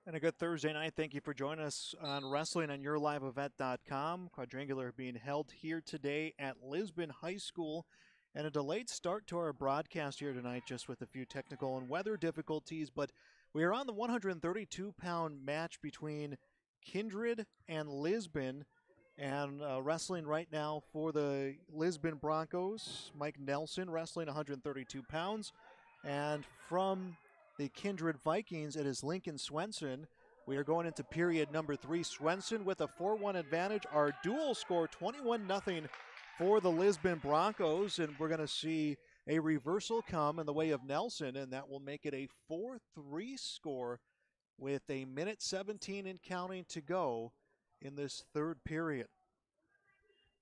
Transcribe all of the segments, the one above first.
And a good Thursday night. Thank you for joining us on Wrestling on YourLiveEvent.com. Quadrangular being held here today at Lisbon High School. And a delayed start to our broadcast here tonight, just with a few technical and weather difficulties. But we are on the 132-pound match between Kindred and Lisbon. And wrestling right now for the Lisbon Broncos, Mike Nelson wrestling 132 pounds. And from the Kindred Vikings, it is Lincoln Swenson. We are going into period number 3. Swenson with a 4-1 advantage. Our dual score 21-0 for the Lisbon Broncos, and we're going to see a reversal come in the way of Nelson, and that will make it a 4-3 score with a minute 17 and counting to go in this third period.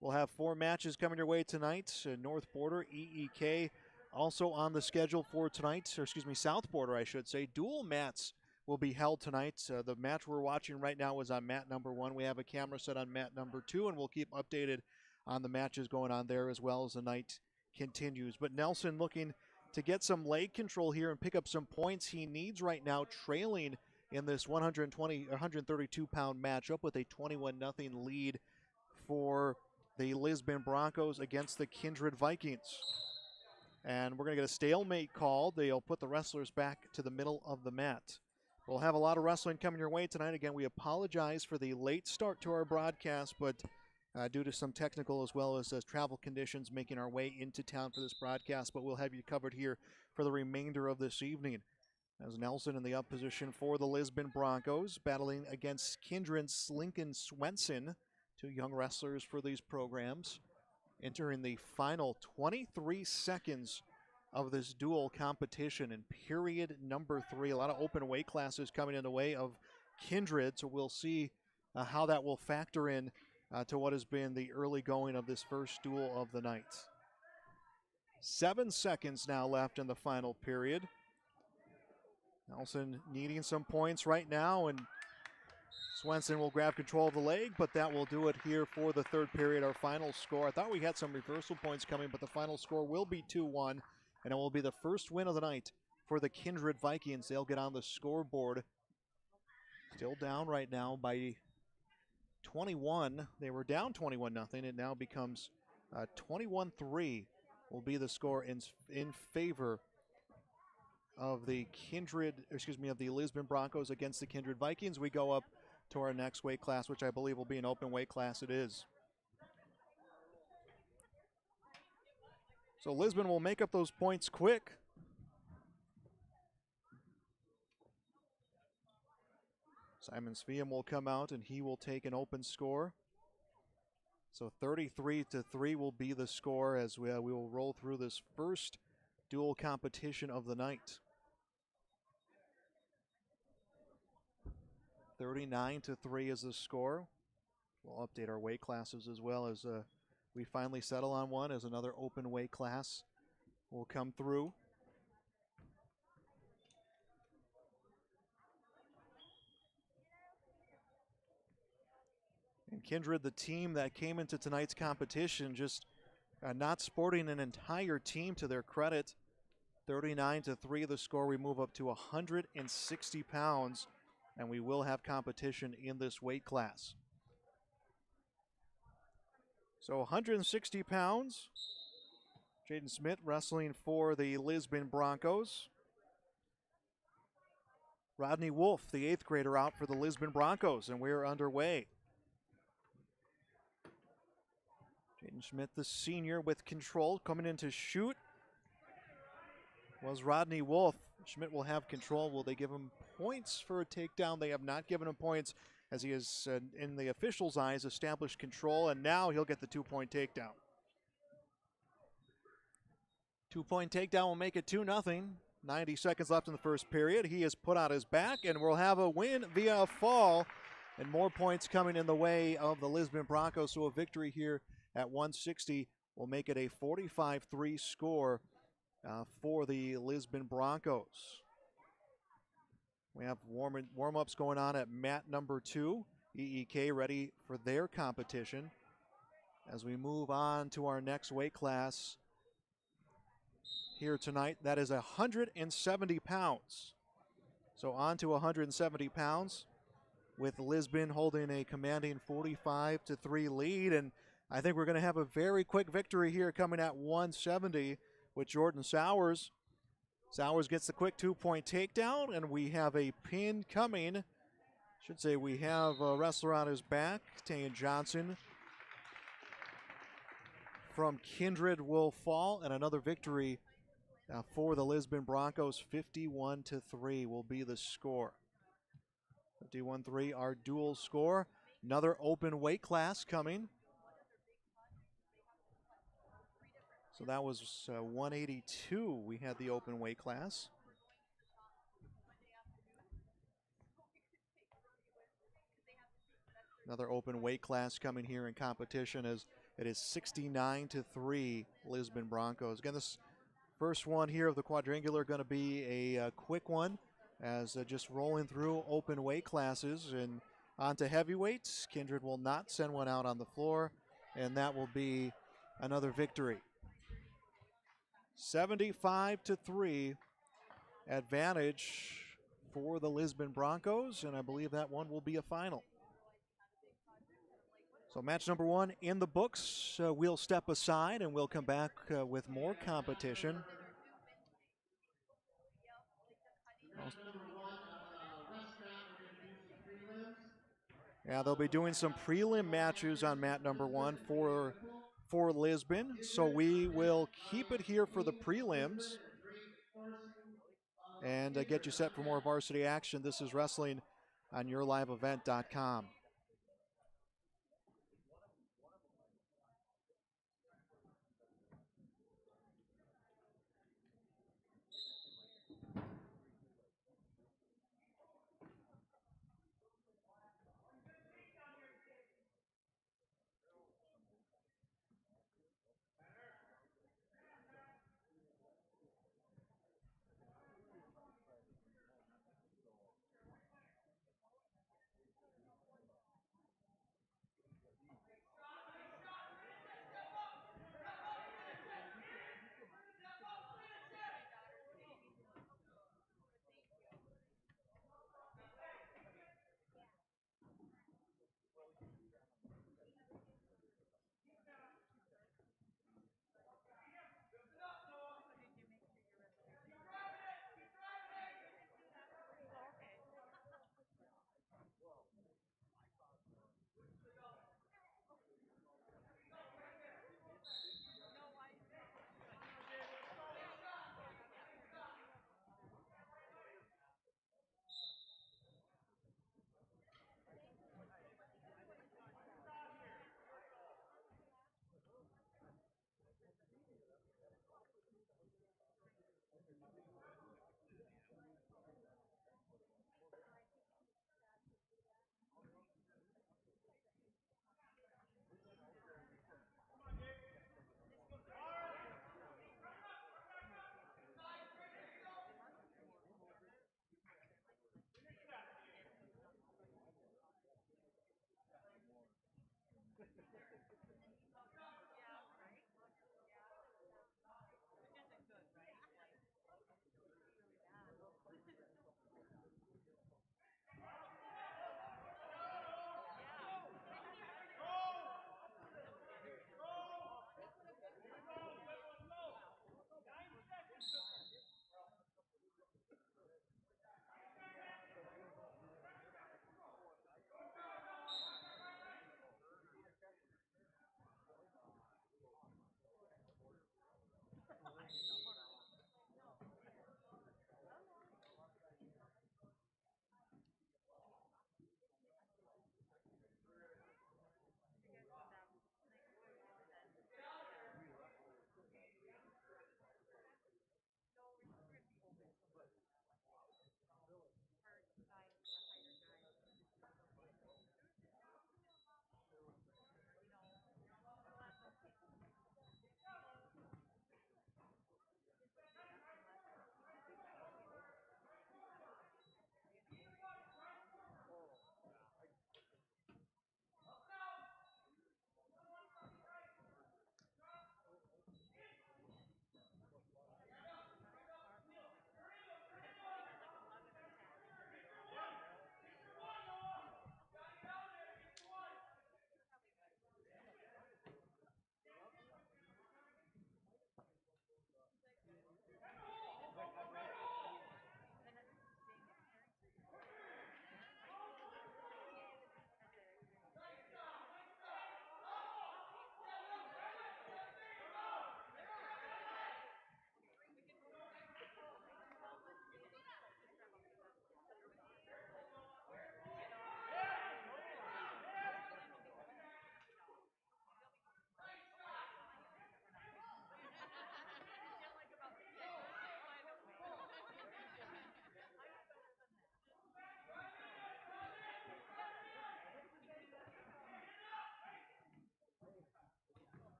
We'll have 4 matches coming your way tonight. North Border, EEK, also on the schedule for tonight, or excuse me, South Border, I should say. Dual mats will be held tonight. The match we're watching right now is on mat number 1. We have a camera set on mat number 2, and we'll keep updated on the matches going on there as well as the night continues. But Nelson looking to get some leg control here and pick up some points he needs right now, trailing in this 132-pound matchup with a 21-0 lead for the Lisbon Broncos against the Kindred Vikings. And we're going to get a stalemate call. They'll put the wrestlers back to the middle of the mat. We'll have a lot of wrestling coming your way tonight. Again, we apologize for the late start to our broadcast, but due to some technical as well as travel conditions, making our way into town for this broadcast. But we'll have you covered here for the remainder of this evening. As Nelson in the up position for the Lisbon Broncos, battling against Kindred's Lincoln Swenson, 2 young wrestlers for these programs, entering the final 23 seconds of this dual competition in period number 3. A lot of open weight classes coming in the way of Kindred, so we'll see how that will factor in to what has been the early going of this first duel of the night. 7 seconds now left in the final period. Nelson needing some points right now, and Swenson will grab control of the leg, but that will do it here for the third period. Our final score, I thought we had some reversal points coming, but the final score will be 2-1, and it will be the first win of the night for the Kindred Vikings. They'll get on the scoreboard. Still down right now by 21. They were down 21-0. It now becomes 21-3 will be the score in favor of the of the Lisbon Broncos against the Kindred Vikings. We go up to our next weight class, which I believe will be an open weight class. It is. So Lisbon will make up those points quick. Simon Sveum will come out, and he will take an open score. So 33-3 will be the score as we will roll through this first dual competition of the night. 39-3 is the score. We'll update our weight classes as well as we finally settle on one, as another open weight class will come through. And Kindred, the team that came into tonight's competition, just not sporting an entire team to their credit. 39-3 the score. We move up to 160 pounds, and we will have competition in this weight class. So 160 pounds. Jaden Smith wrestling for the Lisbon Broncos. Rodney Wolf, the 8th grader, out for the Lisbon Broncos, and we're underway. Jaden Smith, the senior, with control, coming in to shoot was Rodney Wolf. Schmidt will have control. Will they give him points for a takedown? They have not given him points, as he has, in the officials' eyes, established control, and now he'll get the 2-point takedown. 2-point takedown will make it 2-0. 90 seconds left in the first period. He has put out his back, and we'll have a win via a fall, and more points coming in the way of the Lisbon Broncos. So a victory here at 160 will make it a 45-3 score for the Lisbon Broncos. We have warm-ups going on at mat number 2. EEK ready for their competition. As we move on to our next weight class here tonight, that is 170 pounds. So on to 170 pounds, with Lisbon holding a commanding 45-3 lead. And I think we're going to have a very quick victory here coming at 170 with Jordan Sowers. Sowers gets the quick 2-point takedown, and we have a pin coming. Should say we have a wrestler on his back. Tayan Johnson from Kindred will fall, and another victory for the Lisbon Broncos. 51-3 will be the score. 51-3, our dual score. Another open weight class coming. So that was 182. We had the open weight class. Another open weight class coming here in competition as it is 69-3 Lisbon Broncos. Again, this first one here of the quadrangular going to be a quick one as just rolling through open weight classes and onto heavyweights. Kindred will not send one out on the floor, and that will be another victory. 75-3 advantage for the Lisbon Broncos, and I believe that one will be a final. So match number one in the books. We'll step aside and we'll come back with more competition. Yeah, they'll be doing some prelim matches on mat number one for Lisbon. So we will keep it here for the prelims and get you set for more varsity action. This is wrestling on yourliveevent.com.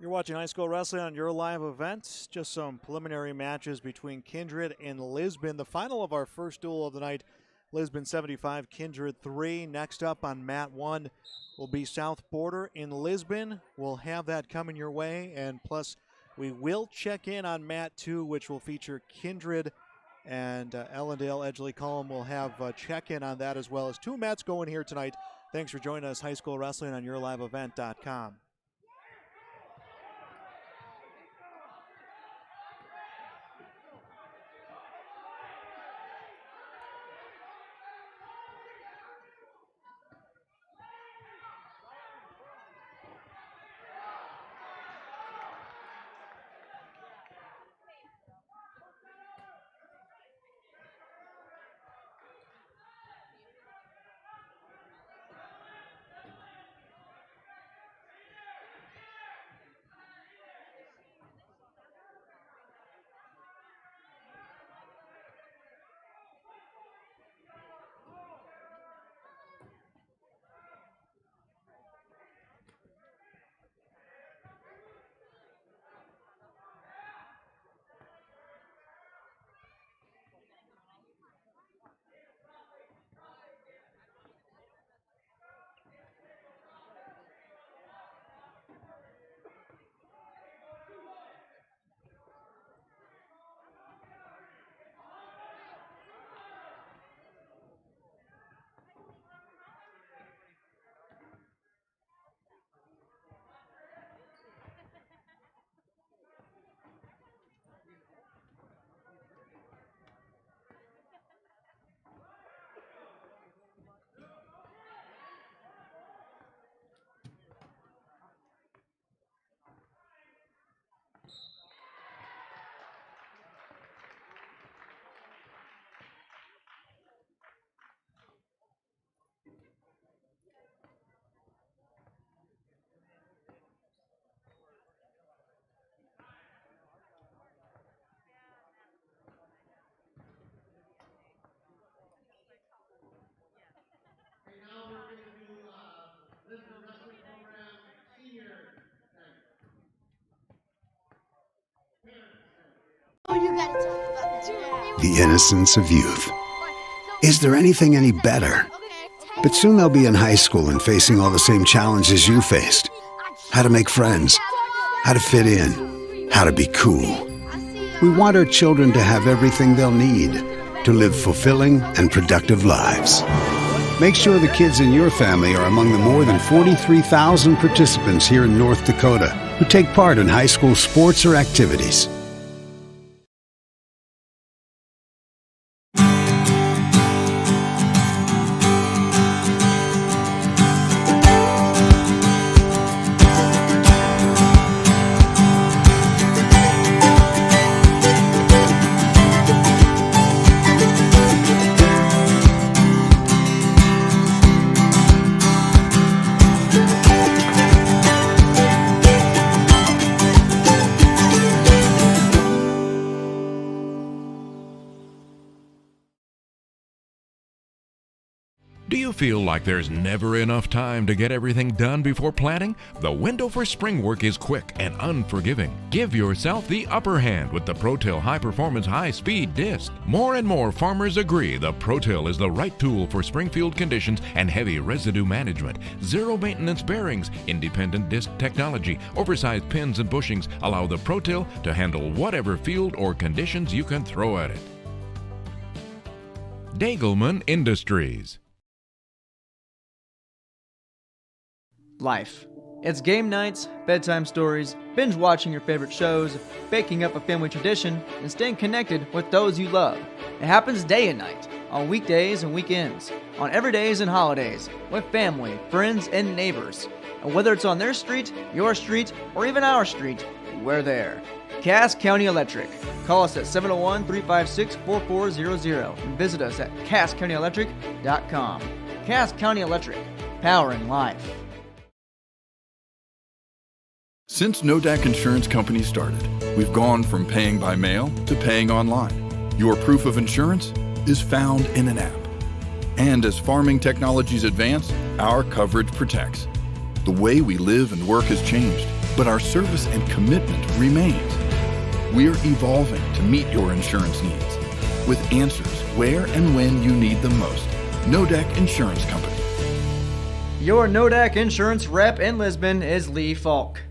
You're watching high school wrestling on your live event. Just some preliminary matches between Kindred and Lisbon. The final of our first duel of the night, Lisbon 75, Kindred 3. Next up on mat 1 will be South Border in Lisbon. We'll have that coming your way. And plus, we will check in on mat 2, which will feature Kindred and Ellendale. Edgley Cullum will have a check-in on that, as well as 2 mats going here tonight. Thanks for joining us, high school wrestling on yourliveevent.com. The innocence of youth. Is there anything any better? But soon they'll be in high school and facing all the same challenges you faced. How to make friends, how to fit in, how to be cool. We want our children to have everything they'll need to live fulfilling and productive lives. Make sure the kids in your family are among the more than 43,000 participants here in North Dakota who take part in high school sports or activities. Do you feel like there's never enough time to get everything done before planting? The window for spring work is quick and unforgiving. Give yourself the upper hand with the ProTill High Performance High Speed Disc. More and more farmers agree the ProTill is the right tool for springfield conditions and heavy residue management. Zero maintenance bearings, independent disc technology, oversized pins and bushings allow the ProTill to handle whatever field or conditions you can throw at it. Dagelman Industries. Life. It's game nights, bedtime stories, binge watching your favorite shows, baking up a family tradition, and staying connected with those you love. It happens day and night, on weekdays and weekends, on everydays and holidays, with family, friends, and neighbors. And whether it's on their street, your street, or even our street, we're there. Cass County Electric. Call us at 701-356-4400 and visit us at CassCountyElectric.com. Cass County Electric, powering life. Since Nodak Insurance Company started, we've gone from paying by mail to paying online. Your proof of insurance is found in an app. And as farming technologies advance, our coverage protects. The way we live and work has changed, but our service and commitment remains. We're evolving to meet your insurance needs with answers where and when you need them most. Nodak Insurance Company. Your Nodak Insurance rep in Lisbon is Lee Falk.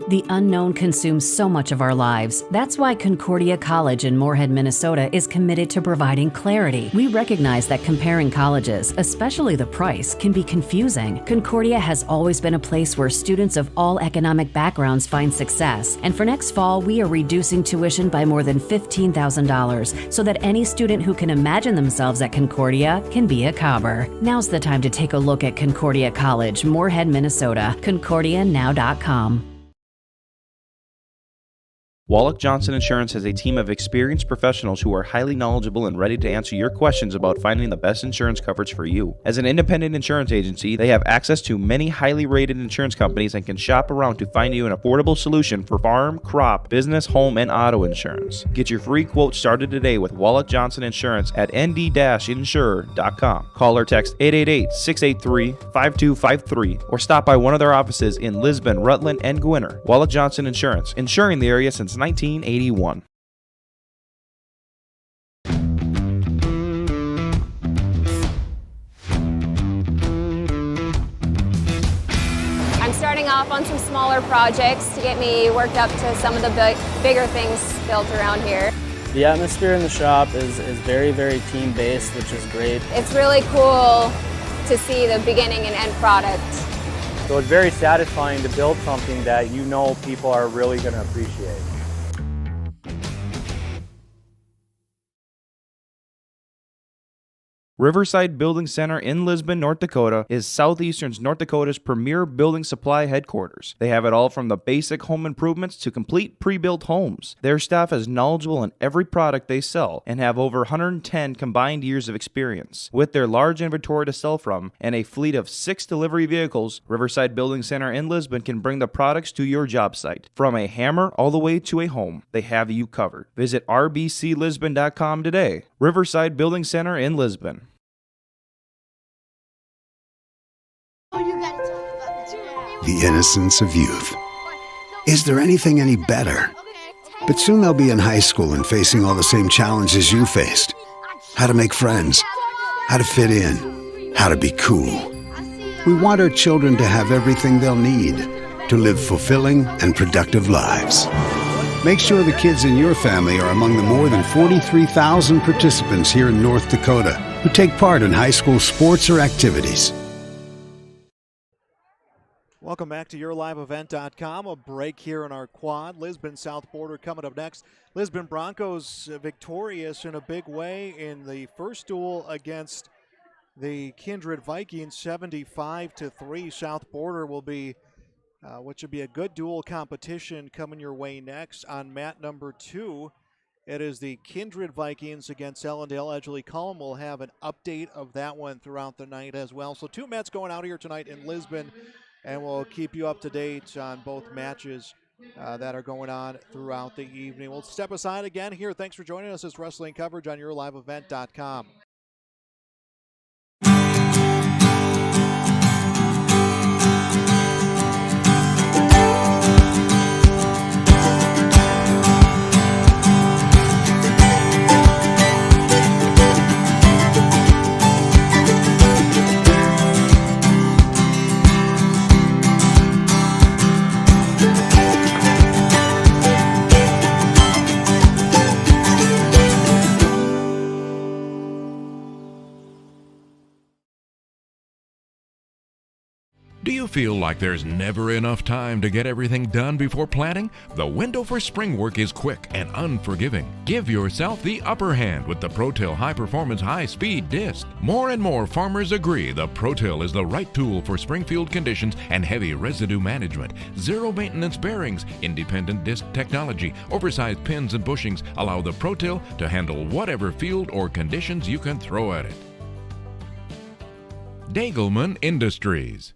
The unknown consumes so much of our lives. That's why Concordia College in Moorhead, Minnesota is committed to providing clarity. We recognize that comparing colleges, especially the price, can be confusing. Concordia has always been a place where students of all economic backgrounds find success. And for next fall, we are reducing tuition by more than $15,000 so that any student who can imagine themselves at Concordia can be a Cobber. Now's the time to take a look at Concordia College, Moorhead, Minnesota. ConcordiaNow.com. Wallach Johnson Insurance has a team of experienced professionals who are highly knowledgeable and ready to answer your questions about finding the best insurance coverage for you. As an independent insurance agency, they have access to many highly rated insurance companies and can shop around to find you an affordable solution for farm, crop, business, home, and auto insurance. Get your free quote started today with Wallach Johnson Insurance at nd-insurer.com. Call or text 888-683-5253 or stop by one of their offices in Lisbon, Rutland, and Gwinner. Wallach Johnson Insurance, insuring the area since 1981. I'm starting off on some smaller projects to get me worked up to some of the bigger things built around here. The atmosphere in the shop is very, very team-based, which is great. It's really cool to see the beginning and end product. So it's very satisfying to build something that you know people are really going to appreciate. Riverside Building Center in Lisbon, North Dakota is Southeastern North Dakota's premier building supply headquarters. They have it all from the basic home improvements to complete pre-built homes. Their staff is knowledgeable in every product they sell and have over 110 combined years of experience. With their large inventory to sell from and a fleet of 6 delivery vehicles, Riverside Building Center in Lisbon can bring the products to your job site. From a hammer all the way to a home, they have you covered. Visit rbclisbon.com today. Riverside Building Center in Lisbon. The innocence of youth. Is there anything any better? But soon they'll be in high school and facing all the same challenges you faced. How to make friends, how to fit in, how to be cool. We want our children to have everything they'll need to live fulfilling and productive lives. Make sure the kids in your family are among the more than 43,000 participants here in North Dakota who take part in high school sports or activities. Welcome back to YourLiveEvent.com. A break here in our quad. Lisbon South Border coming up next. Lisbon Broncos victorious in a big way in the first duel against the Kindred Vikings, 75-3. South Border will be what should be a good dual competition coming your way next. On mat number 2, it is the Kindred Vikings against Ellendale. Edgley Cullum will have an update of that one throughout the night as well. So 2 mats going out here tonight in Lisbon, and we'll keep you up to date on both matches that are going on throughout the evening. We'll step aside again here. Thanks for joining us. This wrestling coverage on YourLiveEvent.com. Do you feel like there's never enough time to get everything done before planting? The window for spring work is quick and unforgiving. Give yourself the upper hand with the ProTill High Performance High Speed Disc. More and more farmers agree the ProTill is the right tool for springfield conditions and heavy residue management. Zero maintenance bearings, independent disc technology, oversized pins and bushings allow the ProTill to handle whatever field or conditions you can throw at it. Dagelman Industries.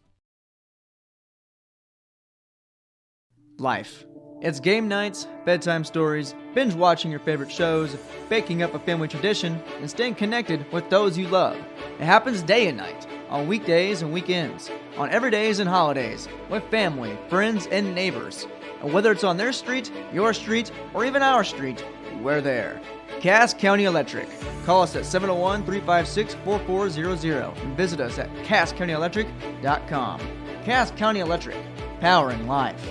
Life. It's game nights, bedtime stories, binge watching your favorite shows, baking up a family tradition, and staying connected with those you love. It happens day and night. on weekdays and weekends, on everydays and holidays, with family, friends, and neighbors. And whether it's on their street, your street, or even our street, we're there. Cass County Electric. Call us at 701-356-4400 and visit us at CassCountyElectric.com. Cass County Electric, powering life.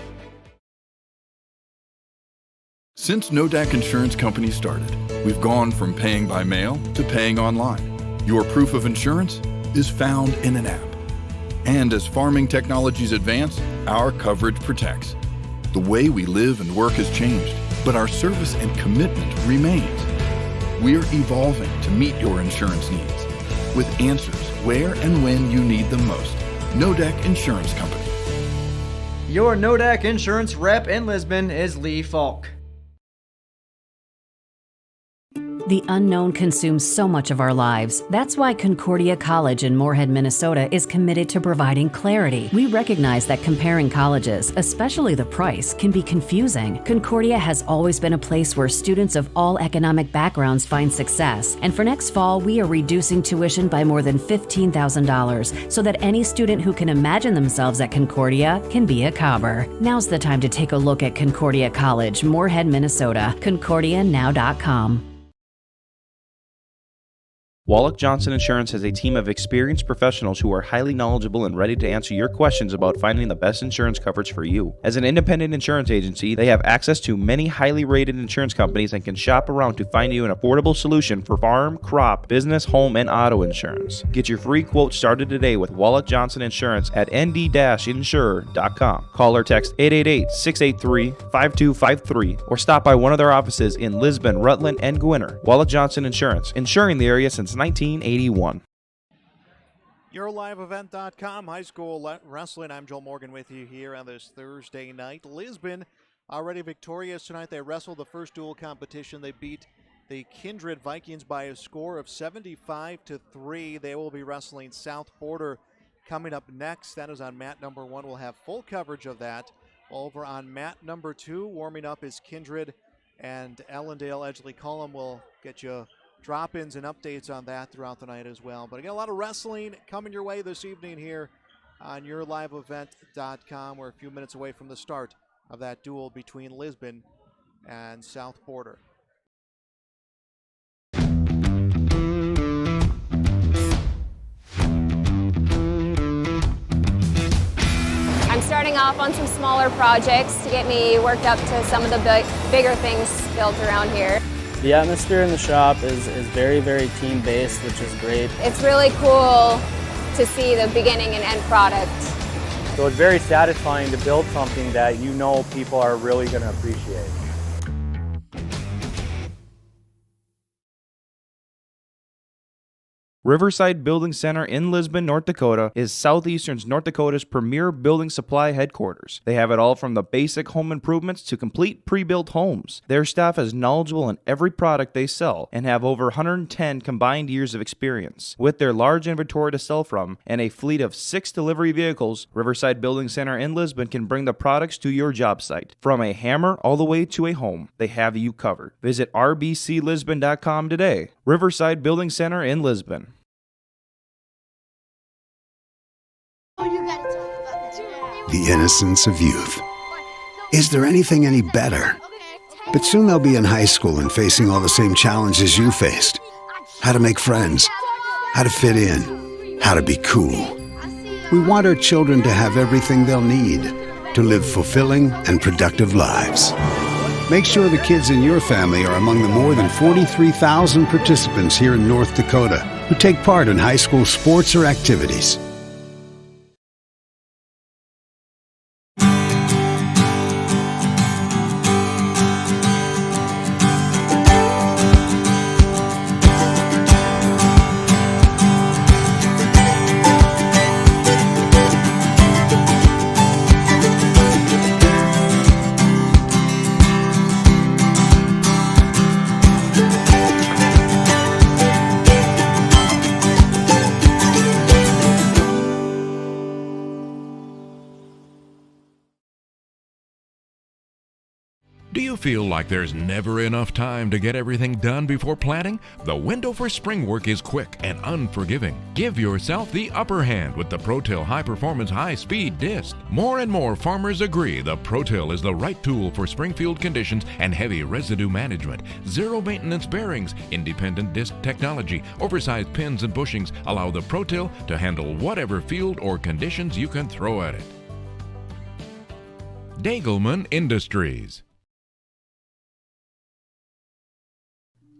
Since Nodak Insurance Company started, we've gone from paying by mail to paying online. Your proof of insurance is found in an app. And as farming technologies advance, our coverage protects. The way we live and work has changed, but our service and commitment remains. We're evolving to meet your insurance needs with answers where and when you need them most. Nodak Insurance Company. Your Nodak Insurance rep in Lisbon is Lee Falk. The unknown consumes so much of our lives. That's why Concordia College in Moorhead, Minnesota is committed to providing clarity. We recognize that comparing colleges, especially the price, can be confusing. Concordia has always been a place where students of all economic backgrounds find success. And for next fall, we are reducing tuition by more than $15,000 so that any student who can imagine themselves at Concordia can be a Cobber. Now's the time to take a look at Concordia College, Moorhead, Minnesota. ConcordiaNow.com. Wallach Johnson Insurance has a team of experienced professionals who are highly knowledgeable and ready to answer your questions about finding the best insurance coverage for you. As an independent insurance agency, they have access to many highly rated insurance companies and can shop around to find you an affordable solution for farm, crop, business, home, and auto insurance. Get your free quote started today with Wallach Johnson Insurance at nd-insurer.com. Call or text 888-683-5253 or stop by one of their offices in Lisbon, Rutland, and Gwinner. Wallach Johnson Insurance, insuring the area since 1981. YourLiveEvent.com, high school wrestling. I'm Joel Morgan with you here on this Thursday night. Lisbon already victorious tonight. They wrestled the first dual competition. They beat the Kindred Vikings by a score of 75-3. They will be wrestling South Border coming up next. That is on mat number 1. We'll have full coverage of that. Over on mat number 2, warming up is Kindred, and Ellendale Edgley Cullum will get you drop-ins and updates on that throughout the night as well. But again, a lot of wrestling coming your way this evening here on YourLiveEvent.com. We're a few minutes away from the start of that duel between Lisbon and South Border. I'm starting off on some smaller projects to get me worked up to some of the bigger things built around here. The atmosphere in the shop is very, very team-based, which is great. It's really cool to see the beginning and end product. So it's very satisfying to build something that you know people are really going to appreciate. Riverside Building Center in Lisbon, North Dakota is Southeastern North Dakota's premier building supply headquarters. They have it all from the basic home improvements to complete pre-built homes. Their staff is knowledgeable in every product they sell and have over 110 combined years of experience. With their large inventory to sell from and a fleet of 6 delivery vehicles, Riverside Building Center in Lisbon can bring the products to your job site. From a hammer all the way to a home, they have you covered. Visit rbclisbon.com today. Riverside Building Center in Lisbon. The innocence of youth. Is there anything any better? But soon they'll be in high school and facing all the same challenges you faced. How to make friends, how to fit in, how to be cool. We want our children to have everything they'll need to live fulfilling and productive lives. Make sure the kids in your family are among the more than 43,000 participants here in North Dakota who take part in high school sports or activities. Do you feel like there's never enough time to get everything done before planting? The window for spring work is quick and unforgiving. Give yourself the upper hand with the ProTill High Performance High Speed Disc. More and more farmers agree the ProTill is the right tool for springfield conditions and heavy residue management. Zero maintenance bearings, independent disc technology, oversized pins and bushings allow the ProTill to handle whatever field or conditions you can throw at it. Dagelman Industries.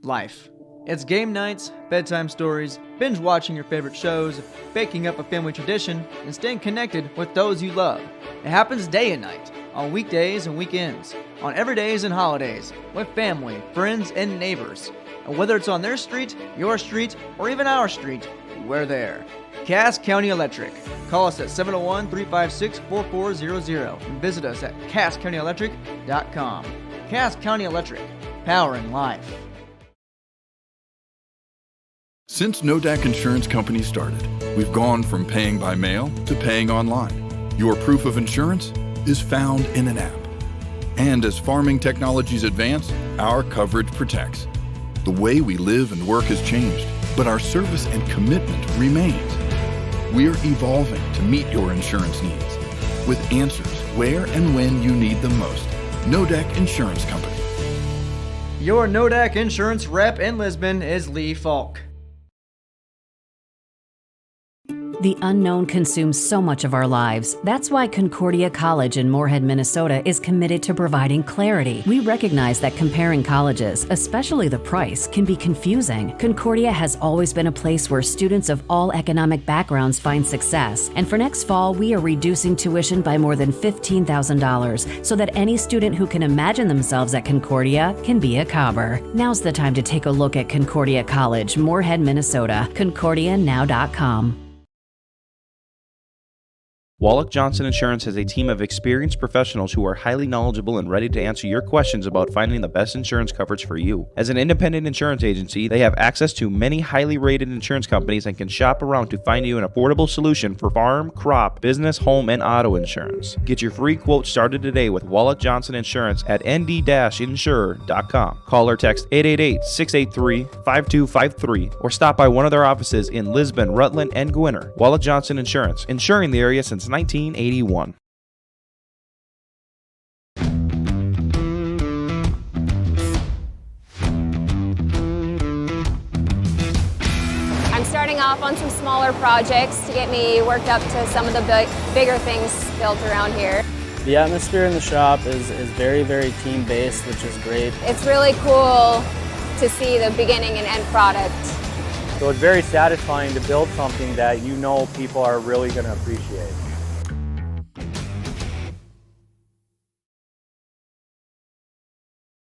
Life. It's game nights, bedtime stories, binge watching your favorite shows, baking up a family tradition, and staying connected with those you love. It happens day and night, on weekdays and weekends, on everydays and holidays, with family, friends, and neighbors. And whether it's on their street, your street, or even our street, we're there. Cass County Electric. Call us at 701-356-4400 and visit us at CassCountyElectric.com. Cass County Electric. Powering life. Since NODAC Insurance Company started, we've gone from paying by mail to paying online. Your proof of insurance is found in an app. And as farming technologies advance, our coverage protects. The way we live and work has changed, but our service and commitment remains. We're evolving to meet your insurance needs with answers where and when you need them most. NODAC Insurance Company. Your NODAC insurance rep in Lisbon is Lee Falk. The unknown consumes so much of our lives. That's why Concordia College in Moorhead, Minnesota is committed to providing clarity. We recognize that comparing colleges, especially the price, can be confusing. Concordia has always been a place where students of all economic backgrounds find success. And for next fall, we are reducing tuition by more than $15,000 so that any student who can imagine themselves at Concordia can be a Cobber. Now's the time to take a look at Concordia College, Moorhead, Minnesota. ConcordiaNow.com. Wallach Johnson Insurance has a team of experienced professionals who are highly knowledgeable and ready to answer your questions about finding the best insurance coverage for you. As an independent insurance agency, they have access to many highly rated insurance companies and can shop around to find you an affordable solution for farm, crop, business, home, and auto insurance. Get your free quote started today with Wallach Johnson Insurance at nd-insurer.com. Call or text 888-683-5253 or stop by one of their offices in Lisbon, Rutland, and Gwinner. Wallach Johnson Insurance, insuring the area since 1981. I'm starting off on some smaller projects to get me worked up to some of the bigger things built around here. The atmosphere in the shop is very, very team-based, which is great. It's really cool to see the beginning and end product. So it's very satisfying to build something that you know people are really going to appreciate.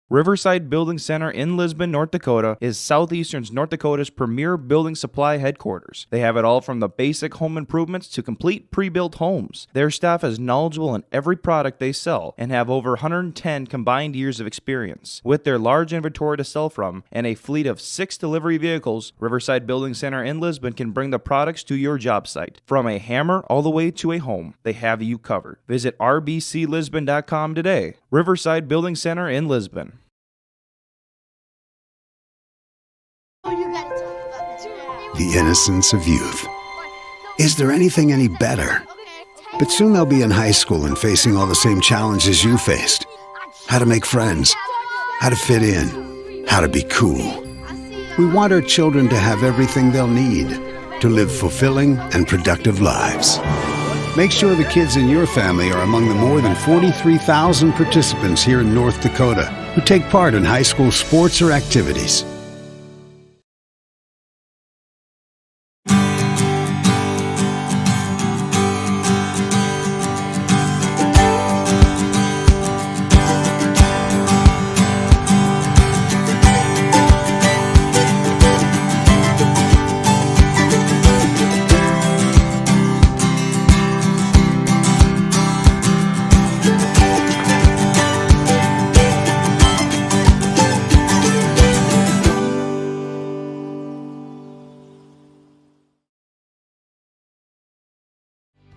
Riverside Building Center in Lisbon, North Dakota is Southeastern North Dakota's premier building supply headquarters. They have it all from the basic home improvements to complete pre-built homes. Their staff is knowledgeable in every product they sell and have over 110 combined years of experience. With their large inventory to sell from and a fleet of 6 delivery vehicles, Riverside Building Center in Lisbon can bring the products to your job site. From a hammer all the way to a home, they have you covered. Visit rbclisbon.com today. Riverside Building Center in Lisbon. The innocence of youth. Is there anything any better? But soon they'll be in high school and facing all the same challenges you faced. How to make friends, how to fit in, how to be cool. We want our children to have everything they'll need to live fulfilling and productive lives. Make sure the kids in your family are among the more than 43,000 participants here in North Dakota who take part in high school sports or activities.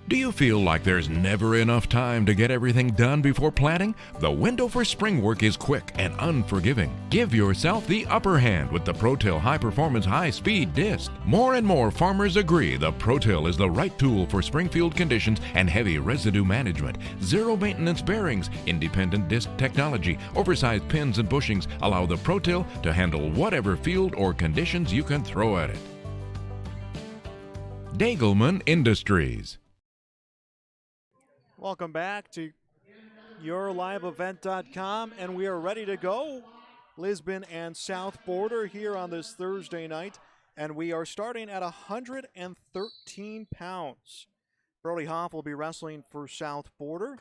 Do you feel like there's never enough time to get everything done before planting? The window for spring work is quick and unforgiving. Give yourself the upper hand with the ProTill High Performance High Speed Disc. More and more farmers agree the ProTill is the right tool for springfield conditions and heavy residue management. Zero maintenance bearings, independent disc technology, oversized pins and bushings allow the ProTill to handle whatever field or conditions you can throw at it. Dagelman Industries. Welcome back to yourliveevent.com, and we are ready to go. Lisbon and South Border here on this Thursday night, and we are starting at 113 pounds. Brody Hoff will be wrestling for South Border.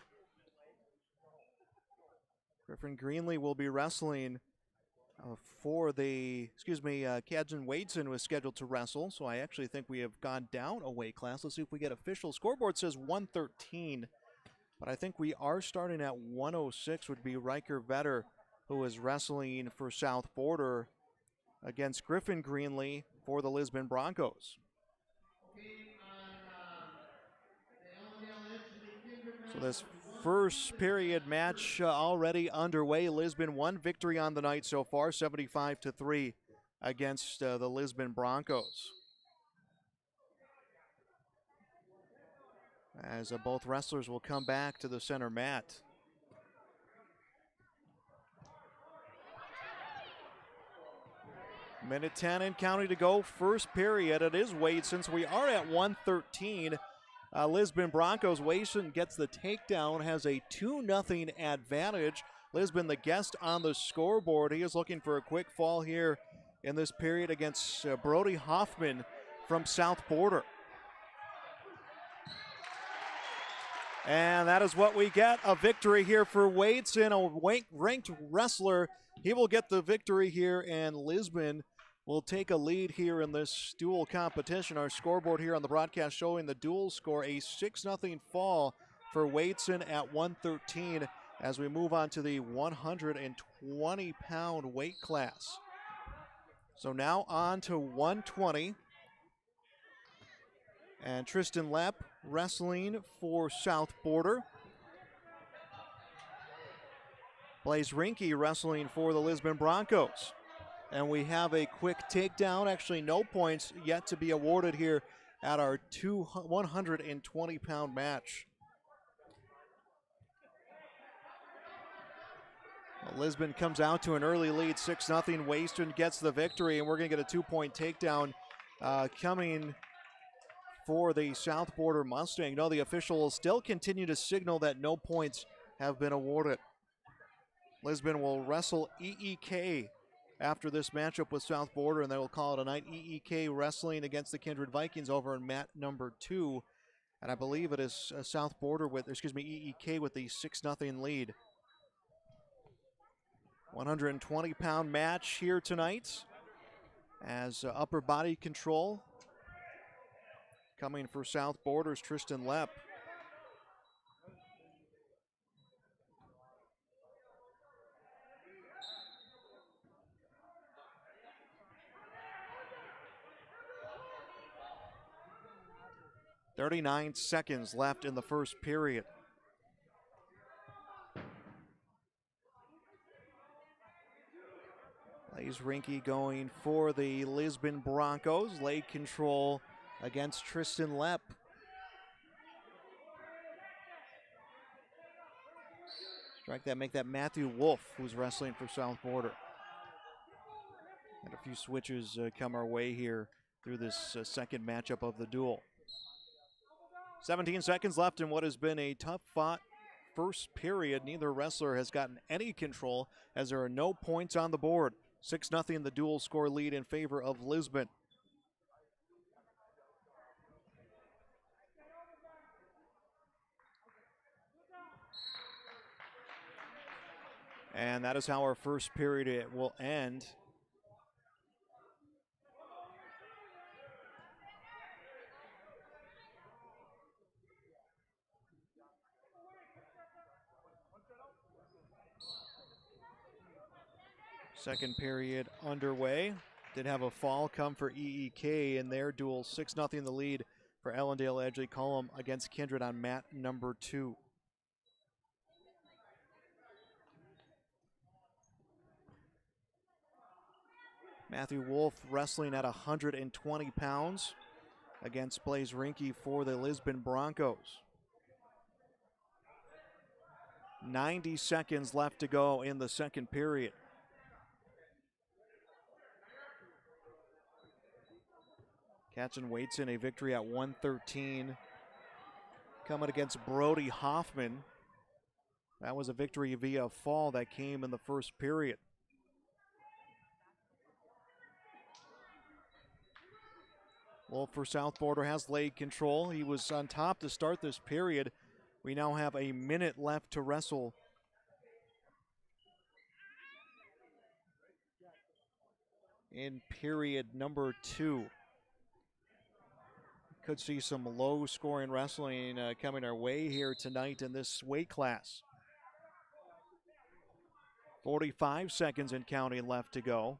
Griffin Greenlee will be wrestling for the, Cadson Wadeson was scheduled to wrestle, so I actually think we have gone down a weight class. Let's see if we get official. Scoreboard says 113. But I think we are starting at 106 would be Riker Vetter, who is wrestling for South Border against Griffin Greenlee for the Lisbon Broncos. So this first period match already underway. Lisbon one victory on the night so far, 75-3 against the Lisbon Broncos. As both wrestlers will come back to the center mat. Minute 10 and counting to go, first period. It is Wade since we are at 113. Lisbon Broncos, Wadeson gets the takedown, has a 2-0 advantage. Lisbon the guest on the scoreboard. He is looking for a quick fall here in this period against Brody Hoffman from South Border. And that is what we get, a victory here for Wadeson, a ranked wrestler. He will get the victory here, and Lisbon will take a lead here in this dual competition. Our scoreboard here on the broadcast showing the dual score, a 6-0 fall for Wadeson at 113 as we move on to the 120-pound weight class. So now on to 120. And Tristan Lepp wrestling for South Border. Blaze Rinke wrestling for the Lisbon Broncos. And we have a quick takedown. Actually, no points yet to be awarded here at our 120-pound match. Well, Lisbon comes out to an early lead, 6-0. Wadeson gets the victory, and we're going to get a 2-point takedown coming for the South Border Mustang. No, the official will still continue to signal that no points have been awarded. Lisbon will wrestle EEK after this matchup with South Border, and they will call it a night. EEK wrestling against the Kindred Vikings over in mat number 2. And I believe it is South Border with, EEK with the 6-0 lead. 120-pound match here tonight as upper body control coming for South Border's Tristan Lepp. .39 seconds left in the first period. Blaze Rinke going for the Lisbon Broncos. Leg control against Tristan Lepp. Strike that, make that Matthew Wolf, who's wrestling for South Border. And a few switches come our way here through this second matchup of the duel. 17 seconds left in what has been a tough-fought first period. Neither wrestler has gotten any control as there are no points on the board. 6-0 the dual score lead in favor of Lisbon. And that is how our first period will end. Second period underway. Did have a fall come for EEK in their duel. 6-0 the lead for Ellendale Edgley Cullum against Kindred on mat number 2. Matthew Wolf wrestling at 120 pounds against Blaze Rinke for the Lisbon Broncos. 90 seconds left to go in the second period. Katchen waits in a victory at 113. Coming against Brody Hoffman. That was a victory via fall that came in the first period. Wolf for South Border has leg control. He was on top to start this period. We now have a minute left to wrestle. In period number 2. Could see some low-scoring wrestling coming our way here tonight in this weight class. 45 seconds and counting left to go.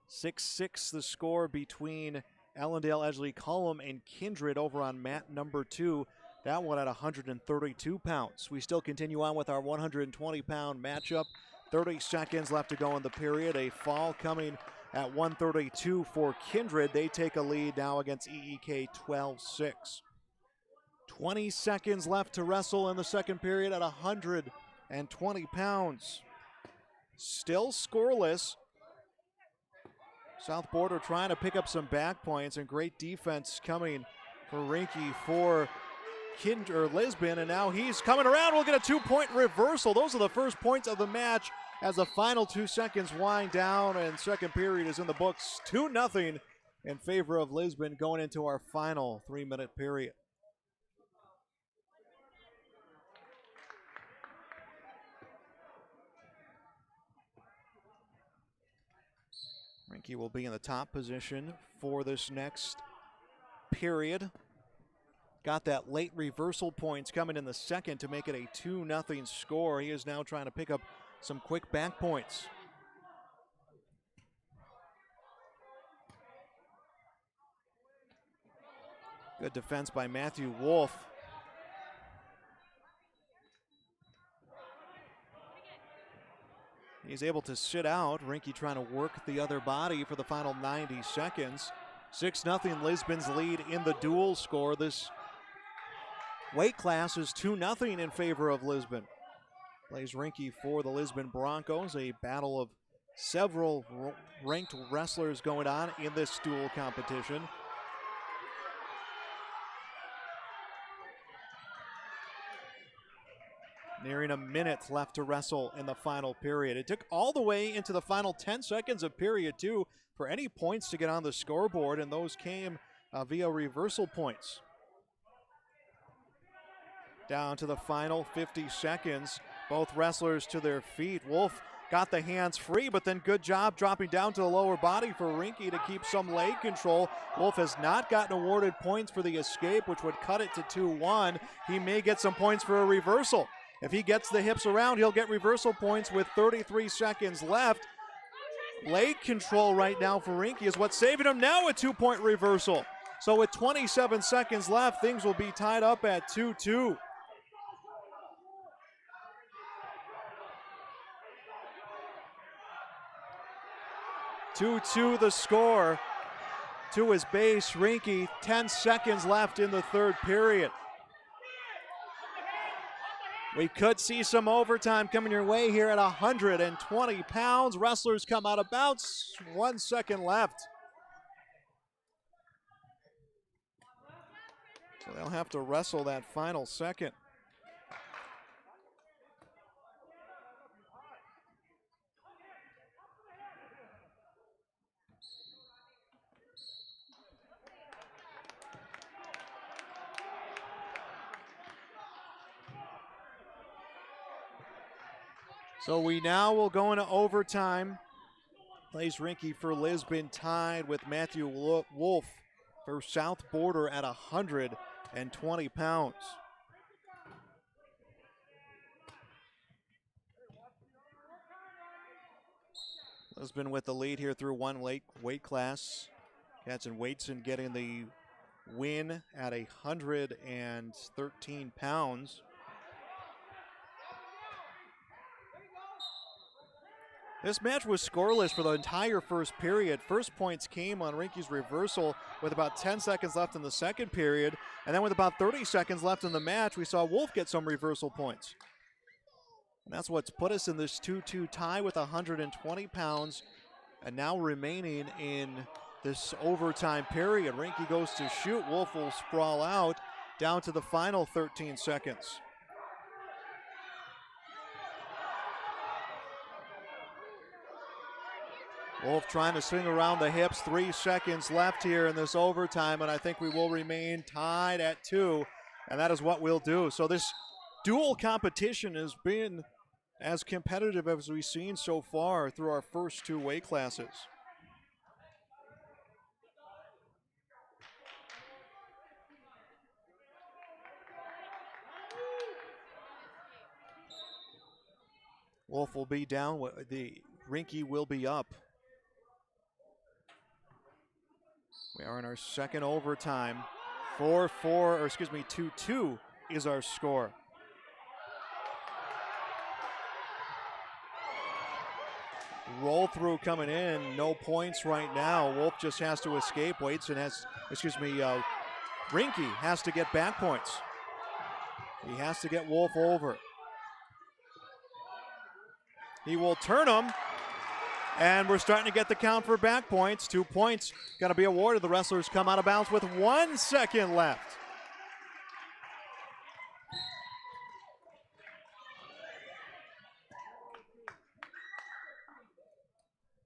6-6 the score between Ellendale Edgley Cullum and Kindred over on mat number 2. That one at 132 pounds. We still continue on with our 120-pound matchup. 30 seconds left to go in the period. A fall coming at 132 for Kindred. They take a lead now against EEK 12-6. 20 seconds left to wrestle in the second period at 120 pounds. Still scoreless. South Border trying to pick up some back points, and great defense coming for Rinke for Lisbon, and now he's coming around. We'll get a 2-point reversal. Those are the first points of the match as the final 2 seconds wind down, and second period is in the books. 2-0 in favor of Lisbon going into our final 3-minute period. Rinke will be in the top position for this next period. Got that late reversal points coming in the second to make it a 2-0 score. He is now trying to pick up some quick back points. Good defense by Matthew Wolf. He's able to sit out. Rinke trying to work the other body for the final 90 seconds. 6-0 Lisbon's lead in the dual score. This weight class is 2-0 in favor of Lisbon. Plays Rinke for the Lisbon Broncos. A battle of several ranked wrestlers going on in this dual competition. Nearing a minute left to wrestle in the final period. It took all the way into the final 10 seconds of period 2 for any points to get on the scoreboard, and those came via reversal points. Down to the final 50 seconds. Both wrestlers to their feet. Wolf got the hands free, but then good job dropping down to the lower body for Rinke to keep some leg control. Wolf has not gotten awarded points for the escape, which would cut it to 2-1. He may get some points for a reversal. If he gets the hips around, he'll get reversal points with 33 seconds left. Leg control right now for Rinke is what's saving him. Now a 2-point reversal. So with 27 seconds left, things will be tied up at 2-2. The score to his base. Rinke, 10 seconds left in the third period. We could see some overtime coming your way here at 120 pounds. Wrestlers come out of bounds. 1 second left. So they'll have to wrestle that final second. So we now will go into overtime. Plays Rinke for Lisbon tied with Matthew Wolf for South Border at 120 pounds. Lisbon with the lead here through one weight class. Katchen Waitson getting the win at 113 pounds. This match was scoreless for the entire first period. First points came on Rinky's reversal with about 10 seconds left in the second period. And then with about 30 seconds left in the match, we saw Wolf get some reversal points. And that's what's put us in this 2-2 tie with 120 pounds. And now remaining in this overtime period. Rinky goes to shoot. Wolf will sprawl out down to the final 13 seconds. Wolf trying to swing around the hips. 3 seconds left here in this overtime, and I think we will remain tied at 2, and that is what we'll do. So this dual competition has been as competitive as we've seen so far through our first 2 weight classes. Wolf will be down, the Rinky will be up. We are in our second overtime. 2-2 is our score. Roll through coming in, no points right now. Wolf just has to escape. Rinky has to get back points. He has to get Wolf over. He will turn him. And we're starting to get the count for back points. 2 points going to be awarded. The wrestlers come out of bounds with 1 second left.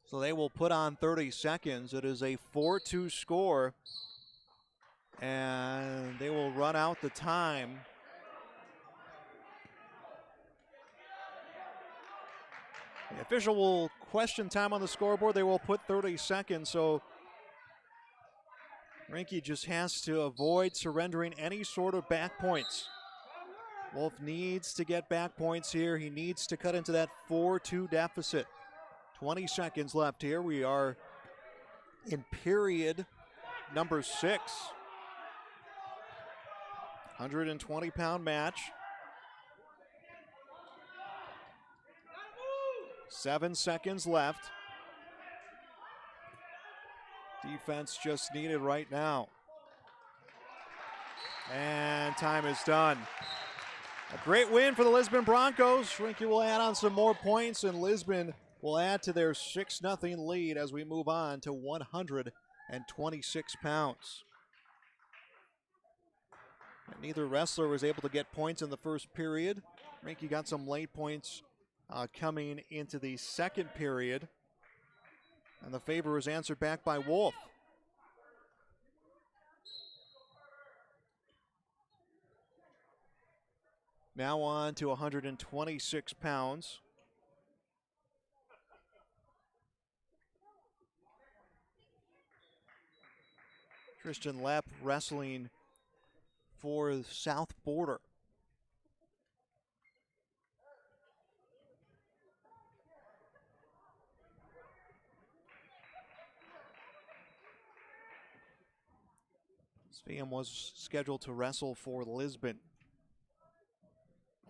So they will put on 30 seconds. It is a 4-2 score. And they will run out the time. The official will question time on the scoreboard. They will put 30 seconds, so Rinky just has to avoid surrendering any sort of back points. Wolf needs to get back points here. He needs to cut into that 4-2 deficit. 20 seconds left here. We are in period number 6. 120-pound match. 7 seconds left. Defense just needed right now. And time is done. A great win for the Lisbon Broncos. Rinky will add on some more points, and Lisbon will add to their 6-0 lead as we move on to 126 pounds. And neither wrestler was able to get points in the first period. Rinky got some late points coming into the second period. And the favor was answered back by Wolf. Now on to 126 pounds. Christian Lepp wrestling for the South Border. Sveum was scheduled to wrestle for Lisbon.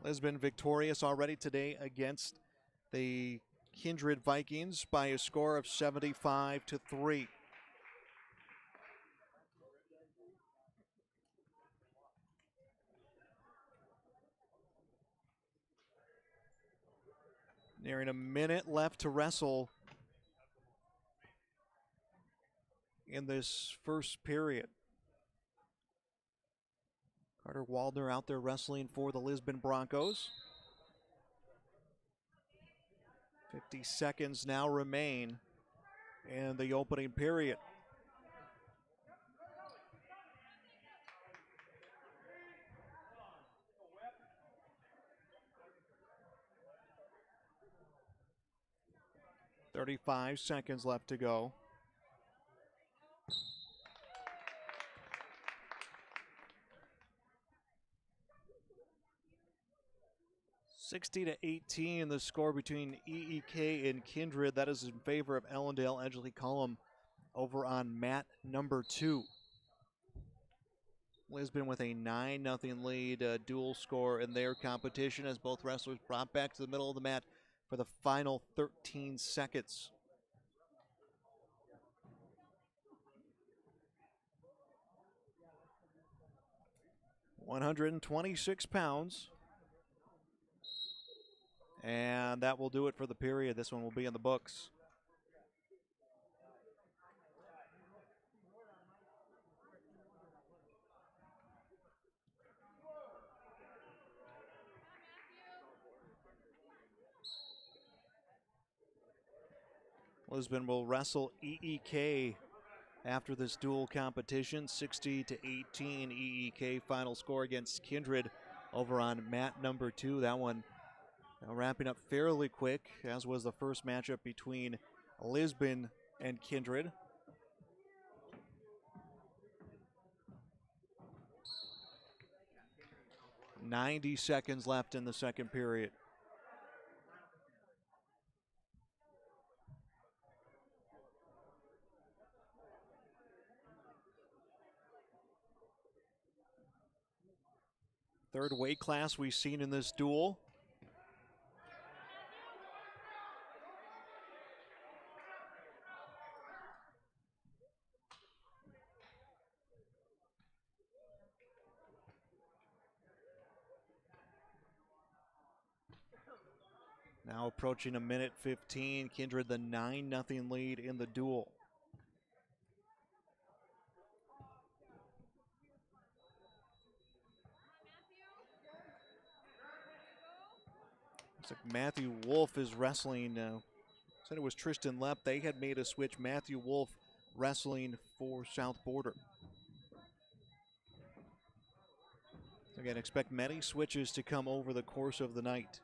Lisbon victorious already today against the Kindred Vikings by a score of 75-3. Nearing a minute left to wrestle in this first period. Carter Waldner out there wrestling for the Lisbon Broncos. 50 seconds now remain in the opening period. "35 seconds left to go. "60-18, the score between EEK and Kindred. That is in favor of Ellendale Edgley Cullum over on mat number 2. Lisbon with a 9-0 lead, dual score in their competition as both wrestlers brought back to the middle of the mat for the final 13 seconds. £126. And that will do it for the period. This one will be in the books. Lisbon will wrestle EEK after this dual competition. 60-18 EEK final score against Kindred over on mat number 2. That one wrapping up fairly quick, as was the first matchup between Lisbon and Kindred. "90 seconds left in the second period. Third weight class we've seen in this duel. Now approaching a minute 15, Kindred the 9-0 lead in the duel. Looks like Matthew Wolf is wrestling. Said it was Tristan Lepp. They had made a switch. Matthew Wolf wrestling for South Border. So again, expect many switches to come over the course of the night.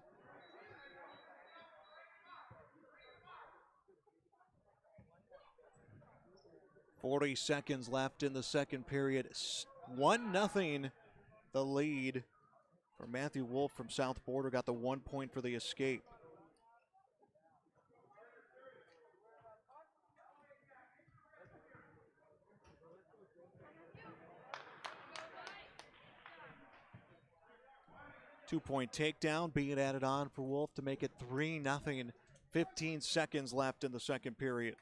"40 seconds left in the second period. 1-0 the lead for Matthew Wolf from South Border. Got the 1 point for the escape. Two-point takedown being added on for Wolf to make it 3-0. 15 seconds left in the second period.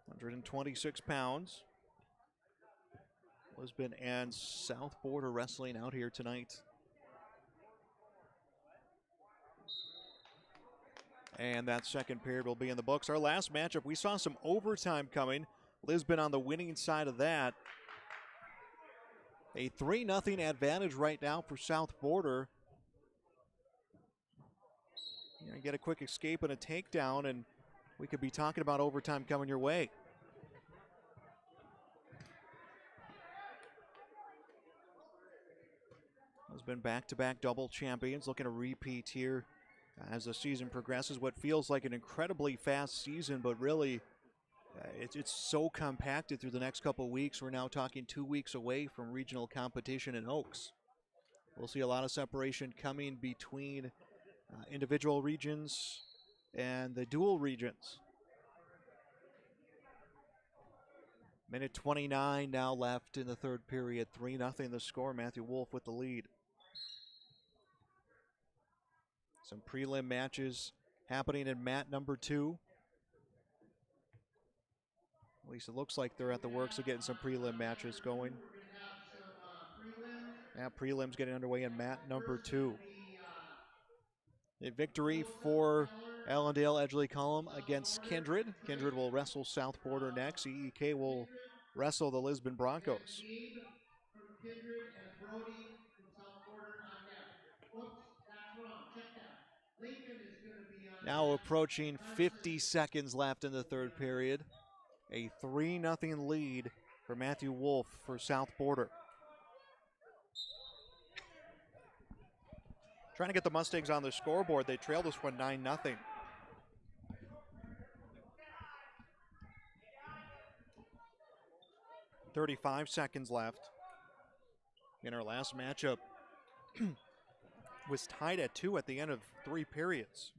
126 pounds. Lisbon and South Border wrestling out here tonight. And that second period will be in the books. Our last matchup, we saw some overtime coming. Lisbon on the winning side of that. A 3-0 advantage right now for South Border. Get a quick escape and a takedown, and we could be talking about overtime coming your way. Has been back-to-back double champions, looking to repeat here as the season progresses. What feels like an incredibly fast season, but really it's so compacted through the next couple of weeks. We're now talking 2 weeks away from regional competition in Oaks. We'll see a lot of separation coming between individual regions and the dual regions. Minute 29 now left in the third period. 3-0 the score. Matthew Wolf with the lead. Some prelim matches happening in mat number 2. At least it looks like they're at the works of getting some prelim matches going. Yeah, prelims getting underway in mat number 2. A victory for Allendale Edgeley Column against Kindred. Kindred will wrestle South Border next. EEK will wrestle the Lisbon Broncos. Now approaching 50 seconds left in the third period. A 3-0 lead for Matthew Wolf for South Border. Trying to get the Mustangs on the scoreboard. They trail this one 9-0. "35 seconds left. In our last matchup was tied at 2 at the end of 3 periods.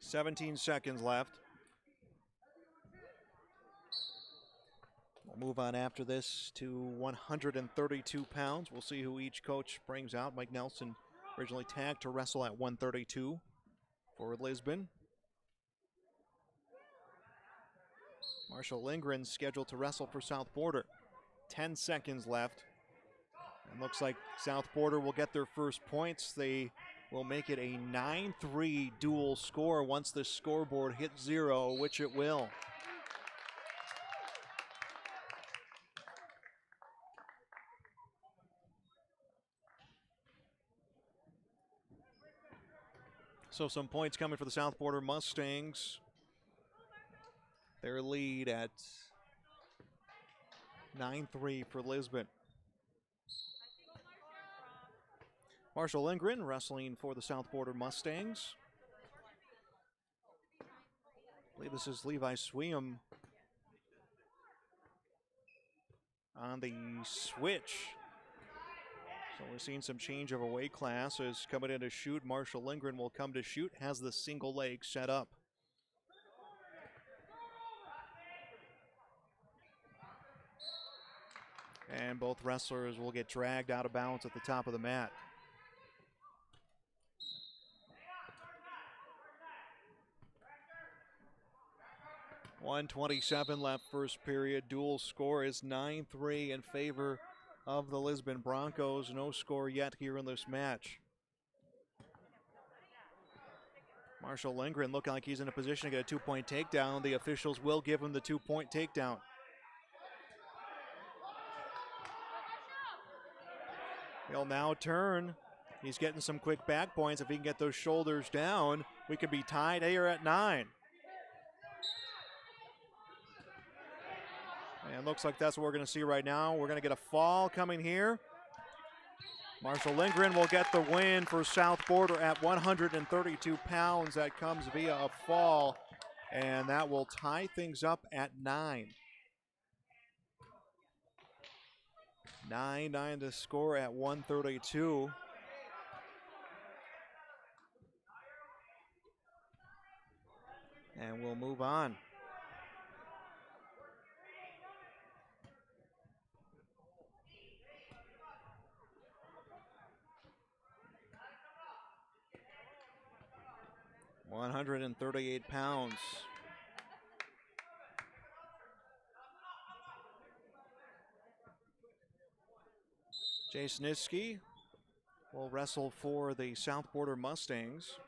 17 seconds left. We'll move on after this to 132 pounds. We'll see who each coach brings out. Mike Nelson originally tagged to wrestle at 132 for Lisbon. Marshall Lindgren scheduled to wrestle for South Border. 10 seconds left. And looks like South Border will get their first points. They will make it a 9-3 dual score once the scoreboard hits 0, which it will. So some points coming for the South Border Mustangs. Their lead at 9-3 for Lisbon. Marshall Lindgren wrestling for the South Border Mustangs. I believe this is Levi Sweam on the switch. So we're seeing some change of a weight class. As coming in to shoot, Marshall Lindgren will come to shoot, has the single leg set up. And both wrestlers will get dragged out of bounds at the top of the mat. .127 left first period. Dual score is 9-3 in favor of the Lisbon Broncos. No score yet here in this match. Marshall Lindgren looking like he's in a position to get a 2-point takedown. The officials will give him the 2-point takedown. He'll now turn. He's getting some quick back points. If he can get those shoulders down, we could be tied here at 9. And looks like that's what we're going to see right now. We're going to get a fall coming here. Marshall Lindgren will get the win for South Border at 132 pounds. That comes via a fall, and that will tie things up at 9. 9-9 to score at 132. And we'll move on. £138. Jay Snitsky will wrestle for the South Border Mustangs.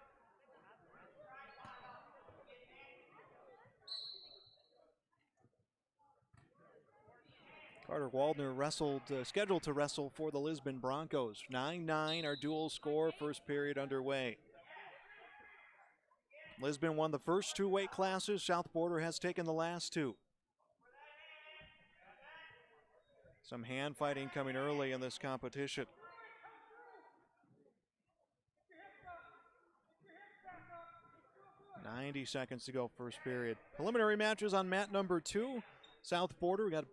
Carter Waldner scheduled to wrestle for the Lisbon Broncos. 9-9, our dual score, first period underway. Lisbon won the first 2 weight classes. South Border has taken the last 2. Some hand fighting coming early in this competition. .90 seconds to go, first period. Preliminary matches on mat number 2. South Border, we got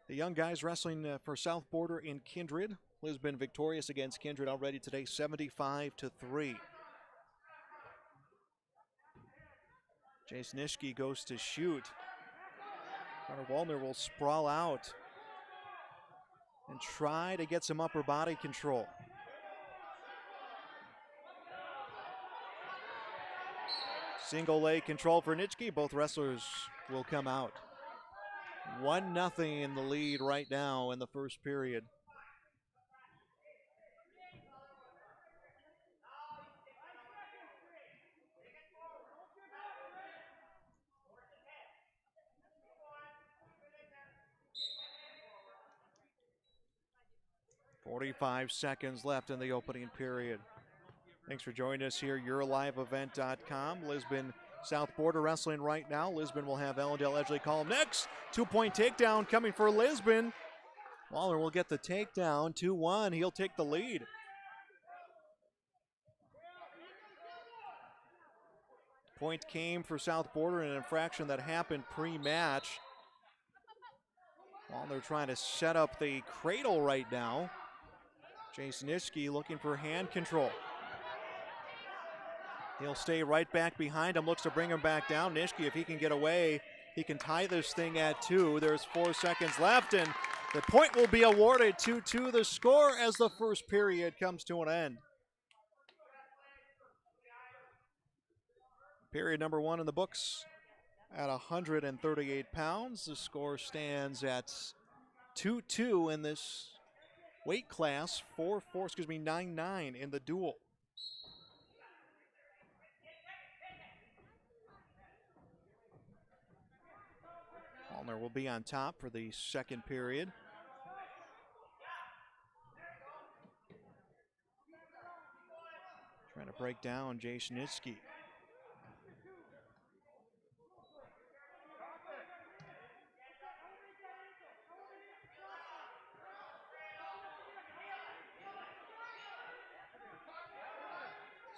the young guys wrestling for South Border in Kindred. Lisbon victorious against Kindred already today, 75-3. Jace Nishke goes to shoot. Connor Waldner will sprawl out and try to get some upper body control. Single leg control for Nitschke. Both wrestlers will come out. 1-0 in the lead right now in the first period. .45 seconds left in the opening period. Thanks for joining us here, YourLiveEvent.com. Lisbon South Border wrestling right now. Lisbon will have Ellendale Edgley call him next. 2-point takedown coming for Lisbon. Waller will get the takedown, 2-1. He'll take the lead. Point came for South Border in an infraction that happened pre-match. Waller trying to set up the cradle right now. Jason Nitschke looking for hand control. He'll stay right back behind him, looks to bring him back down. Nishki, if he can get away, he can tie this thing at 2. There's 4 seconds left, and the point will be awarded. 2-2 the score as the first period comes to an end. Period number 1 in the books at 138 pounds. The score stands at 2-2 in this weight class, 9-9 in the duel. Allner will be on top for the second period. Trying to break down Jay Schnitsky.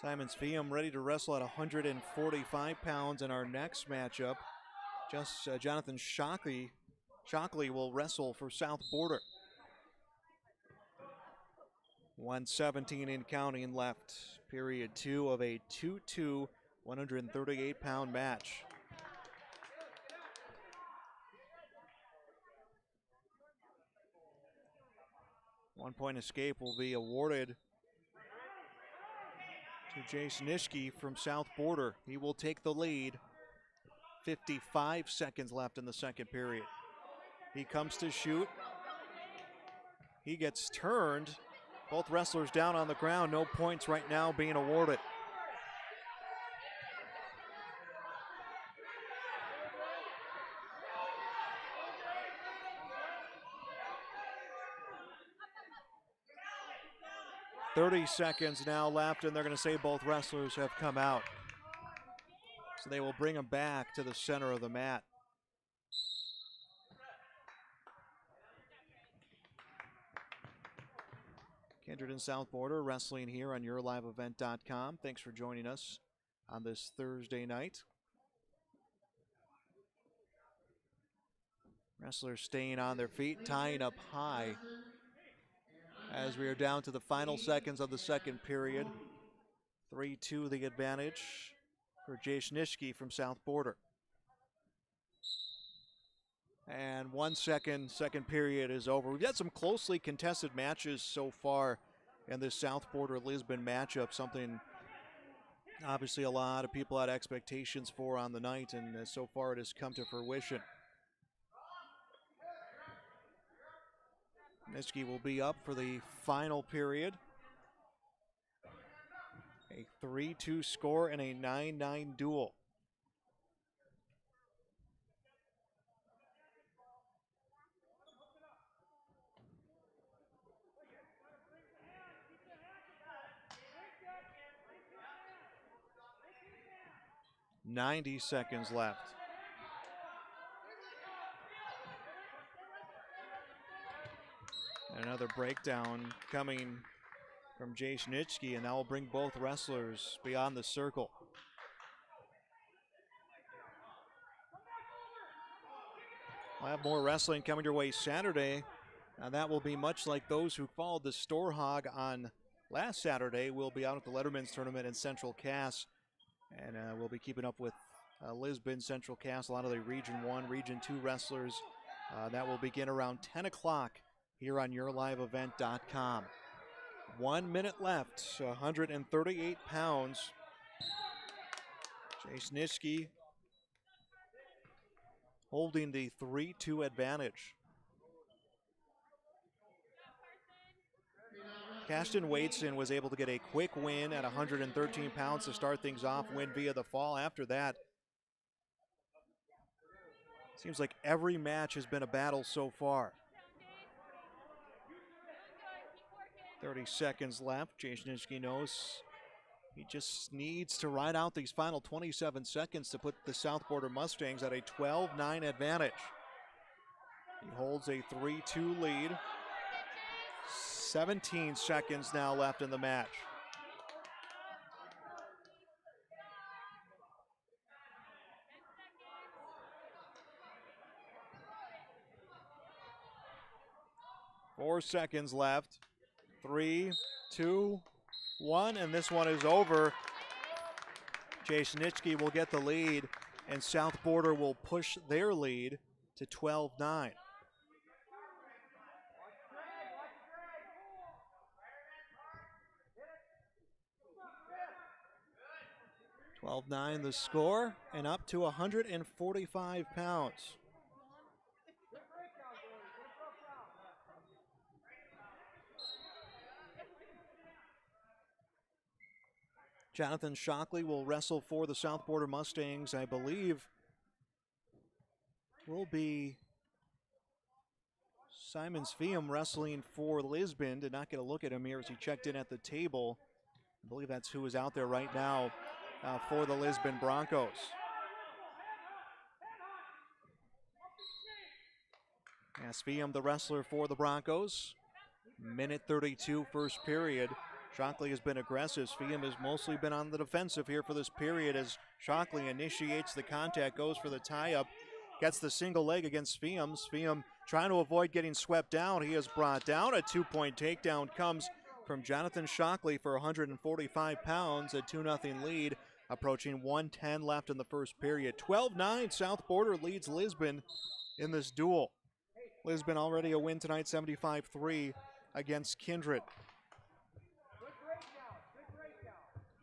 Simon Svium ready to wrestle at 145 pounds in our next matchup. Jonathan Shockley will wrestle for South Border. 1:17 in counting left. Period 2 of a 2-2 138-pound match. One-point escape will be awarded to Jason Ishki from South Border. He will take the lead. 55 seconds left in the second period. He comes to shoot. He gets turned. Both wrestlers down on the ground. No points right now being awarded. "30 seconds now left, and they're going to say both wrestlers have come out. So they will bring them back to the center of the mat. Kindred and South Border wrestling here on YourLiveEvent.com. Thanks for joining us on this Thursday night. Wrestlers staying on their feet, tying up high as we are down to the final seconds of the second period. 3-2 the advantage for Jay Schnitsky from South Border. And 1 second, second period is over. We've got some closely contested matches so far in this South Border Lisbon matchup, something obviously a lot of people had expectations for on the night, and so far it has come to fruition. Schnitsky will be up for the final period. A 3-2 score and a 9-9 duel. "90 seconds left. Another breakdown coming from Jay Schnitsky, and that will bring both wrestlers beyond the circle. We'll have more wrestling coming your way Saturday. Now that will be much like those who followed the Store Hog on last Saturday. We'll be out at the Letterman's Tournament in Central Cass, and we'll be keeping up with Lisbon, Central Cass, a lot of the Region 1, Region 2 wrestlers. That will begin around 10 o'clock here on YourLiveEvent.com. 1 minute left, 138 pounds. Jay Schnitsky holding the 3-2 advantage. Cashton Wadeson was able to get a quick win at 113 pounds to start things off, win via the fall. After that, seems like every match has been a battle so far. 30 seconds left. Jay Schnitsky knows he just needs to ride out these final 27 seconds to put the South Border Mustangs at a 12-9 advantage. He holds a 3-2 lead. 17 seconds now left in the match. Four seconds left. 3, 2, 1, and this one is over. Jasnitsky will get the lead, and South Border will push their lead to 12-9. The score, and up to 145 pounds. Jonathan Shockley will wrestle for the South Border Mustangs. I believe will be Simon Sveum wrestling for Lisbon. Did not get a look at him here as he checked in at the table. I believe that's who is out there right now for the Lisbon Broncos. Sveum, the wrestler for the Broncos. Minute 32, first period. Shockley has been aggressive. Sveum has mostly been on the defensive here for this period as Shockley initiates the contact, goes for the tie-up, gets the single leg against Sveum. Sveum trying to avoid getting swept down. He is brought down. A 2-point takedown comes from Jonathan Shockley for 145 pounds. A 2-0 lead, approaching 1:10 left in the first period. 12-9, South Border leads Lisbon in this duel. Lisbon already a win tonight, 75-3 against Kindred.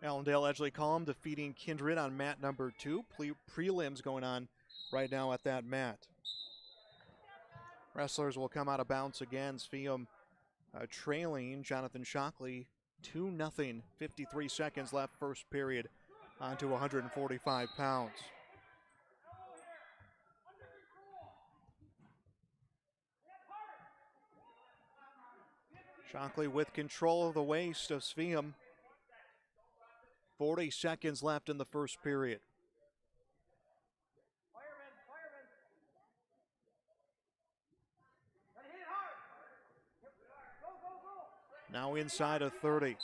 Allendale Edgeley Column defeating Kindred on mat number 2. Prelims going on right now at that mat. Wrestlers will come out of bounds again. Sveum trailing Jonathan Shockley 2-0. 53 seconds left first period, on to 145 pounds. Shockley with control of the waist of Sveum. 40 seconds left in the first period. Now inside of 30.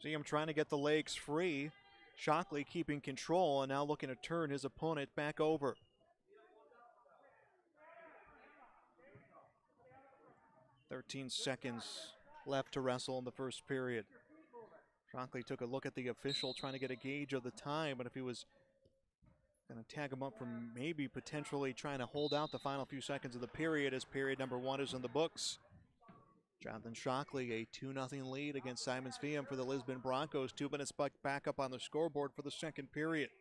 Sveum trying to get the legs free. Shockley keeping control and now looking to turn his opponent back over. "13 seconds left to wrestle in the first period. Shockley took a look at the official, trying to get a gauge of the time, but if he was going to tag him up from maybe potentially trying to hold out the final few seconds of the period, as period number 1 is in the books. Jonathan Shockley, a 2-0 lead against Simon Sveum for the Lisbon Broncos. 2 minutes back up on the scoreboard for the second period.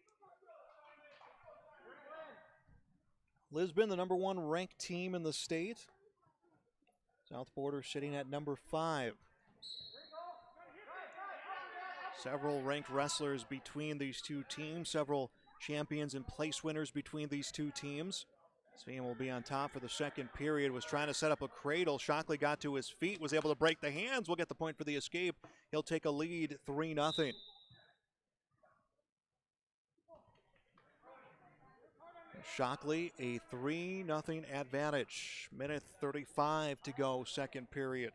Lisbon, the number 1 ranked team in the state. South Border sitting at number 5. Several ranked wrestlers between these two teams, several champions and place winners between these two teams. Sveum will be on top for the second period, was trying to set up a cradle. Shockley got to his feet, was able to break the hands, will get the point for the escape. He'll take a lead, 3-0. Shockley, a 3-0 advantage. Minute 35 to go, second period.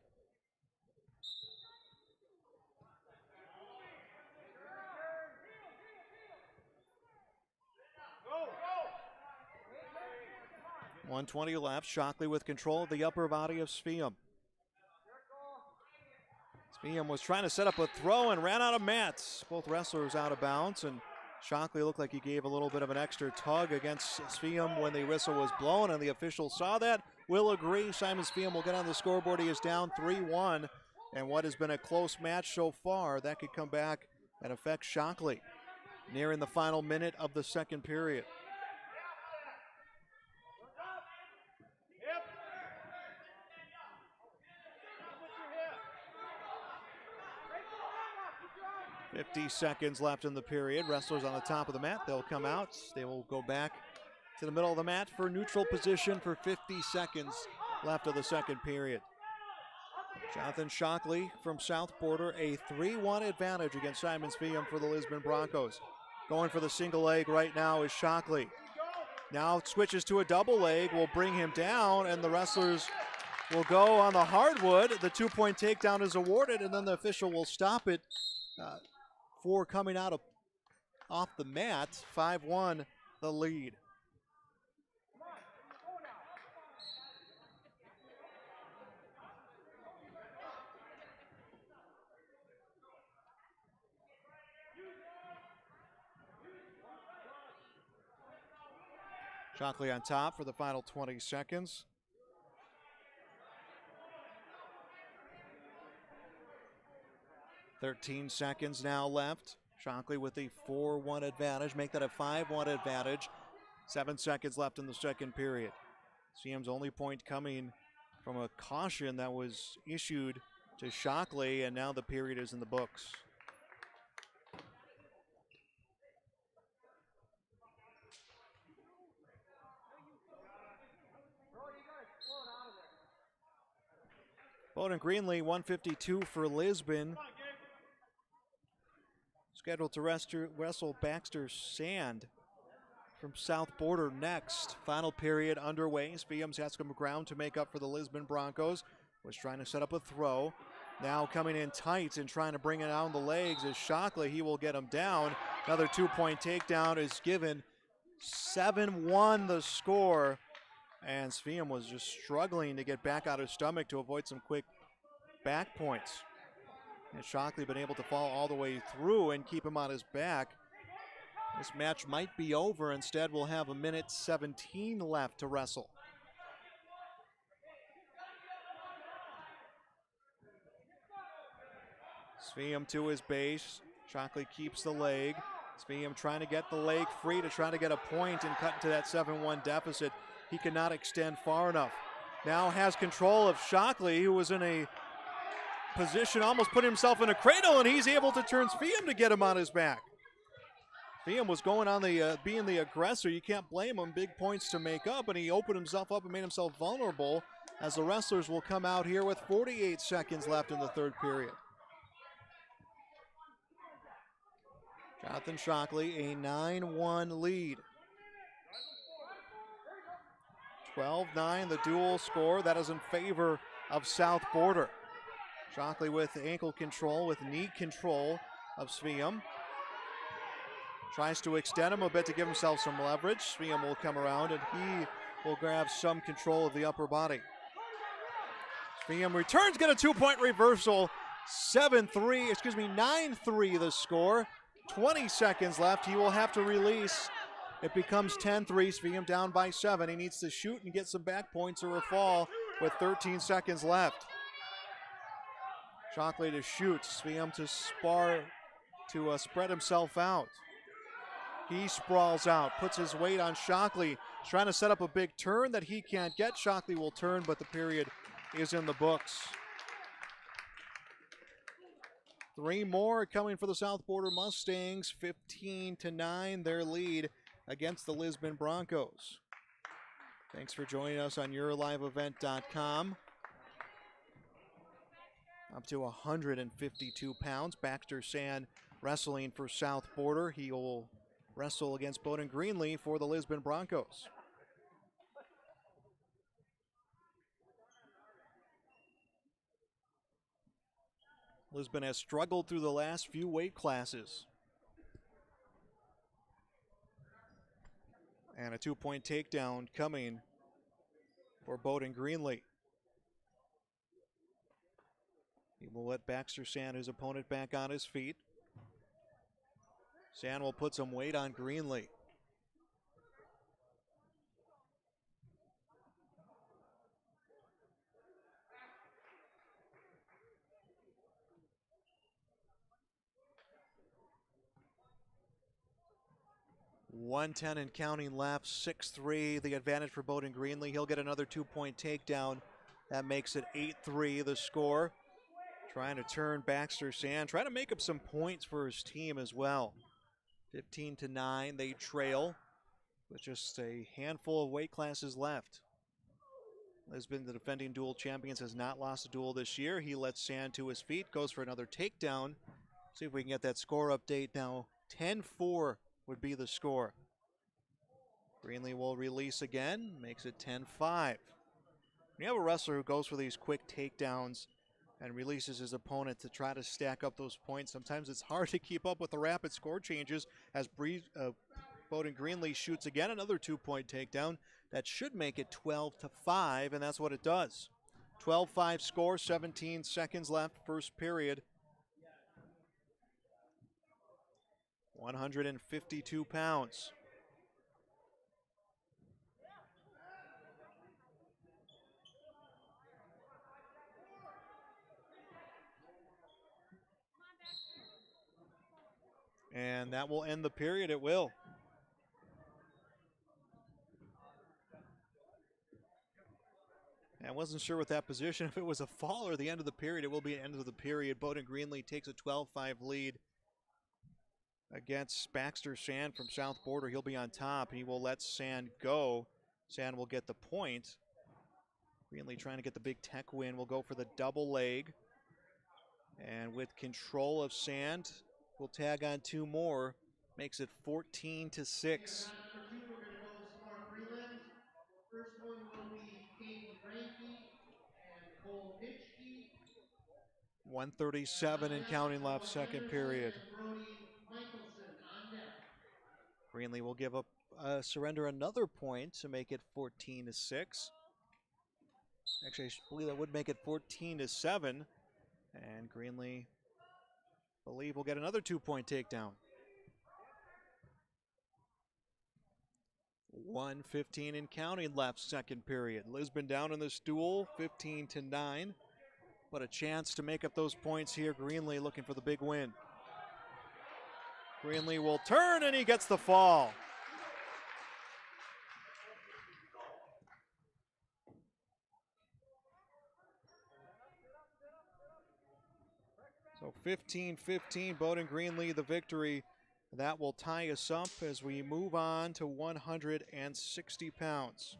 .120 left. Shockley with control of the upper body of Sveum. Sveum was trying to set up a throw and ran out of mats. Both wrestlers out of bounds, and Shockley looked like he gave a little bit of an extra tug against Sveum when the whistle was blown, and the official saw that. Will agree. Simon Sveum will get on the scoreboard. He is down 3-1, and what has been a close match so far, that could come back and affect Shockley. Nearing the final minute of the second period. .50 seconds left in the period. Wrestlers on the top of the mat. They'll come out. They will go back to the middle of the mat for neutral position for 50 seconds left of the second period. Jonathan Shockley from South Border, a 3-1 advantage against Simon Sveum for the Lisbon Broncos. Going for the single leg right now is Shockley. Now switches to a double leg, will bring him down, and the wrestlers will go on the hardwood. The 2-point takedown is awarded, and then the official will stop it for coming out off the mat. 5-1 the lead. Shockley on top for the final 20 seconds. "13 seconds now left. Shockley with a 4-1 advantage. Make that a 5-1 advantage. 7 seconds left in the second period. CM's only point coming from a caution that was issued to Shockley, and now the period is in the books. Bowdoin Greenlee 152 for Lisbon. Scheduled to wrestle Baxter Sand from South Border next. Final period underway. Spiam's has some ground to make up for the Lisbon Broncos. Was trying to set up a throw. Now coming in tight and trying to bring it down the legs is Shockley. He will get him down. Another 2-point takedown is given. 7-1 the score. And Spiam was just struggling to get back out of his stomach to avoid some quick back points. And Shockley been able to fall all the way through and keep him on his back. This match might be over. Instead, we'll have 1:17 left to wrestle. Spiam to his base. Shockley keeps the leg. Spiam trying to get the leg free to try to get a point and cut into that 7-1 deficit. He cannot extend far enough. Now has control of Shockley, who was in a position, almost put himself in a cradle, and he's able to turn Spiam to get him on his back. Spiam was going on the being the aggressor. You can't blame him. Big points to make up, and he opened himself up and made himself vulnerable as the wrestlers will come out here with 48 seconds left in the third period. Jonathan Shockley, a 9-1 lead. 12-9 the dual score. That is in favor of South Border. Shockley with ankle control, with knee control of Spiam. Tries to extend him a bit to give himself some leverage. Spiam will come around and he will grab some control of the upper body. Spiam returns, get a 2-point reversal. 9-3 the score. 20 seconds left. He will have to release. It becomes 10-3. Spiam down by 7. He needs to shoot and get some back points or a fall with 13 seconds left. Shockley to shoot. Spiam to spread himself out. He sprawls out, puts his weight on Shockley. He's trying to set up a big turn that he can't get. Shockley will turn, but the period is in the books. 3 more coming for the South Border Mustangs. 15-9 their lead against the Lisbon Broncos. Thanks for joining us on YourLiveEvent.com. Up to 152 pounds. Baxter Sand wrestling for South Border. He will wrestle against Bowdoin Greenlee for the Lisbon Broncos. Lisbon has struggled through the last few weight classes. And a 2-point takedown coming for Bowdoin Greenlee. He will let Baxter Sand his opponent back on his feet. Sand will put some weight on Greenlee. .110 and counting left, 6-3, the advantage for Bowdoin Greenlee. He'll get another 2-point takedown. That makes it 8-3 the score. Trying to turn Baxter Sand, trying to make up some points for his team as well. 15-9, they trail with just a handful of weight classes left. Lisbon, the defending dual champions, has not lost a duel this year. He lets Sand to his feet, goes for another takedown. See if we can get that score update now. 10-4 would be the score. Greenlee will release again, makes it 10-5. When you have a wrestler who goes for these quick takedowns and releases his opponent to try to stack up those points, sometimes it's hard to keep up with the rapid score changes as Bowdoin Greenlee shoots again, another 2-point takedown. That should make it 12-5, and that's what it does. 12-5 score, 17 seconds left, first period. 152 pounds. And that will end the period. It will. I wasn't sure with that position if it was a fall or the end of the period. It will be the end of the period. Bowden Greenlee takes a 12-5 lead against Baxter Sand from South Border. He'll be on top. He will let Sand go. Sand will get the point. Greenlee trying to get the big tech win. Will go for the double leg. And with control of Sand, we'll tag on 2 more. Makes it 14-6. First one will be Katie Ranke and Cole Nitschke. 1:37 and counting left, second period. Brody Michelson on deck. Greenlee will give up, surrender another point to make it 14-6. Actually, I believe that would make it 14-7. And Greenlee, believe, will get another 2-point takedown. 1:15 and counting left, second period. Lisbon down in this duel, 15-9. But a chance to make up those points here. Greenlee looking for the big win. Greenlee will turn, and he gets the fall. So 15-15, Bowden Greenlee the victory. That will tie us up as we move on to 160 pounds.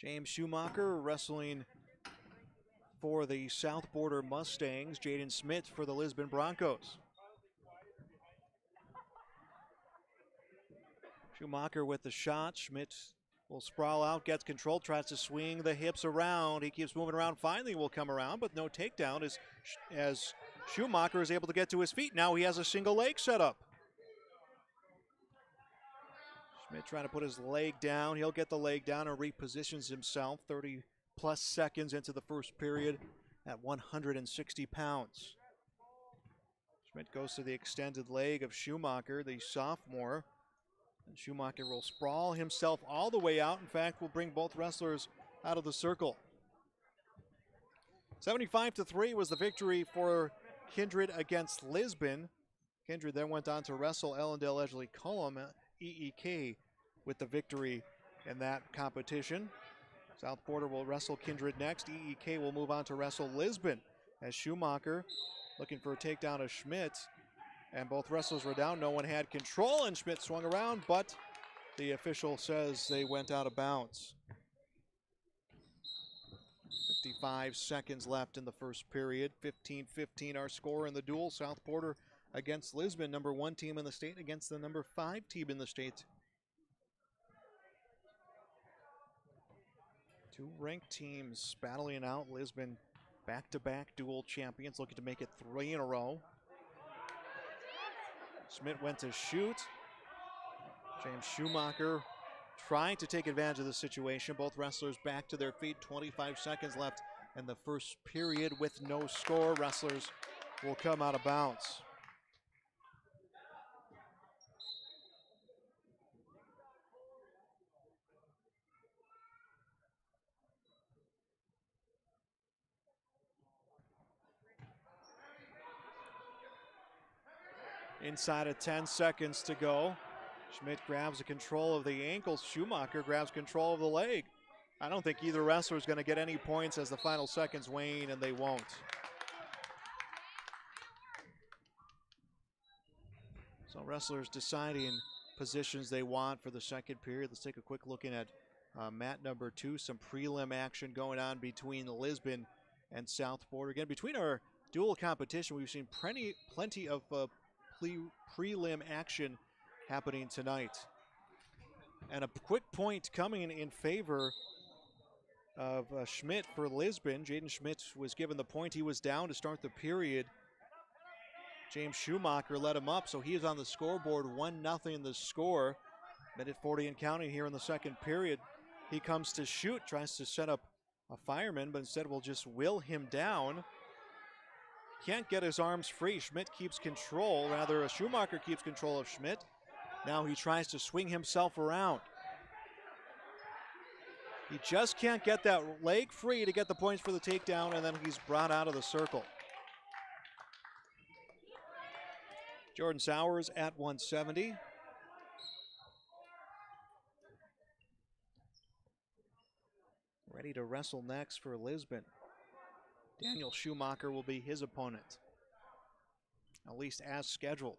James Schumacher wrestling for the South Border Mustangs. Jaden Schmidt for the Lisbon Broncos. Schumacher with the shot. Schmidt will sprawl out, gets control, tries to swing the hips around. He keeps moving around, finally will come around, but no takedown as Schumacher is able to get to his feet. Now he has a single leg set up. Schmidt trying to put his leg down. He'll get the leg down and repositions himself 30-plus seconds into the first period at 160 pounds. Schmidt goes to the extended leg of Schumacher, the sophomore. And Schumacher will sprawl himself all the way out. In fact, will bring both wrestlers out of the circle. 75-3 was the victory for Kindred against Lisbon. Kindred then went on to wrestle Ellendale Edgley Cullum, EEK, with the victory in that competition. South Border will wrestle Kindred next. EEK will move on to wrestle Lisbon as Schumacher looking for a takedown of Schmidt. And both wrestlers were down. No one had control, and Schmidt swung around, but the official says they went out of bounds. 55 seconds left in the first period. 15-15 our score in the duel. South Border against Lisbon, number 1 team in the state against the number 5 team in the state. 2 ranked teams battling out. Lisbon back-to-back dual champions, looking to make it 3 in a row. Schmidt went to shoot. James Schumacher trying to take advantage of the situation. Both wrestlers back to their feet. 25 seconds left in the first period with no score. Wrestlers will come out of bounds. Inside of 10 seconds to go. Schmidt grabs the control of the ankle. Schumacher grabs control of the leg. I don't think either wrestler is going to get any points as the final seconds wane, and they won't. So wrestlers deciding positions they want for the second period. Let's take a quick look at mat number 2. Some prelim action going on between Lisbon and South Border. Again, between our dual competition, we've seen plenty of prelim action happening tonight. And a quick point coming in favor of Schmidt for Lisbon. Jaden Schmidt was given the point. He was down to start the period. James Schumacher let him up, so he is on the scoreboard, 1-0 the score. Minute 40 and counting here in the second period. He comes to shoot, tries to set up a fireman, but instead will just will him down. Can't get his arms free. Schmidt keeps control. Rather, Schumacher keeps control of Schmidt. Now he tries to swing himself around. He just can't get that leg free to get the points for the takedown, and then he's brought out of the circle. Jordan Sowers at 170. Ready to wrestle next for Lisbon. Daniel Schumacher will be his opponent, at least as scheduled.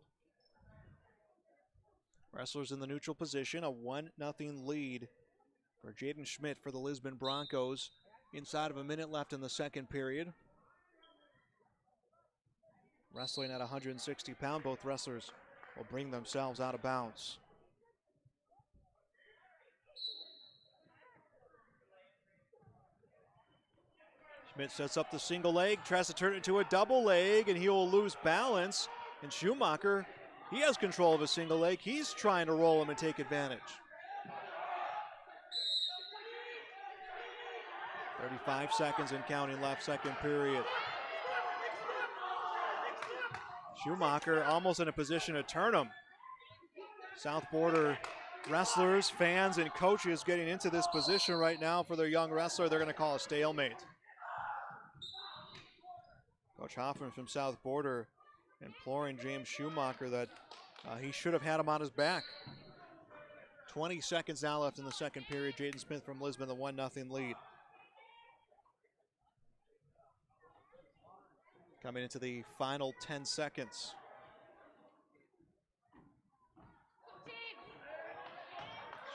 Wrestlers in the neutral position, a 1-0 lead for Jaden Schmidt for the Lisbon Broncos. Inside of a minute left in the second period. Wrestling at 160 pounds, both wrestlers will bring themselves out of bounds. Schmidt sets up the single leg, tries to turn it into a double leg, and he will lose balance. And Schumacher, he has control of a single leg. He's trying to roll him and take advantage. 35 seconds and counting left, second period. Schumacher almost in a position to turn him. South Border wrestlers, fans, and coaches getting into this position right now for their young wrestler. They're going to call a stalemate. Coach Hoffman from South Border imploring James Schumacher that he should have had him on his back. 20 seconds now left in the second period. Jaden Smith from Lisbon, the 1-0 lead. Coming into the final 10 seconds.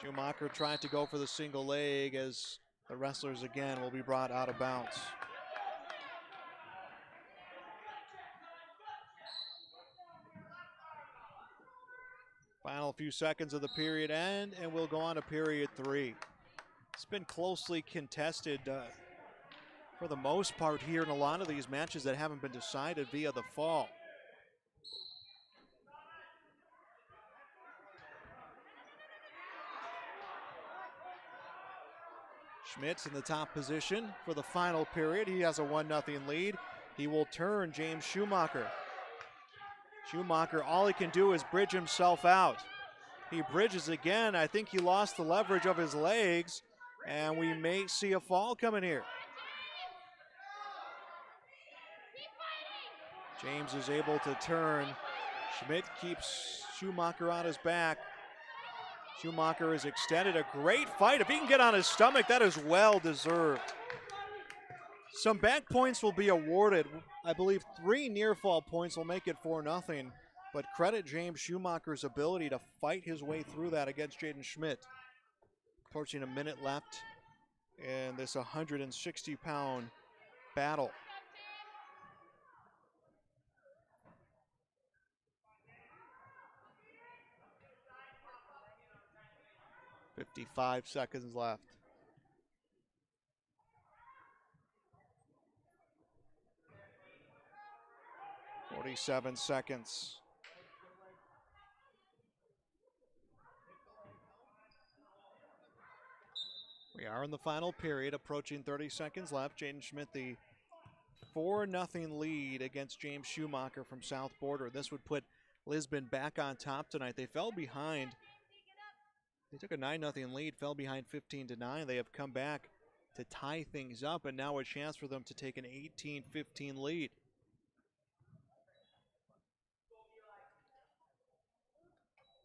Schumacher tried to go for the single leg as the wrestlers again will be brought out of bounds. Final few seconds of the period end, and we'll go on to period 3. It's been closely contested for the most part here in a lot of these matches that haven't been decided via the fall. Schmidt's in the top position for the final period. He has a 1-0 lead. He will turn James Schumacher. Schumacher, all he can do is bridge himself out. He bridges again. I think he lost the leverage of his legs, and we may see a fall coming here. James is able to turn. Schmidt keeps Schumacher on his back. Schumacher is extended. A great fight. If he can get on his stomach, that is well deserved. Some back points will be awarded. I believe 3 near fall points will make it 4-0. But credit James Schumacher's ability to fight his way through that against Jaden Schmidt. Approaching a minute left in this 160-pound battle. "55 seconds left. "47 seconds. We are in the final period, approaching 30 seconds left. Jaden Schmidt, the 4-0 lead against James Schumacher from South Border. This would put Lisbon back on top tonight. They fell behind. They took a 9-0 lead, fell behind 15-9. They have come back to tie things up, and now a chance for them to take an 18-15 lead.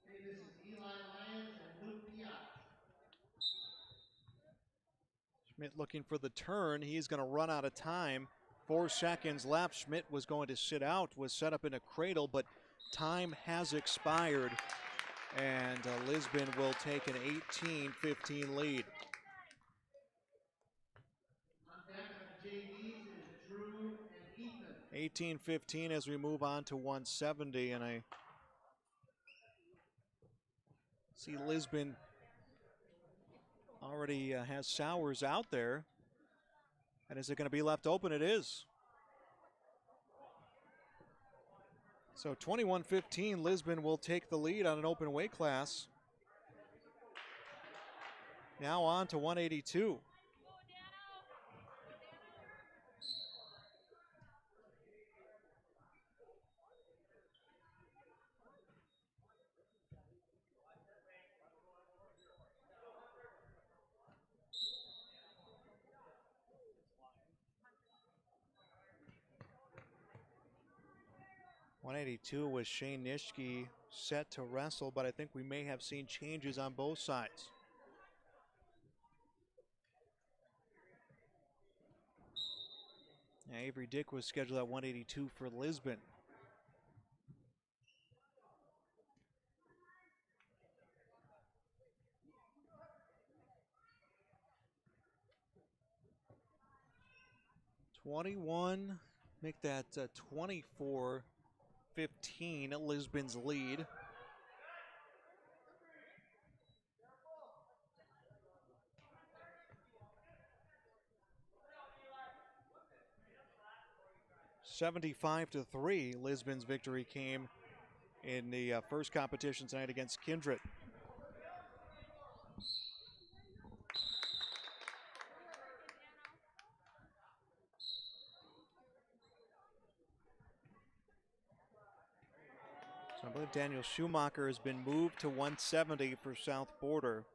Hey, this is Eli Lyons and Luke Piat. Schmidt looking for the turn. He's going to run out of time. 4 seconds left. Schmidt was going to sit out, was set up in a cradle, but time has expired. And Lisbon will take an 18-15 lead. On deck of the JVs is Drew and Ethan. 18-15 as we move on to 170, and I see Lisbon already has Sowers out there. And is it going to be left open? It is. So 21-15, Lisbon will take the lead on an open weight class. Now on to 182. 182 was Shane Nishke set to wrestle, but I think we may have seen changes on both sides. Avery Dick was scheduled at 182 for Lisbon. Make that 24-15, Lisbon's lead. (75-3), Lisbon's victory came in the first competition tonight against Kindred. So I believe Daniel Schumacher has been moved to 170 for South Border.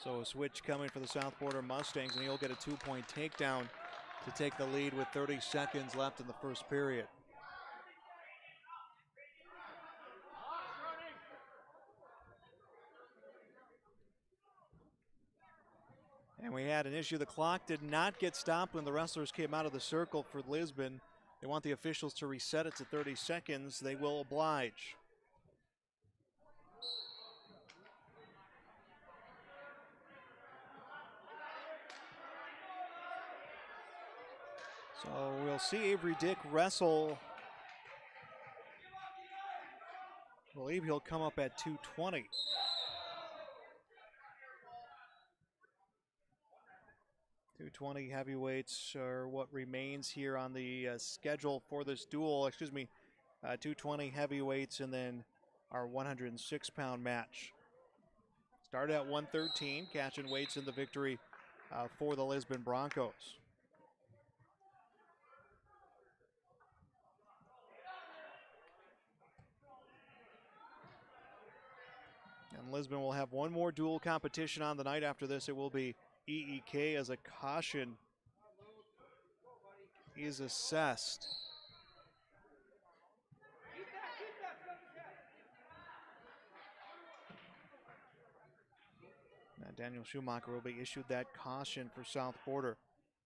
So a switch coming for the South Border Mustangs, and he'll get a 2-point takedown to take the lead with 30 seconds left in the first period. And we had an issue. The clock did not get stopped when the wrestlers came out of the circle for Lisbon. They want the officials to reset it to 30 seconds. They will oblige. So we'll see Avery Dick wrestle. I believe he'll come up at 220. .220 heavyweights are what remains here on the schedule for this duel. 220 heavyweights and then our 106-pound match. Started at 113, catching weights in the victory for the Lisbon Broncos. And Lisbon will have one more dual competition on the night. After this, it will be EEK as a caution is assessed. Now Daniel Schumacher will be issued that caution for South Border.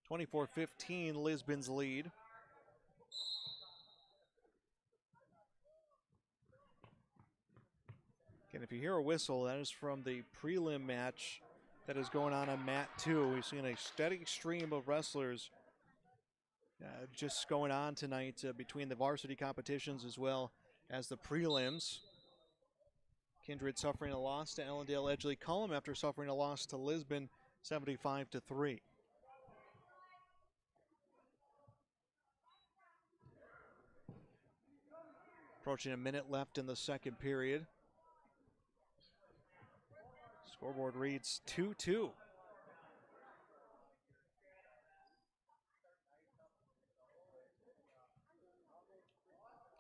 24-15, Lisbon's lead. And if you hear a whistle, that is from the prelim match that is going on mat 2. We've seen a steady stream of wrestlers just going on tonight between the varsity competitions as well as the prelims. Kindred suffering a loss to Ellendale Edgley Cullum after suffering a loss to Lisbon 75-3. Approaching a minute left in the second period. Scoreboard reads 2-2.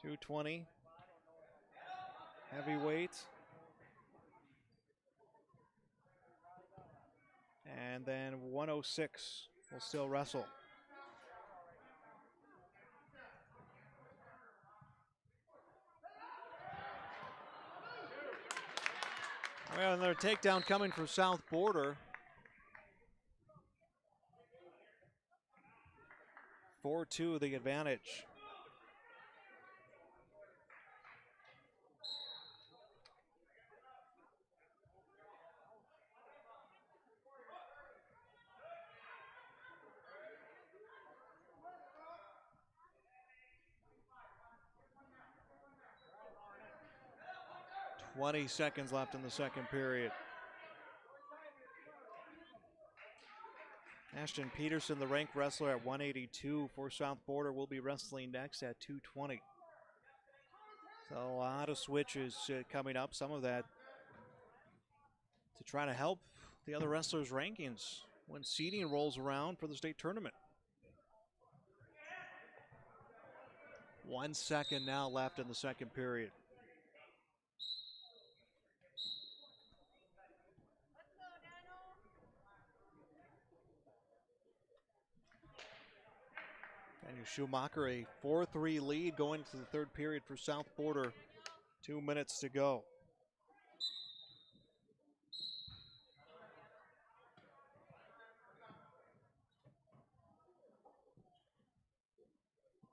.220 heavyweight. And then 106 will still wrestle. Well, another takedown coming from South Border. 4-2 the advantage. .20 seconds left in the second period. Ashton Peterson, the ranked wrestler at 182 for South Border, will be wrestling next at 220. So a lot of switches coming up, some of that to try to help the other wrestlers' rankings when seeding rolls around for the state tournament. 1 second now left in the second period. Schumacher, a 4-3 lead going into the third period for South Border. 2 minutes to go.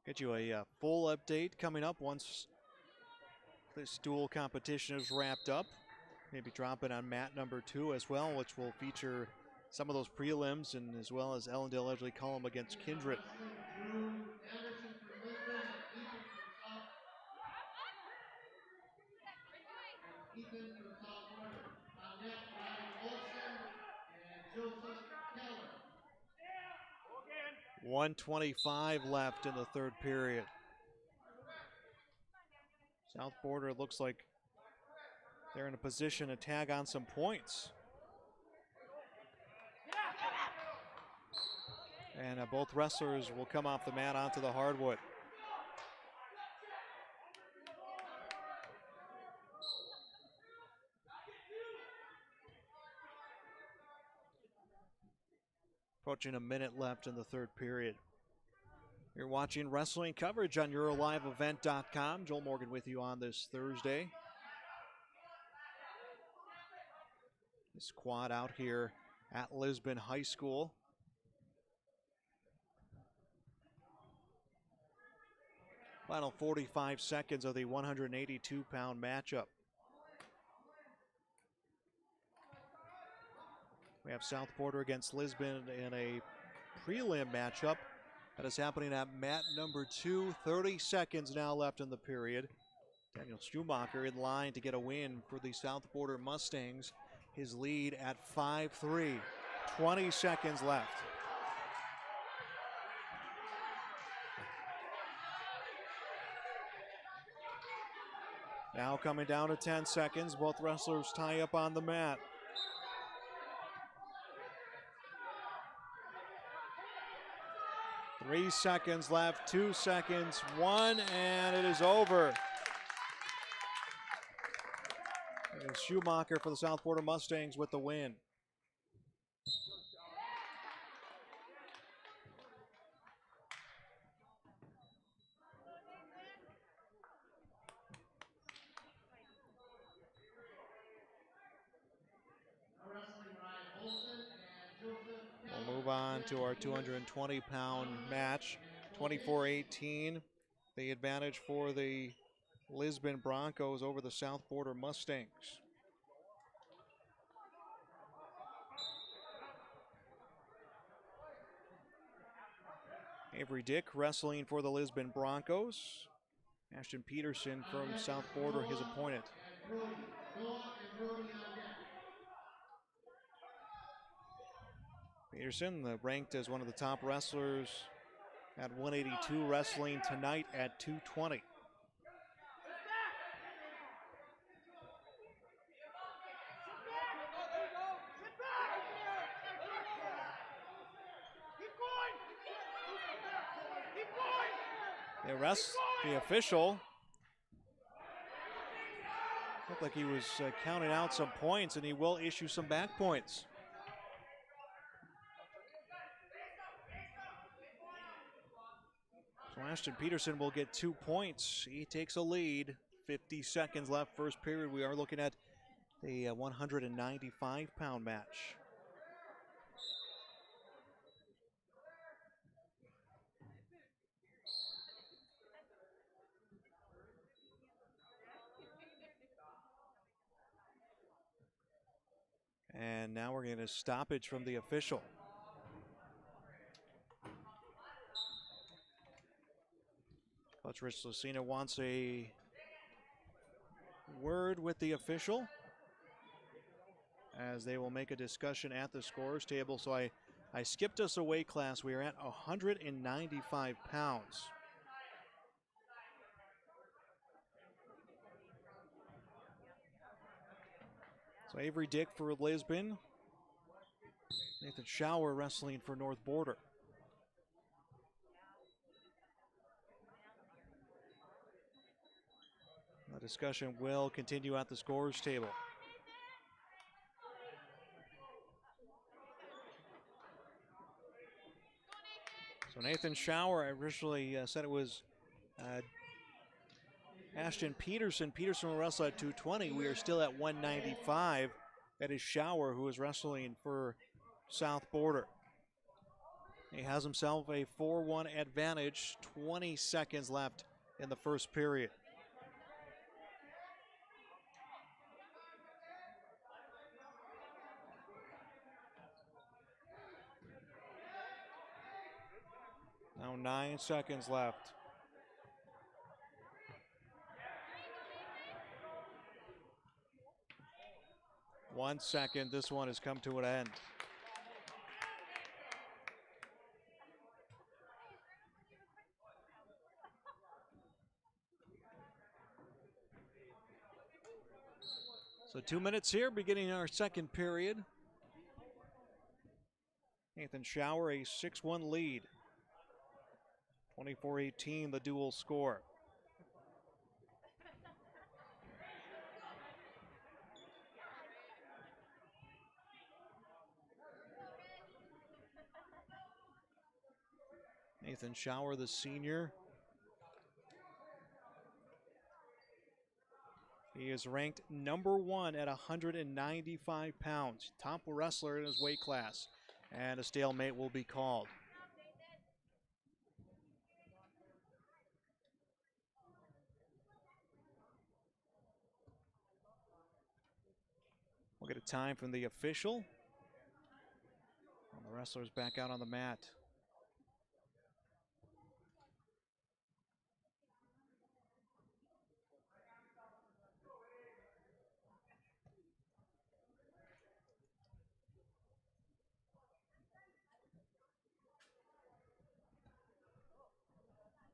Get you a full update coming up once this dual competition is wrapped up. Maybe drop it on mat number 2 as well, which will feature some of those prelims and as well as Ellendale Edgley Cullum against Kindred. Anderson for Lisbon and Ethan for South Border. On net, Ryan Olson and Joseph Keller. 1:25 left in the third period. South Border looks like they're in a position to tag on some points. And both wrestlers will come off the mat onto the hardwood. Approaching a minute left in the third period. You're watching wrestling coverage on YourLiveEvent.com. Joel Morgan with you on this Thursday. This quad out here at Lisbon High School. Final 45 seconds of the 182-pound matchup. We have South Border against Lisbon in a prelim matchup that is happening at mat number 2. 30 seconds now left in the period. Daniel Schumacher in line to get a win for the South Border Mustangs. His lead at 5-3. 20 seconds left. Now coming down to 10 seconds. Both wrestlers tie up on the mat. Three seconds left, 2 seconds, 1, and it is over. It is Schumacher for the South Border Mustangs with the win. We'll move on to our 220-pound match. 24-18, the advantage for the Lisbon Broncos over the South Border Mustangs. Avery Dick wrestling for the Lisbon Broncos. Ashton Peterson from South Border, his opponent. Peterson, ranked as one of the top wrestlers at 182, wrestling tonight at 220. The official looked like he was counting out some points, and he will issue some back points. So Ashton Peterson will get 2 points. He takes a lead. 50 seconds left, first period. We are looking at the 195-pound match. And now we're getting a stoppage from the official. Coach Rich Lucina wants a word with the official as they will make a discussion at the scorers table. So I skipped us a weight class. We are at 195 pounds. So Avery Dick for Lisbon. Nathan Schauer wrestling for North Border. The discussion will continue at the scorers table. So Nathan Schauer, I originally said it was Ashton Peterson. Peterson will wrestle at 220. We are still at 195. That is Schauer, who is wrestling for South Border. He has himself a 4-1 advantage. 20 seconds left in the first period. Now 9 seconds left. One second, this one has come to an end. So 2 minutes here, beginning our second period. Nathan Schauer, a 6-1 lead. 24-18, the dual score. Nathan Schauer, the senior. He is ranked number 1 at 195 pounds. Top wrestler in his weight class. And a stalemate will be called. We'll get a time from the official. And the wrestlers back out on the mat.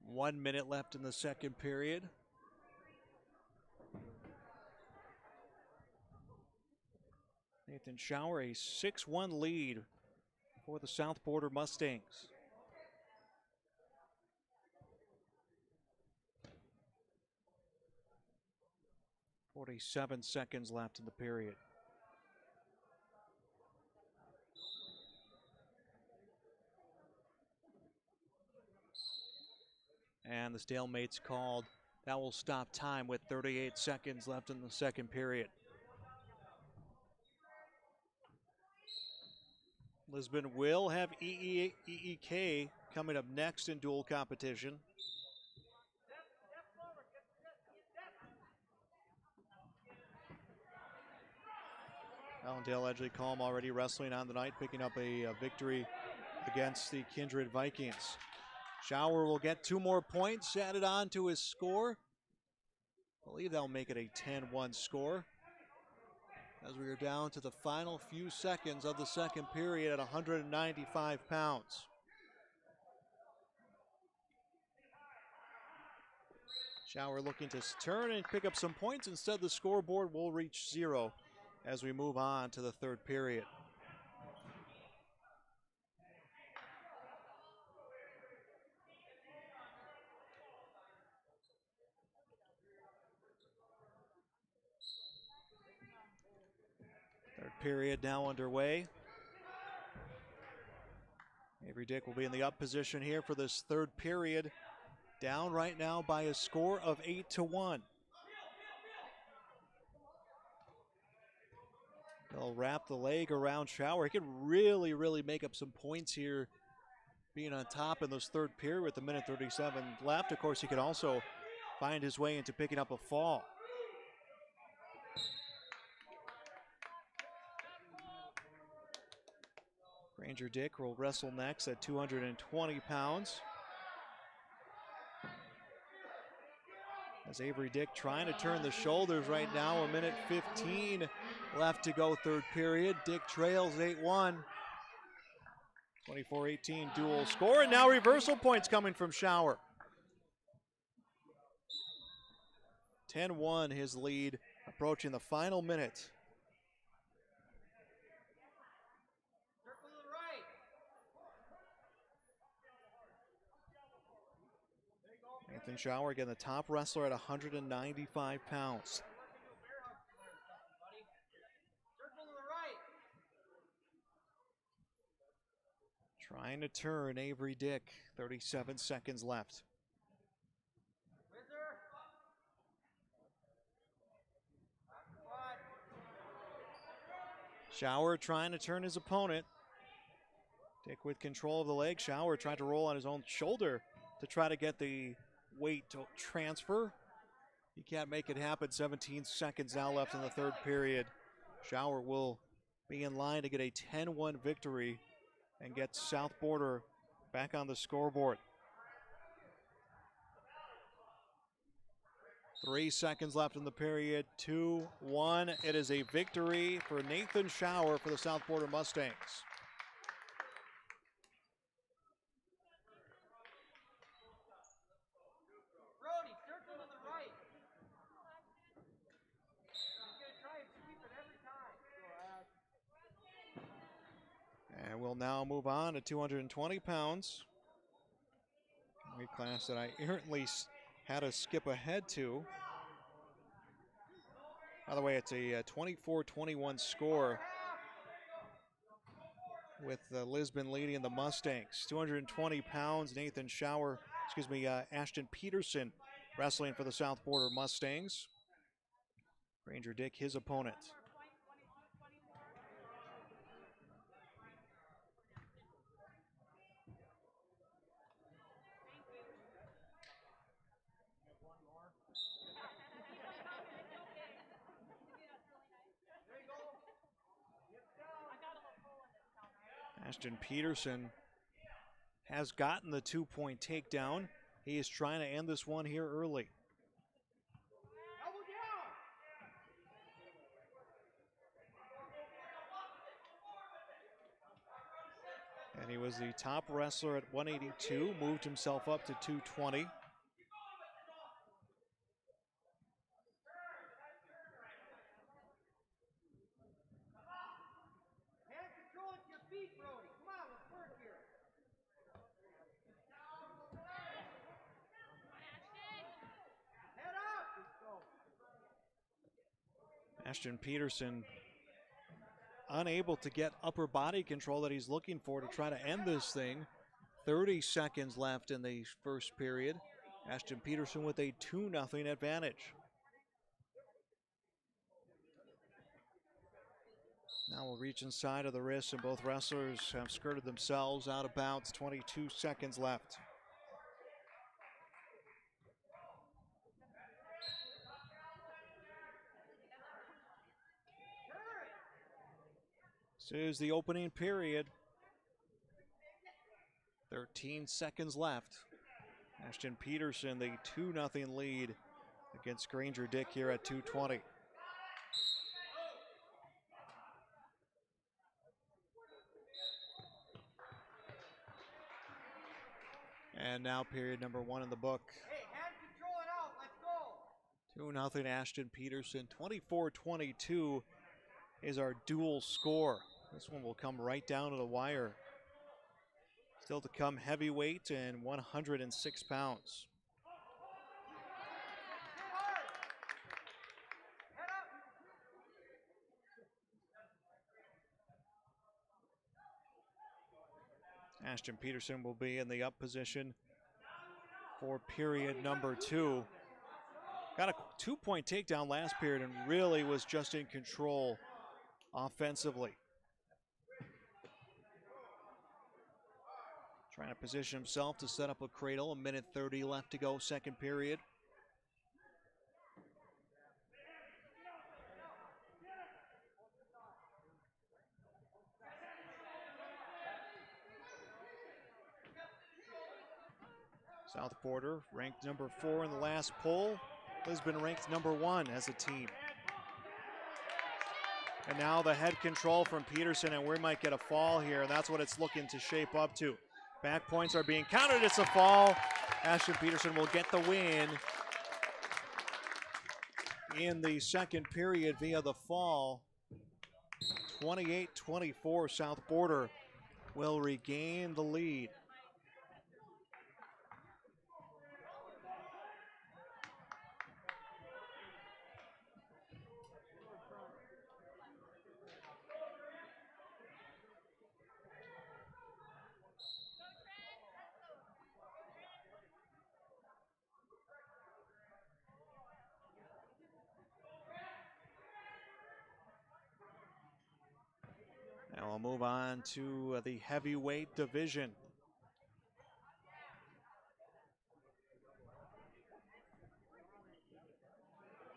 One minute left in the second period. Nathan Schauer, a 6-1 lead for the South Border Mustangs. .47 seconds left in the period. And the stalemate's called. That will stop time with 38 seconds left in the second period. Lisbon will have EEK coming up next in dual competition. Allendale Edgley Calm already wrestling on the night, picking up a victory against the Kindred Vikings. Schauer will get 2 more points added on to his score. I believe that'll make it a 10-1 score. As we are down to the final few seconds of the second period at 195 pounds. Schauer looking to turn and pick up some points. Instead, the scoreboard will reach 0 as we move on to the third period. Third period now underway. Avery Dick will be in the up position here for this third period. Down right now by a score of 8-1. They'll wrap the leg around Schauer. He could really make up some points here, being on top in this third period with a minute 37 left. Of course, he could also find his way into picking up a fall. Granger Dick will wrestle next at 220 pounds. As Avery Dick trying to turn the shoulders right now. A minute 15 left to go third period. Dick trails 8-1. 24-18 dual score, and now reversal points coming from Schauer. 10-1 his lead, approaching the final minute. Nathan Schauer, again, the top wrestler at 195 pounds. Trying to turn Avery Dick. 37 seconds left. Shower trying to turn his opponent. Dick with control of the leg. Shower tried to roll on his own shoulder to try to get the weight to transfer. He can't make it happen. 17 seconds now left in the third period. Shower will be in line to get a 10-1 victory and get South Border back on the scoreboard. 3 seconds left in the period. 2-1. It is a victory for Nathan Shower for the South Border Mustangs. And we'll now move on to 220 pounds. Weight class that I errantly had to skip ahead to. By the way, it's a 24-21 score with Lisbon leading the Mustangs. 220 pounds, Ashton Peterson wrestling for the South Border Mustangs. Granger Dick, his opponent. Ashton Peterson has gotten the 2-point takedown. He is trying to end this one here early. And he was the top wrestler at 182, moved himself up to 220. Ashton Peterson unable to get upper body control that he's looking for to try to end this thing. 30 seconds left in the first period. Ashton Peterson with a 2-0 advantage. Now we'll reach inside of the wrist, and both wrestlers have skirted themselves out of bounds. 22 seconds left. This is the opening period. 13 seconds left. Ashton Peterson, the 2-0 lead against Granger Dick here at 220. And now period number 1 in the book. Hey, hand control it out. Let's go. 2-0 Ashton Peterson. 24-22 is our dual score. This one will come right down to the wire. Still to come, heavyweight and 106 pounds. Ashton Peterson will be in the up position for period number 2. Got a 2-point takedown last period and really was just in control offensively. Trying to position himself to set up a cradle. 1:30 left to go, second period. South Border ranked number 4 in the last poll. Lisbon ranked number 1 as a team. And now the head control from Peterson, and we might get a fall here, and that's what it's looking to shape up to. Back points are being counted. It's a fall. Ashton Peterson will get the win in the second period via the fall. 28-24, South Border will regain the lead. We'll move on to the heavyweight division.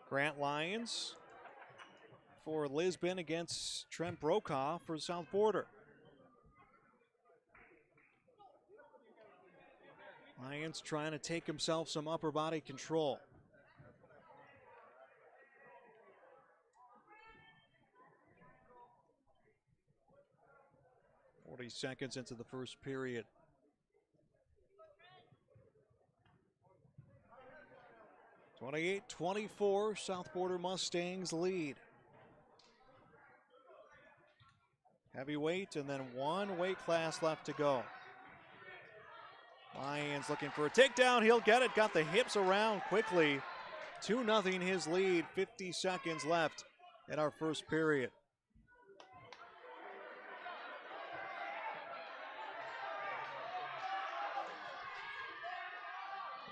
Grant Lyons for Lisbon against Trent Brokaw for South Border. Lyons trying to take himself some upper body control. Seconds into the first period. (28-24), South Border Mustangs lead. Heavyweight, and then one weight class left to go. Lyons looking for a takedown. He'll get it. Got the hips around quickly. 2-0 his lead. 50 seconds left in our first period.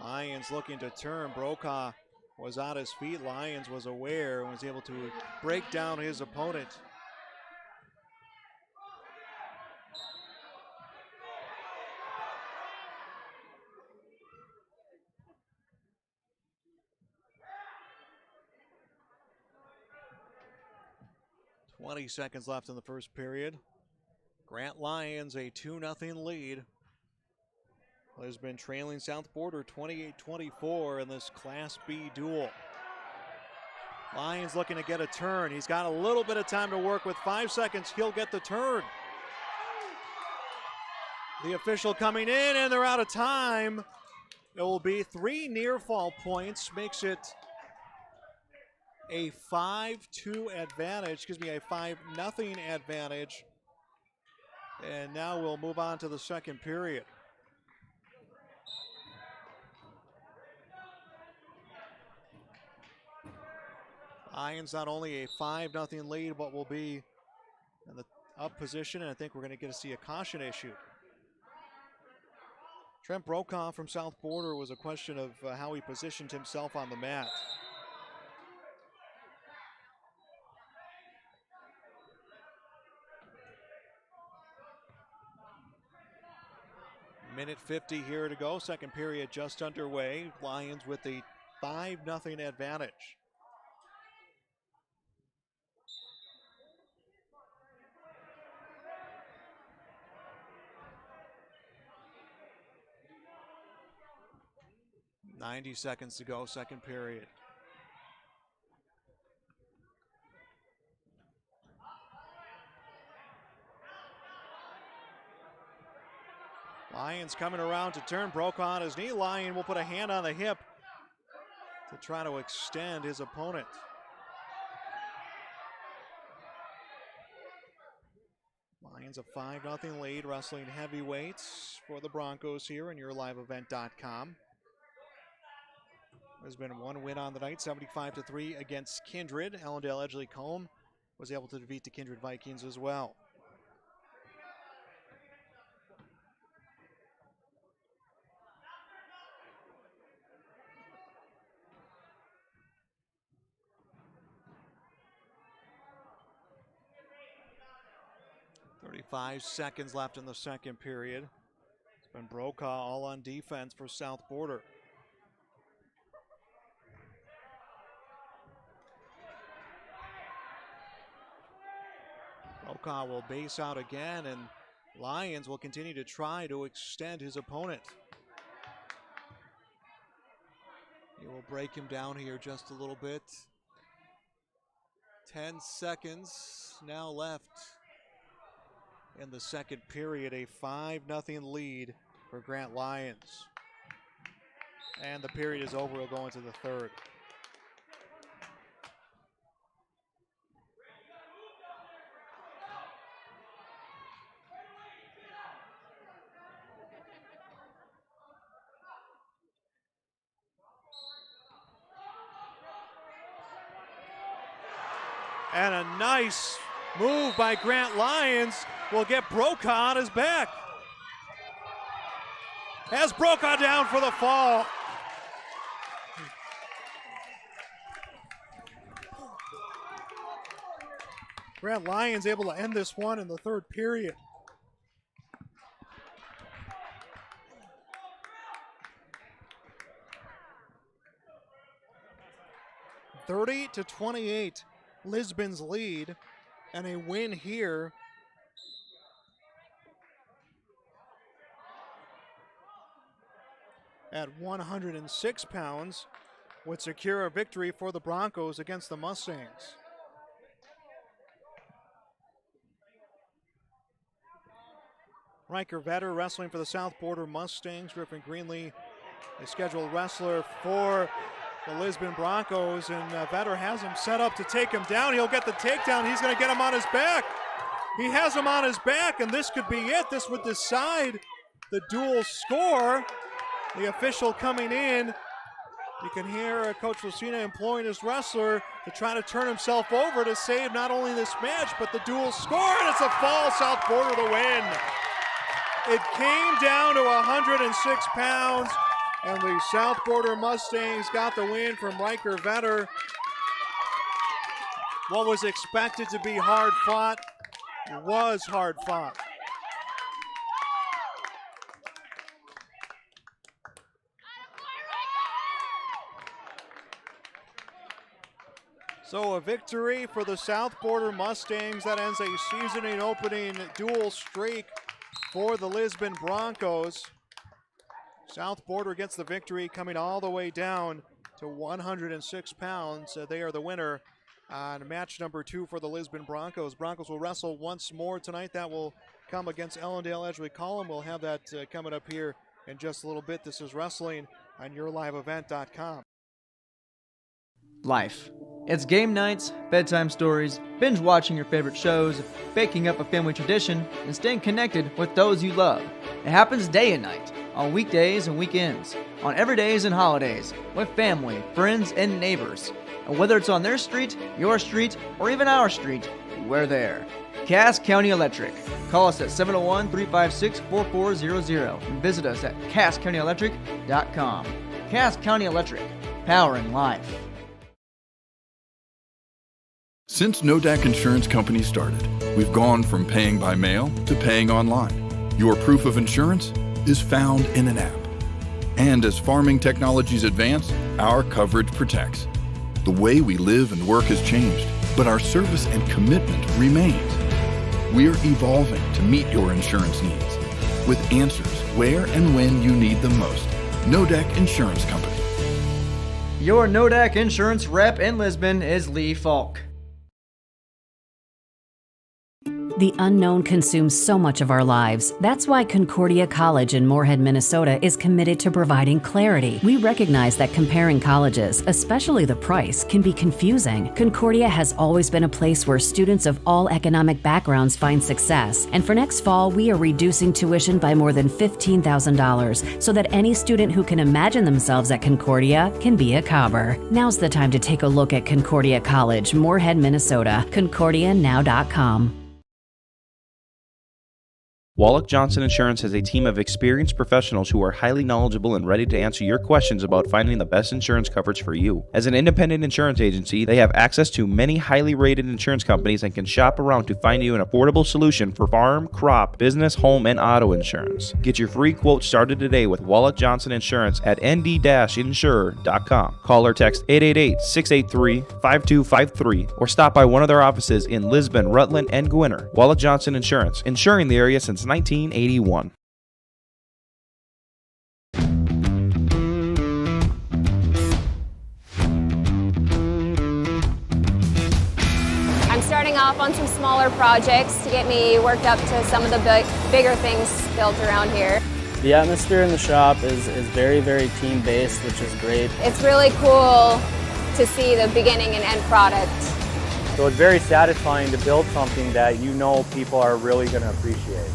Lyons looking to turn. Brokaw was on his feet. Lyons was aware and was able to break down his opponent. (20 seconds left in the first period. Grant Lyons a 2-0 lead. Lisbon trailing South Border 28-24 in this Class B duel. Lyons looking to get a turn. He's got a little bit of time to work with. 5 seconds, he'll get the turn. The official coming in, and they're out of time. It will be 3 near fall points, makes it a 5-2 advantage, a 5-0 advantage. And now we'll move on to the second period. Lyons not only a 5-0 lead, but will be in the up position, and I think we're going to get to see a caution issue. Trent Brokaw from South Border was a question of how he positioned himself on the mat. Minute 50 here to go. Second period just underway. Lyons with a 5-0 advantage. (90 seconds to go, second period. Lyons coming around to turn. Brokaw on his knee. Lyon will put a hand on the hip to try to extend his opponent. Lyons a 5-0 lead, wrestling heavyweights for the Broncos here on YourLiveEvent.com. There's been one win on the night, 75-3 against Kindred. Ellendale Edgley Combe was able to defeat the Kindred Vikings as well. (35 seconds left in the second period. It's been Brokaw all on defense for South Border. Brokaw will base out again, and Lyons will continue to try to extend his opponent. He will break him down here just a little bit. 10 seconds now left in the second period. A 5-0 lead for Grant Lyons. And the period is over. We'll go into the third. And a nice move by Grant Lyons will get Brokaw on his back. Has Brokaw down for the fall. Grand Lions able to end this one in the third period. (30-28), Lisbon's lead, and a win here at 106 pounds would secure a victory for the Broncos against the Mustangs. Riker Vetter wrestling for the South Border Mustangs. Griffin Greenlee, a scheduled wrestler for the Lisbon Broncos, and Vetter has him set up to take him down. He'll get the takedown. He's going to get him on his back. He has him on his back, and this could be it. This would decide the dual score. The official coming in. You can hear Coach Lucina employing his wrestler to try to turn himself over to save not only this match, but the dual score, and it's a fall. South Border to win. It came down to 106 pounds, and the South Border Mustangs got the win from Riker Vetter. What was expected to be hard fought was hard fought. So a victory for the South Border Mustangs. That ends a season opening dual streak for the Lisbon Broncos. South Border gets the victory, coming all the way down to 106 pounds. They are the winner on match number 2 for the Lisbon Broncos. Broncos will wrestle once more tonight. That will come against Ellendale Edgewood Column. We'll have that coming up here in just a little bit. This is wrestling on yourliveevent.com. Life. It's game nights, bedtime stories, binge watching your favorite shows, baking up a family tradition, and staying connected with those you love. It happens day and night, on weekdays and weekends, on everydays and holidays, with family, friends, and neighbors. And whether it's on their street, your street, or even our street, we're there. Cass County Electric. Call us at 701-356-4400 and visit us at CassCountyElectric.com. Cass County Electric. Powering life. Since Nodak Insurance Company started, we've gone from paying by mail to paying online. Your proof of insurance is found in an app. And as farming technologies advance, our coverage protects. The way we live and work has changed, but our service and commitment remains. We're evolving to meet your insurance needs with answers where and when you need them most. Nodak Insurance Company. Your Nodak Insurance rep in Lisbon is Lee Falk. The unknown consumes so much of our lives. That's why Concordia College in Moorhead, Minnesota is committed to providing clarity. We recognize that comparing colleges, especially the price, can be confusing. Concordia has always been a place where students of all economic backgrounds find success. And for next fall, we are reducing tuition by more than $15,000 so that any student who can imagine themselves at Concordia can be a Cobber. Now's the time to take a look at Concordia College, Moorhead, Minnesota. ConcordiaNow.com. Wallach Johnson Insurance has a team of experienced professionals who are highly knowledgeable and ready to answer your questions about finding the best insurance coverage for you. As an independent insurance agency, they have access to many highly rated insurance companies and can shop around to find you an affordable solution for farm, crop, business, home, and auto insurance. Get your free quote started today with Wallach Johnson Insurance at nd-insure.com. Call or text 888-683-5253 or stop by one of their offices in Lisbon, Rutland, and Gwinner. Wallach Johnson Insurance, insuring the area since 1981. I'm starting off on some smaller projects to get me worked up to some of the bigger things built around here. The atmosphere in the shop is very, very team-based, which is great. It's really cool to see the beginning and end product. So it's very satisfying to build something that you know people are really going to appreciate.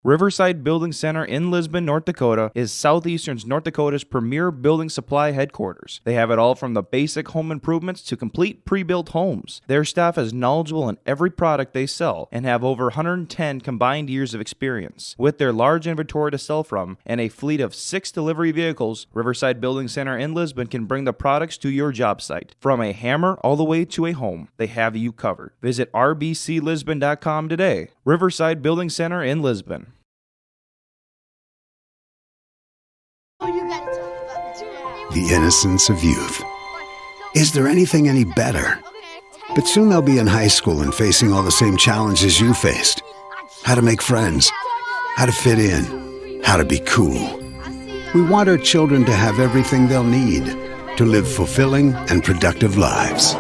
Riverside Building Center in Lisbon, North Dakota is Southeastern North Dakota's premier building supply headquarters. They have it all from the basic home improvements to complete pre-built homes. Their staff is knowledgeable in every product they sell and have over 110 combined years of experience. With their large inventory to sell from and a fleet of 6 delivery vehicles, Riverside Building Center in Lisbon can bring the products to your job site. From a hammer all the way to a home, they have you covered. Visit rbclisbon.com today. Riverside Building Center in Lisbon. The innocence of youth. Is there anything any better? But soon they'll be in high school and facing all the same challenges you faced. How to make friends, how to fit in, how to be cool. We want our children to have everything they'll need to live fulfilling and productive lives.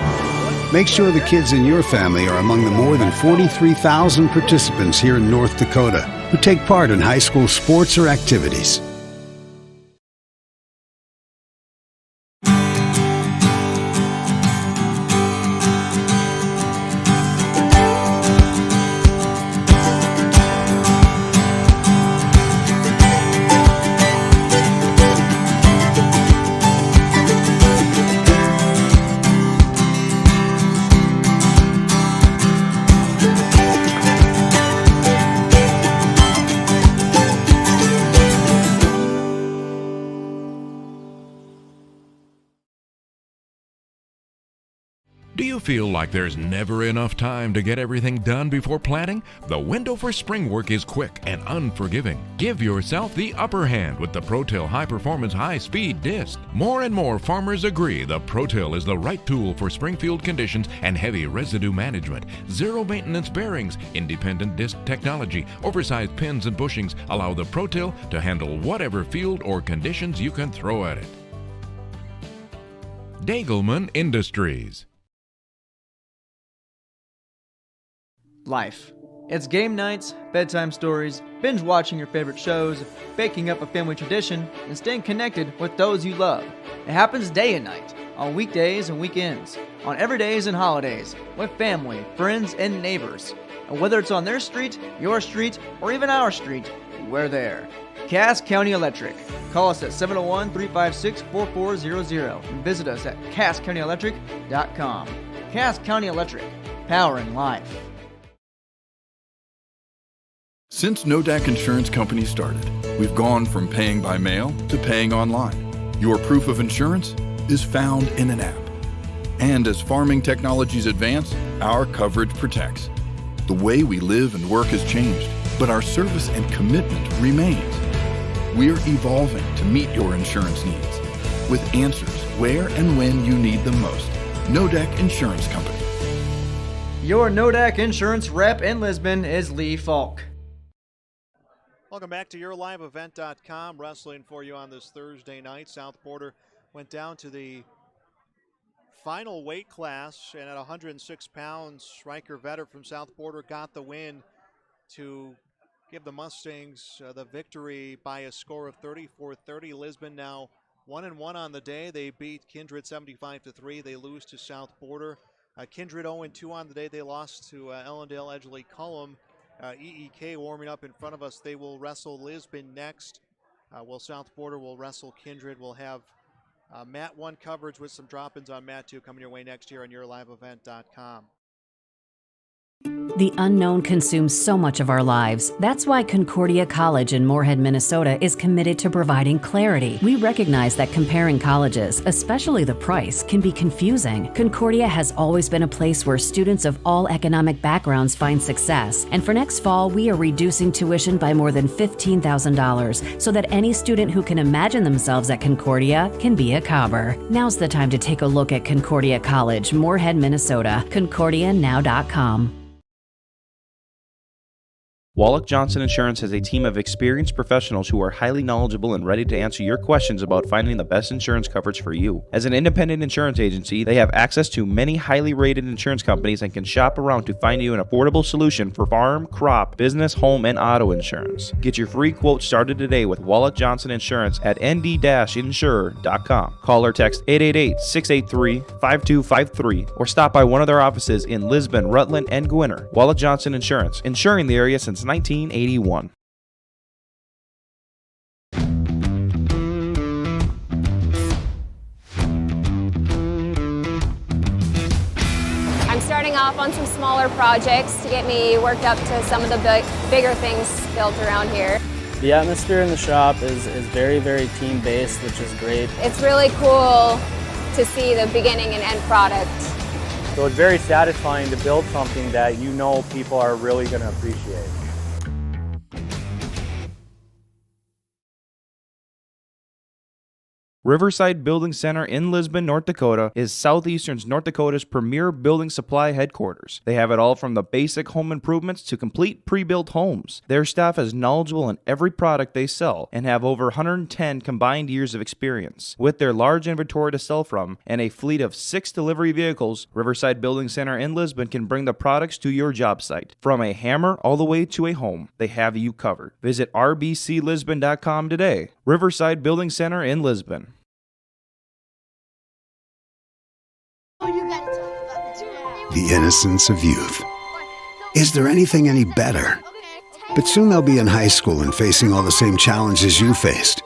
Make sure the kids in your family are among the more than 43,000 participants here in North Dakota who take part in high school sports or activities. Do you feel like there's never enough time to get everything done before planting? The window for spring work is quick and unforgiving. Give yourself the upper hand with the ProTill High Performance High Speed Disc. More and more farmers agree the ProTill is the right tool for springfield conditions and heavy residue management. Zero maintenance bearings, independent disc technology, oversized pins and bushings allow the ProTill to handle whatever field or conditions you can throw at it. Dagelman Industries. Life. It's game nights, bedtime stories, binge watching your favorite shows, baking up a family tradition, and staying connected with those you love. It happens day and night, on weekdays and weekends, on everydays and holidays, with family, friends, and neighbors. And whether it's on their street, your street, or even our street, we're there. Cass County Electric. Call us at 701-356-4400 and visit us at CassCountyElectric.com. Cass County Electric, powering life. Since Nodak Insurance Company started, we've gone from paying by mail to paying online. Your proof of insurance is found in an app. And as farming technologies advance, our coverage protects. The way we live and work has changed, but our service and commitment remains. We're evolving to meet your insurance needs with answers where and when you need them most. Nodak Insurance Company. Your Nodak Insurance rep in Lisbon is Lee Falk. Welcome back to YourLiveEvent.com. Wrestling for you on this Thursday night. South Porter went down to the final weight class, and at 106 pounds, Riker Vetter from South Porter got the win to give the Mustangs the victory by a score of 34-30. Lisbon now 1-1 on the day. They beat Kindred 75-3. They lose to South Porter. Kindred 0-2 on the day. They lost to Ellendale Edgley Cullum. EEK warming up in front of us. They will wrestle Lisbon next. While South Porter will wrestle Kindred. We'll have Mat 1 coverage with some drop-ins on Mat 2 coming your way next year on YourLiveEvent.com. The unknown consumes so much of our lives. That's why Concordia College in Moorhead, Minnesota is committed to providing clarity. We recognize that comparing colleges, especially the price, can be confusing. Concordia has always been a place where students of all economic backgrounds find success. And for next fall, we are reducing tuition by more than $15,000 so that any student who can imagine themselves at Concordia can be a Cobber. Now's the time to take a look at Concordia College, Moorhead, Minnesota. ConcordiaNow.com. Wallach Johnson Insurance has a team of experienced professionals who are highly knowledgeable and ready to answer your questions about finding the best insurance coverage for you. As an independent insurance agency, they have access to many highly rated insurance companies and can shop around to find you an affordable solution for farm, crop, business, home, and auto insurance. Get your free quote started today with Wallach Johnson Insurance at nd-insurer.com. Call or text 888-683-5253 or stop by one of their offices in Lisbon, Rutland, and Gwinner. Wallach Johnson Insurance, insuring the area since 1981. starting off on some smaller projects to get me worked up to some of the bigger things built around here. The atmosphere in the shop is very, very team-based, which is great. It's really cool to see the beginning and end product. So it's very satisfying to build something that you know people are really going to appreciate. Riverside Building Center in Lisbon, North Dakota is Southeastern North Dakota's premier building supply headquarters. They have it all from the basic home improvements to complete pre-built homes. Their staff is knowledgeable in every product they sell and have over 110 combined years of experience. With their large inventory to sell from and a fleet of 6 delivery vehicles, Riverside Building Center in Lisbon can bring the products to your job site. From a hammer all the way to a home, they have you covered. Visit rbclisbon.com today. Riverside Building Center in Lisbon. The innocence of youth. Is there anything any better? But soon they'll be in high school and facing all the same challenges you faced.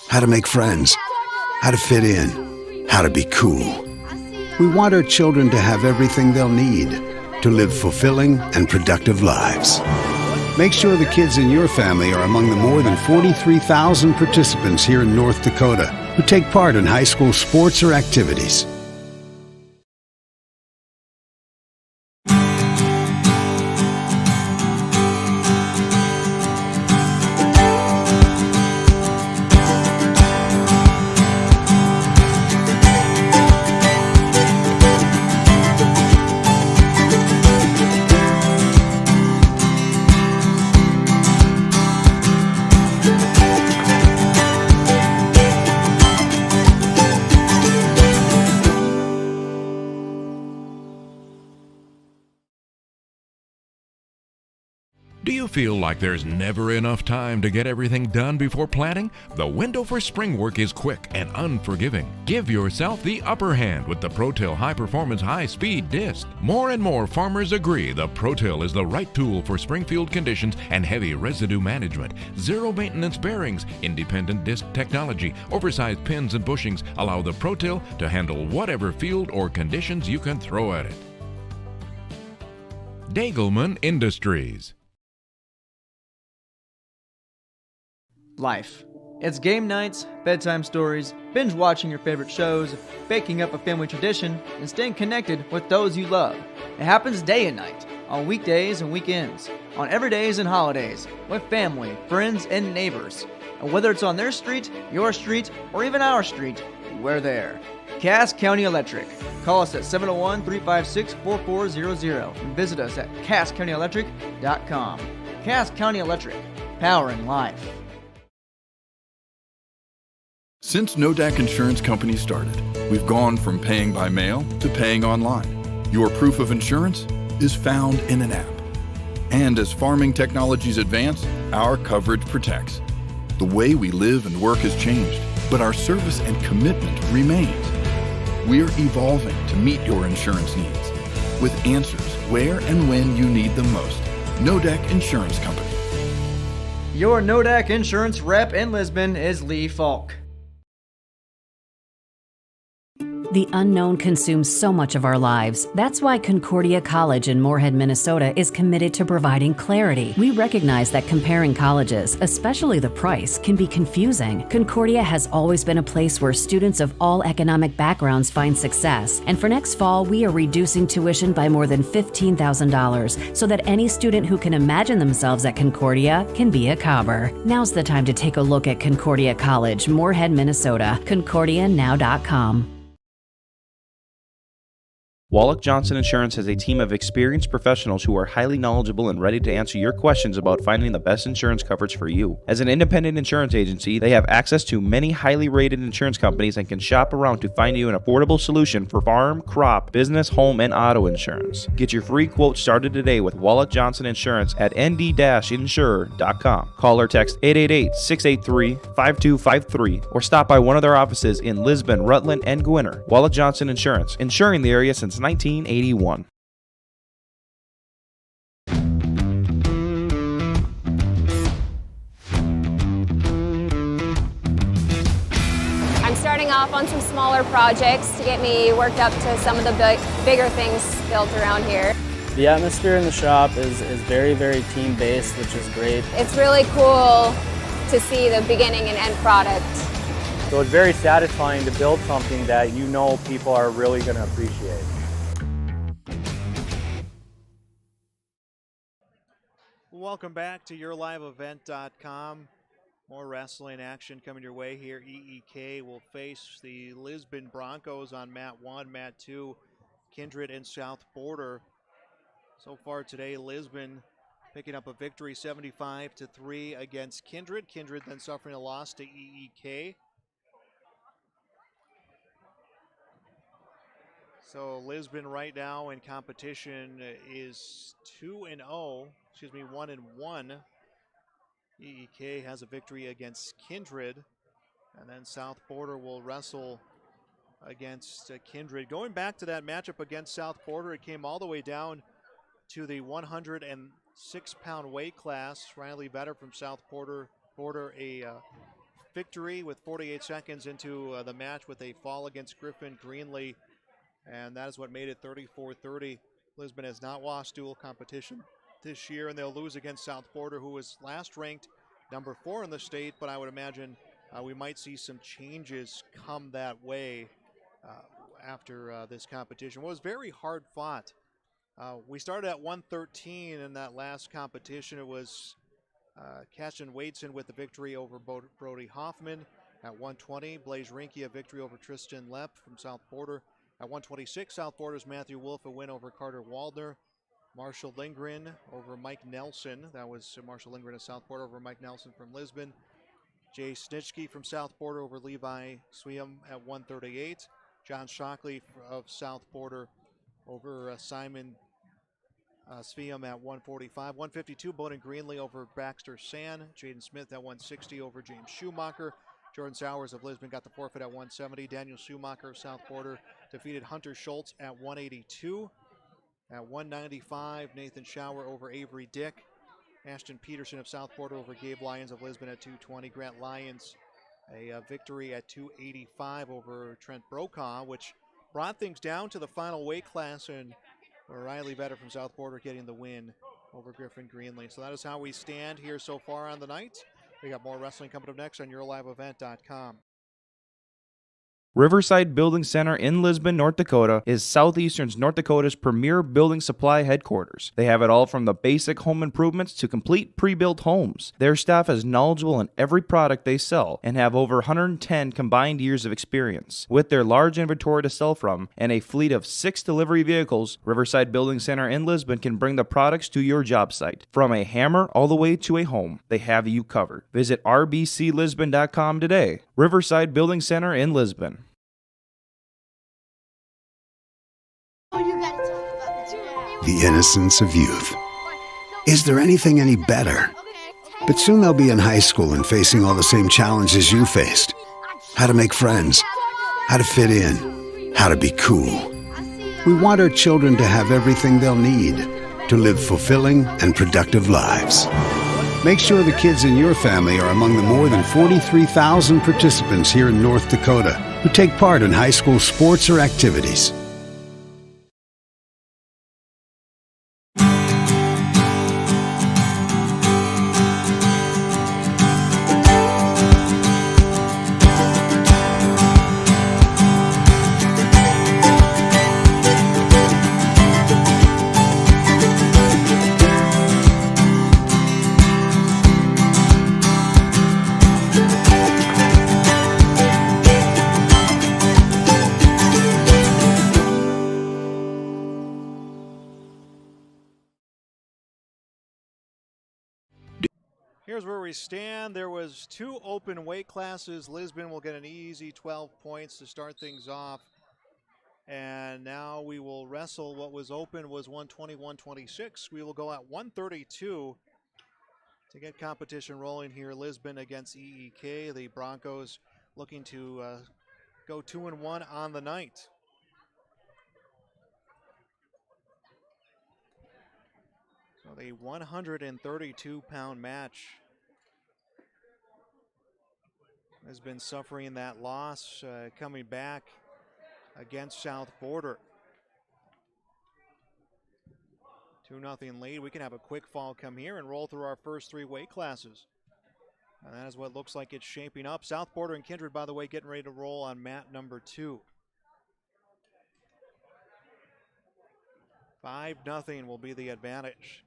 How to make friends, how to fit in, how to be cool. We want our children to have everything they'll need to live fulfilling and productive lives. Make sure the kids in your family are among the more than 43,000 participants here in North Dakota who take part in high school sports or activities. Do you feel like there's never enough time to get everything done before planting? The window for spring work is quick and unforgiving. Give yourself the upper hand with the ProTill High Performance High Speed Disc. More and more farmers agree the ProTill is the right tool for springfield conditions and heavy residue management. Zero maintenance bearings, independent disc technology, oversized pins and bushings allow the ProTill to handle whatever field or conditions you can throw at it. Dagelman Industries. Life. It's game nights, bedtime stories, binge watching your favorite shows, baking up a family tradition, and staying connected with those you love. It happens day and night, on weekdays and weekends, on everydays and holidays, with family, friends, and neighbors. And whether it's on their street, your street, or even our street, we're there. Cass County Electric. Call us at 701-356-4400 and visit us at CassCountyElectric.com. Cass County Electric. Powering life. Since Nodak Insurance Company started, we've gone from paying by mail to paying online. Your proof of insurance is found in an app. And as farming technologies advance, our coverage protects. The way we live and work has changed, but our service and commitment remains. We're evolving to meet your insurance needs with answers where and when you need them most. Nodak Insurance Company. Your Nodak Insurance rep in Lisbon is Lee Falk. The unknown consumes so much of our lives. That's why Concordia College in Moorhead, Minnesota is committed to providing clarity. We recognize that comparing colleges, especially the price, can be confusing. Concordia has always been a place where students of all economic backgrounds find success. And for next fall, we are reducing tuition by more than $15,000 so that any student who can imagine themselves at Concordia can be a Cobber. Now's the time to take a look at Concordia College, Moorhead, Minnesota. ConcordiaNow.com. Wallach Johnson Insurance has a team of experienced professionals who are highly knowledgeable and ready to answer your questions about finding the best insurance coverage for you. As an independent insurance agency, they have access to many highly rated insurance companies and can shop around to find you an affordable solution for farm, crop, business, home, and auto insurance. Get your free quote started today with Wallach Johnson Insurance at nd-insure.com. Call or text 888-683-5253 or stop by one of their offices in Lisbon, Rutland, and Gwinner. Wallach Johnson Insurance, insuring the area since 1981. I'm starting off on some smaller projects to get me worked up to some of the bigger things built around here. The atmosphere in the shop is very, very team-based, which is great. It's really cool to see the beginning and end product. So it's very satisfying to build something that you know people are really going to appreciate. Welcome back to YourLiveEvent.com. More wrestling action coming your way here. EEK will face the Lisbon Broncos on mat 1, mat 2, Kindred and South Border. So far today, Lisbon picking up a victory 75-3 against Kindred. Kindred then suffering a loss to EEK. So Lisbon right now in competition is 1-1. EEK has a victory against Kindred, and then South Border will wrestle against Kindred. Going back to that matchup against South Border, it came all the way down to the 106-pound weight class. Riley Vetter from South Border a victory with 48 seconds into the match with a fall against Griffin Greenlee, and that is what made it 34-30. Lisbon has not lost dual competition this year, and they'll lose against South Border, who was last ranked number 4 in the state, but I would imagine we might see some changes come that way after this competition. It was very hard fought. We started at 113 in that last competition. It was Cashin Wadeson with the victory over Brody Hoffman. At 120, Blaze Rinke a victory over Tristan Lepp from South Border. At 126, South Border's Matthew Wolf a win over Carter Waldner. Marshall Lindgren over Mike Nelson. That was Marshall Lindgren of South Border over Mike Nelson from Lisbon. Jay Snitchke from South Border over Levi Swium at 138. John Shockley of South Border over Simon Svium at 145. 152, Bowden Greenlee over Baxter San. Jaden Smith at 160 over James Schumacher. Jordan Sowers of Lisbon got the forfeit at 170. Daniel Schumacher of South Border defeated Hunter Schultz at 182. At 195, Nathan Schauer over Avery Dick. Ashton Peterson of South Border over Gabe Lyons of Lisbon at 220. Grant Lyons a victory at 285 over Trent Brokaw, which brought things down to the final weight class, and Riley Vetter from South Border getting the win over Griffin Greenlee. So that is how we stand here so far on the night. We got more wrestling coming up next on YourLiveEvent.com. Riverside Building Center in Lisbon, North Dakota is Southeastern North Dakota's premier building supply headquarters. They have it all from the basic home improvements to complete pre-built homes. Their staff is knowledgeable in every product they sell and have over 110 combined years of experience. With their large inventory to sell from and a fleet of 6 delivery vehicles, Riverside Building Center in Lisbon can bring the products to your job site. From a hammer all the way to a home, they have you covered. Visit rbclisbon.com today. Riverside Building Center in Lisbon. The innocence of youth. Is there anything any better? But soon they'll be in high school and facing all the same challenges you faced. How to make friends, how to fit in, how to be cool. We want our children to have everything they'll need to live fulfilling and productive lives. Make sure the kids in your family are among the more than 43,000 participants here in North Dakota who take part in high school sports or activities. Here's where we stand. There was 2 open weight classes. Lisbon will get an easy 12 points to start things off. And now we will wrestle. What was open was 120-126. We will go at 132 to get competition rolling here. Lisbon against EEK. The Broncos looking to go 2-1 on the night. So the 132-pound match. has been suffering that loss, coming back against South Border. 2-0 lead. We can have a quick fall come here and roll through our first 3 weight classes. And that is what looks like it's shaping up. South Border and Kindred, by the way, getting ready to roll on mat number 2. 5-0 will be the advantage.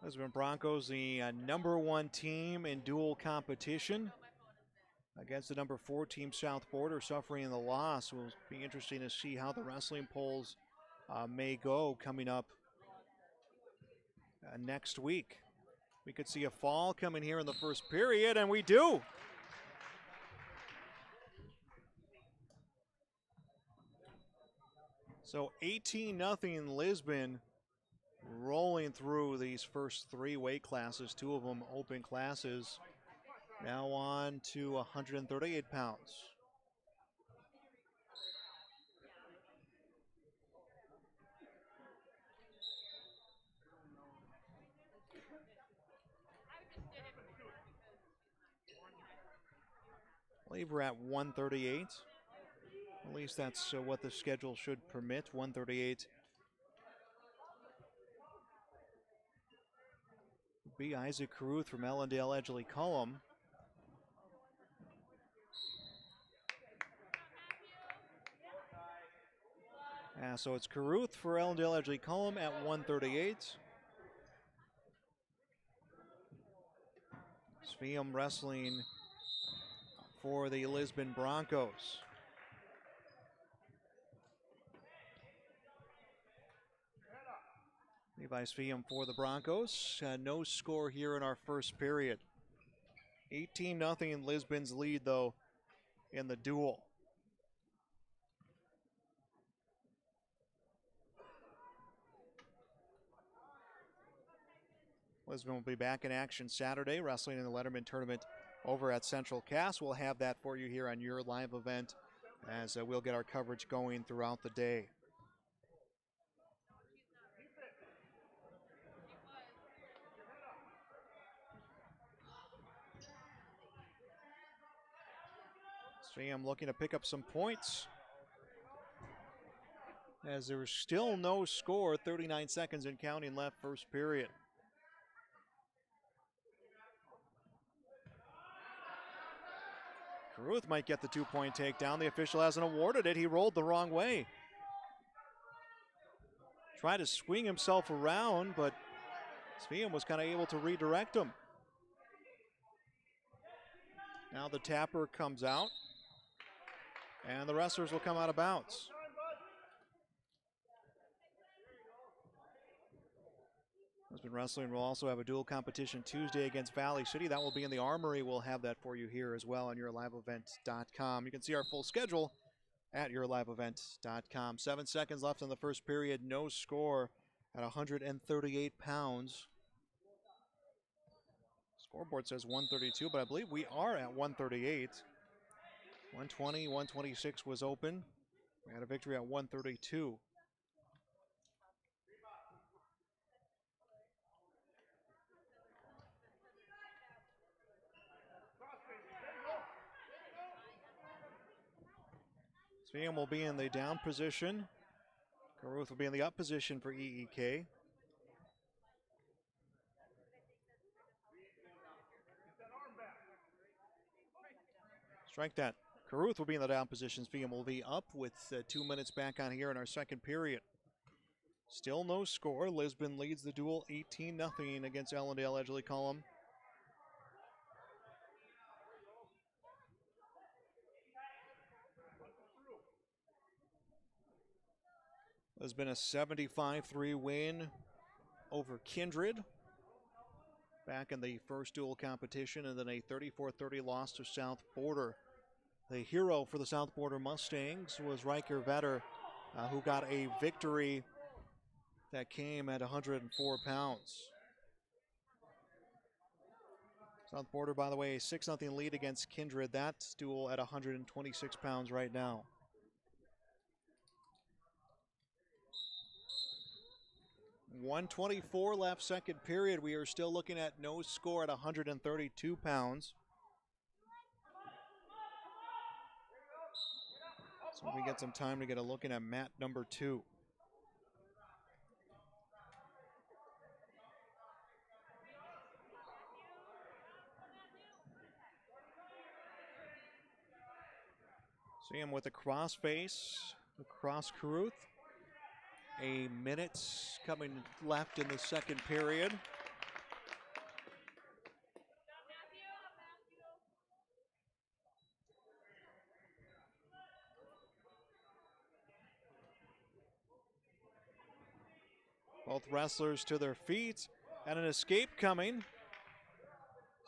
Lisbon Broncos, the number 1 team in dual competition against the number 4 team, South Border, suffering the loss. It will be interesting to see how the wrestling polls may go coming up next week. We could see a fall coming here in the first period, and we do. So 18-0 Lisbon, rolling through these first 3 weight classes, 2 of them open classes. Now on to 138 pounds. I believe we're at 138. At least that's what the schedule should permit, 138. Be Isaac Caruth from Ellendale Edgley Cullum. So it's Caruth for Ellendale Edgley Cullum at 138. Sveum wrestling for the Lisbon Broncos. Levi Sveum for the Broncos. No score here in our first period. 18-0 Lisbon's lead, though, in the duel. Lisbon will be back in action Saturday, wrestling in the Letterman tournament over at Central Cass. We'll have that for you here on your live event as we'll get our coverage going throughout the day. Sveum looking to pick up some points as there's still no score, 39 seconds and counting left first period. Caruth might get the 2-point takedown. The official hasn't awarded it. He rolled the wrong way. Tried to swing himself around, but Sveum was kind of able to redirect him. Now the tapper comes out, and the wrestlers will come out of bounds. Lisbon Wrestling will also have a dual competition Tuesday against Valley City. That will be in the Armory. We'll have that for you here as well on yourliveevent.com. You can see our full schedule at yourliveevent.com. 7 seconds left in the first period. No score at 138 pounds. Scoreboard says 132, but I believe we are at 138. 120, 126 was open. We had a victory at 132. Sveum will be in the down position. Caruth will be in the up position for EEK. Strike that. Caruth will be in the down position. Sveum will be up with 2 minutes back on here in our second period. Still no score. Lisbon leads the duel 18-0 against Ellendale Edgley Cullum. There's been a 75-3 win over Kindred back in the first dual competition, and then a 34-30 loss to South Border. The hero for the South Border Mustangs was Riker Vetter, who got a victory that came at 104 pounds. South Border, by the way, a 6-0 lead against Kindred. That duel at 126 pounds right now. 1:24 left, second period. We are still looking at no score at 132 pounds. So we get some time to get a look at mat number 2. See him with a cross face across Caruth. A minute coming left in the second period. Both wrestlers to their feet and an escape coming.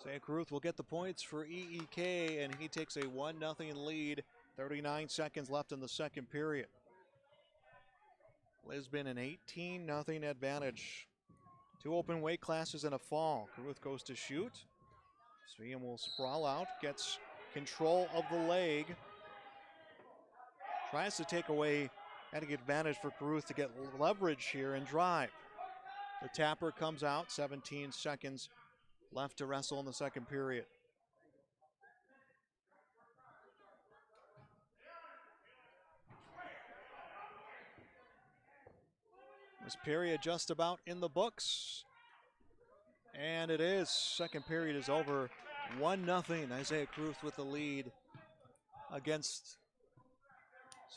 St. Caruth will get the points for EEK, and he takes a 1-0 lead. 39 seconds left in the second period. Lisbon an 18-0 advantage. 2 open weight classes and a fall. Caruth goes to shoot. Sveum will sprawl out, gets control of the leg. Tries to take away and get advantage for Caruth to get leverage here and drive. The tapper comes out, 17 seconds left to wrestle in the second period. This period just about in the books. And it is. Second period is over. 1-0. Isaiah Caruth with the lead against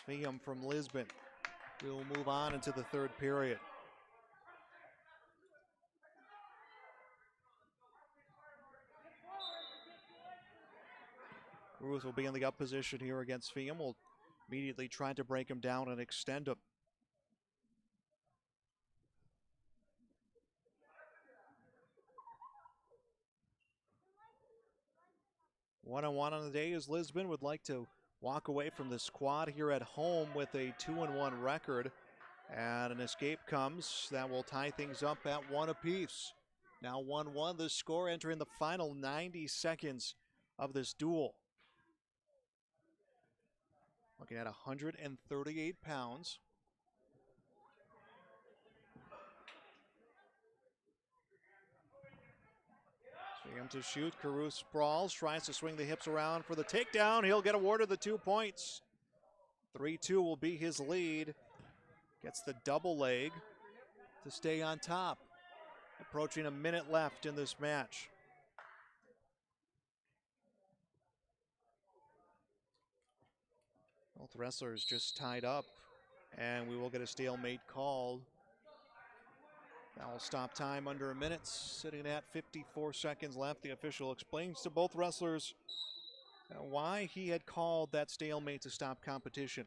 Sveum from Lisbon. We will move on into the third period. Caruth will be in the up position here against Sveum. Will immediately try to break him down and extend him. One-on-one on the day as Lisbon would like to walk away from this quad here at home with a 2-1 record. And an escape comes that will tie things up at 1 apiece. Now 1-1, the score entering the final 90 seconds of this duel. Looking at 138 pounds. Sveum to shoot. Caruth sprawls, tries to swing the hips around for the takedown. He'll get awarded the 2 points. 3-2 will be his lead. Gets the double leg to stay on top. Approaching a minute left in this match. Both wrestlers just tied up, and we will get a stalemate called. That will stop time under a minute, sitting at 54 seconds left. The official explains to both wrestlers why he had called that stalemate to stop competition.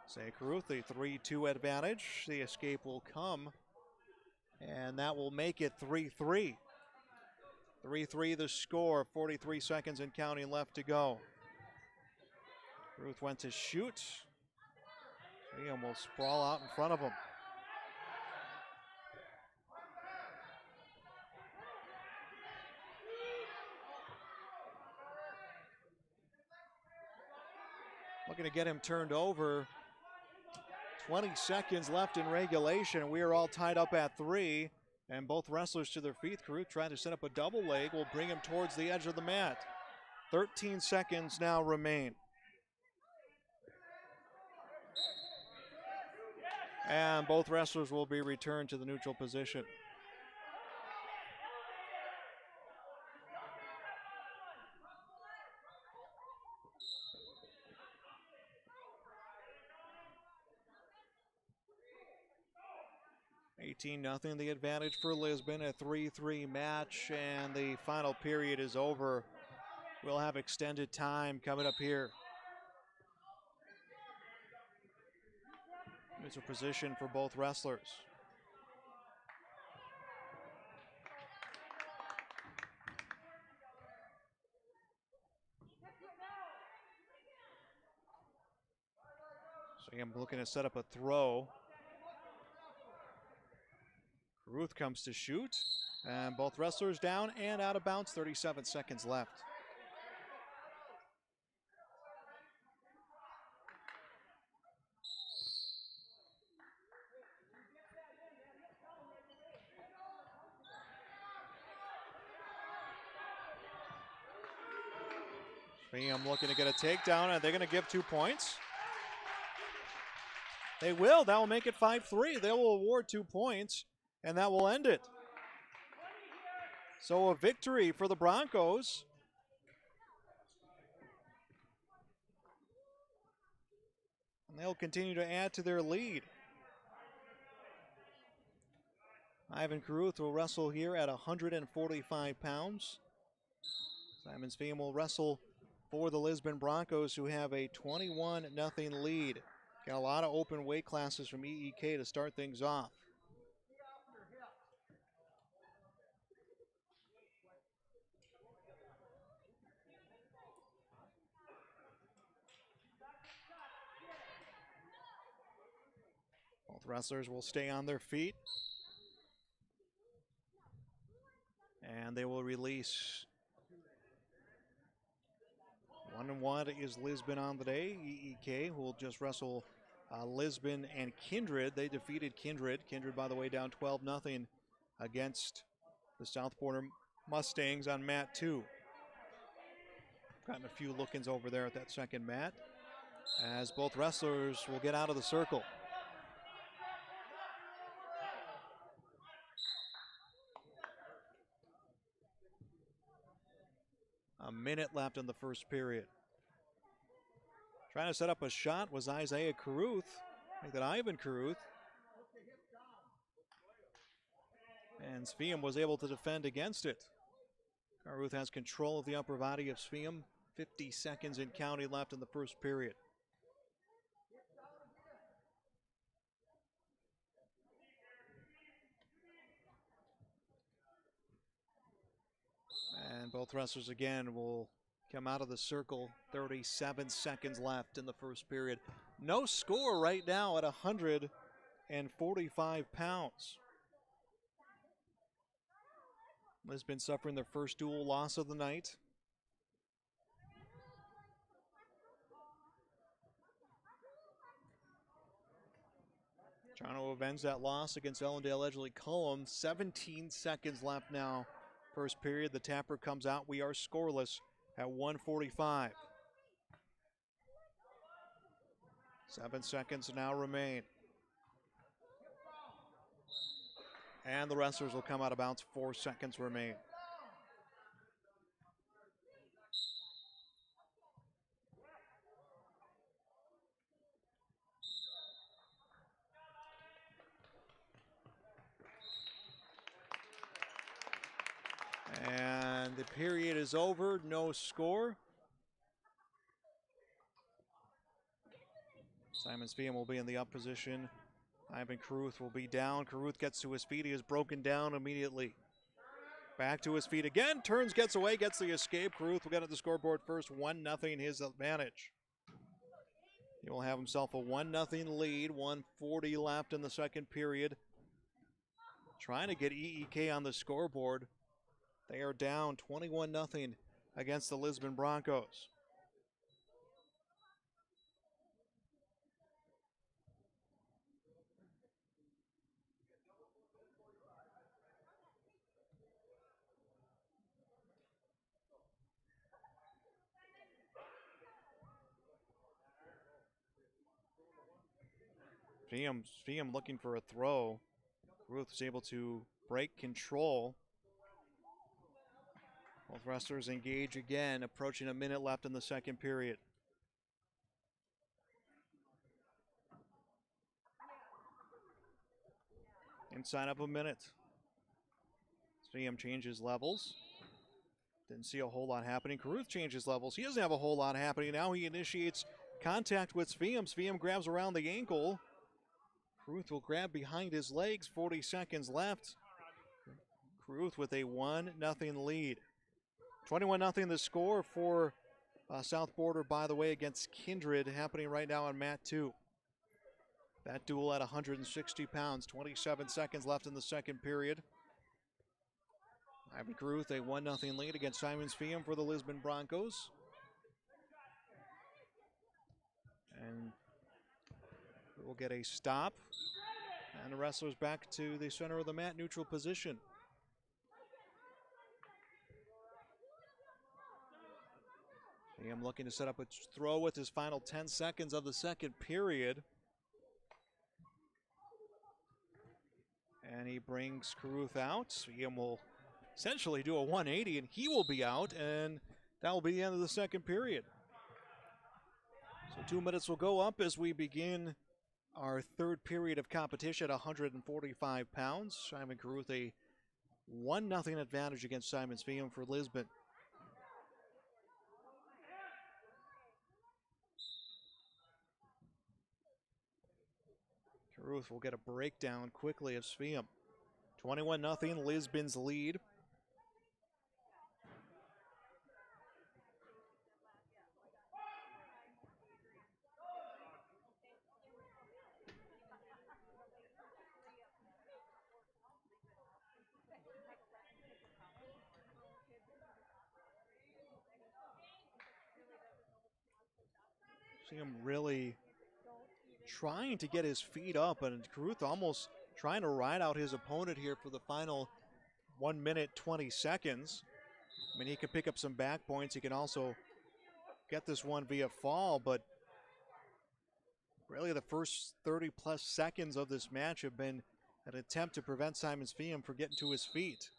St. Caruth, a 3-2 advantage. The escape will come, and that will make it 3-3. 3-3 the score, 43 seconds and counting left to go. Caruth went to shoot. Sveum will sprawl out in front of him. Looking to get him turned over. 20 seconds left in regulation. We are all tied up at 3, and both wrestlers to their feet. Caruth trying to set up a double leg will bring him towards the edge of the mat. 13 seconds now remain. And both wrestlers will be returned to the neutral position. Nothing the advantage for Lisbon, a 3-3 match, and the final period is over. We'll have extended time coming up here. It's a position for both wrestlers. So I'm looking to set up a throw. Caruth comes to shoot, and both wrestlers down and out of bounds, 37 seconds left. Swiem looking to get a takedown. Are they going to give 2 points? They will. That will make it 5-3. They will award 2 points, and that will end it. So a victory for the Broncos. And they'll continue to add to their lead. Ivan Carruth will wrestle here at 145 pounds. Simon Swiem will wrestle for the Lisbon Broncos, who have a 21-0 lead. Got a lot of open weight classes from EEK to start things off. Both wrestlers will stay on their feet. And they will release. 1-1 is Lisbon on the day. EEK who will just wrestle Lisbon and Kindred. They defeated Kindred. Kindred, by the way, down 12-0 against the South Border Mustangs on mat 2. Gotten a few look-ins over there at that second mat, as both wrestlers will get out of the circle. A minute left in the first period. Trying to set up a shot was Isaiah Carruth. I think that Ivan Carruth. And Swiem was able to defend against it. Carruth has control of the upper body of Swiem. 50 seconds and counting left in the first period. And both wrestlers again will come out of the circle. 37 seconds left in the first period. No score right now at 145 pounds. Lisbon suffering their first dual loss of the night. Trying to avenge that loss against Ellendale Edgeley Cullum. 17 seconds left now. First period, the tapper comes out. We are scoreless at 1:45. 7 seconds now remain. And the wrestlers will come out of bounds. 4 seconds remain. And the period is over. No score. Simon Swiem will be in the up position. Ivan Carruth will be down. Carruth gets to his feet. He is broken down immediately. Back to his feet again. Turns, gets away, gets the escape. Carruth will get at the scoreboard first. 1-0 his advantage. He will have himself a 1-0 lead. 1:40 left in the second period. Trying to get EEK on the scoreboard. They are down 21-0 against the Lisbon Broncos. Swiem looking for a throw. Ruth is able to break control. Both wrestlers engage again, approaching a minute left in the second period. Inside of a minute. Swiem changes levels. Didn't see a whole lot happening. Carruth changes levels. He doesn't have a whole lot happening. Now he initiates contact with Swiem. Swiem grabs around the ankle. Carruth will grab behind his legs. 40 seconds left. Carruth with a 1-0 lead. 21-0 the score for South Border, by the way, against Kindred, happening right now on mat 2. That duel at 160 pounds. 27 seconds left in the second period. Ivan Carruth, a 1-0 lead against Simon Swiem for the Lisbon Broncos. And we'll get a stop. And the wrestlers back to the center of the mat, neutral position. Liam looking to set up a throw with his final 10 seconds of the second period. And he brings Caruth out. Liam will essentially do a 180 and he will be out, and that will be the end of the second period. So 2 minutes will go up as we begin our third period of competition at 145 pounds. Simon Caruth a 1-0 advantage against Simons Fium for Lisbon. Caruth will get a breakdown quickly of Fium. 21-0 Lisbon's lead. See him really trying to get his feet up, and Caruth almost trying to ride out his opponent here for the final 1 minute 20 seconds. I mean, he can pick up some back points. He can also get this one via fall, but really the first 30 plus seconds of this match have been an attempt to prevent Simons Fium from getting to his feet.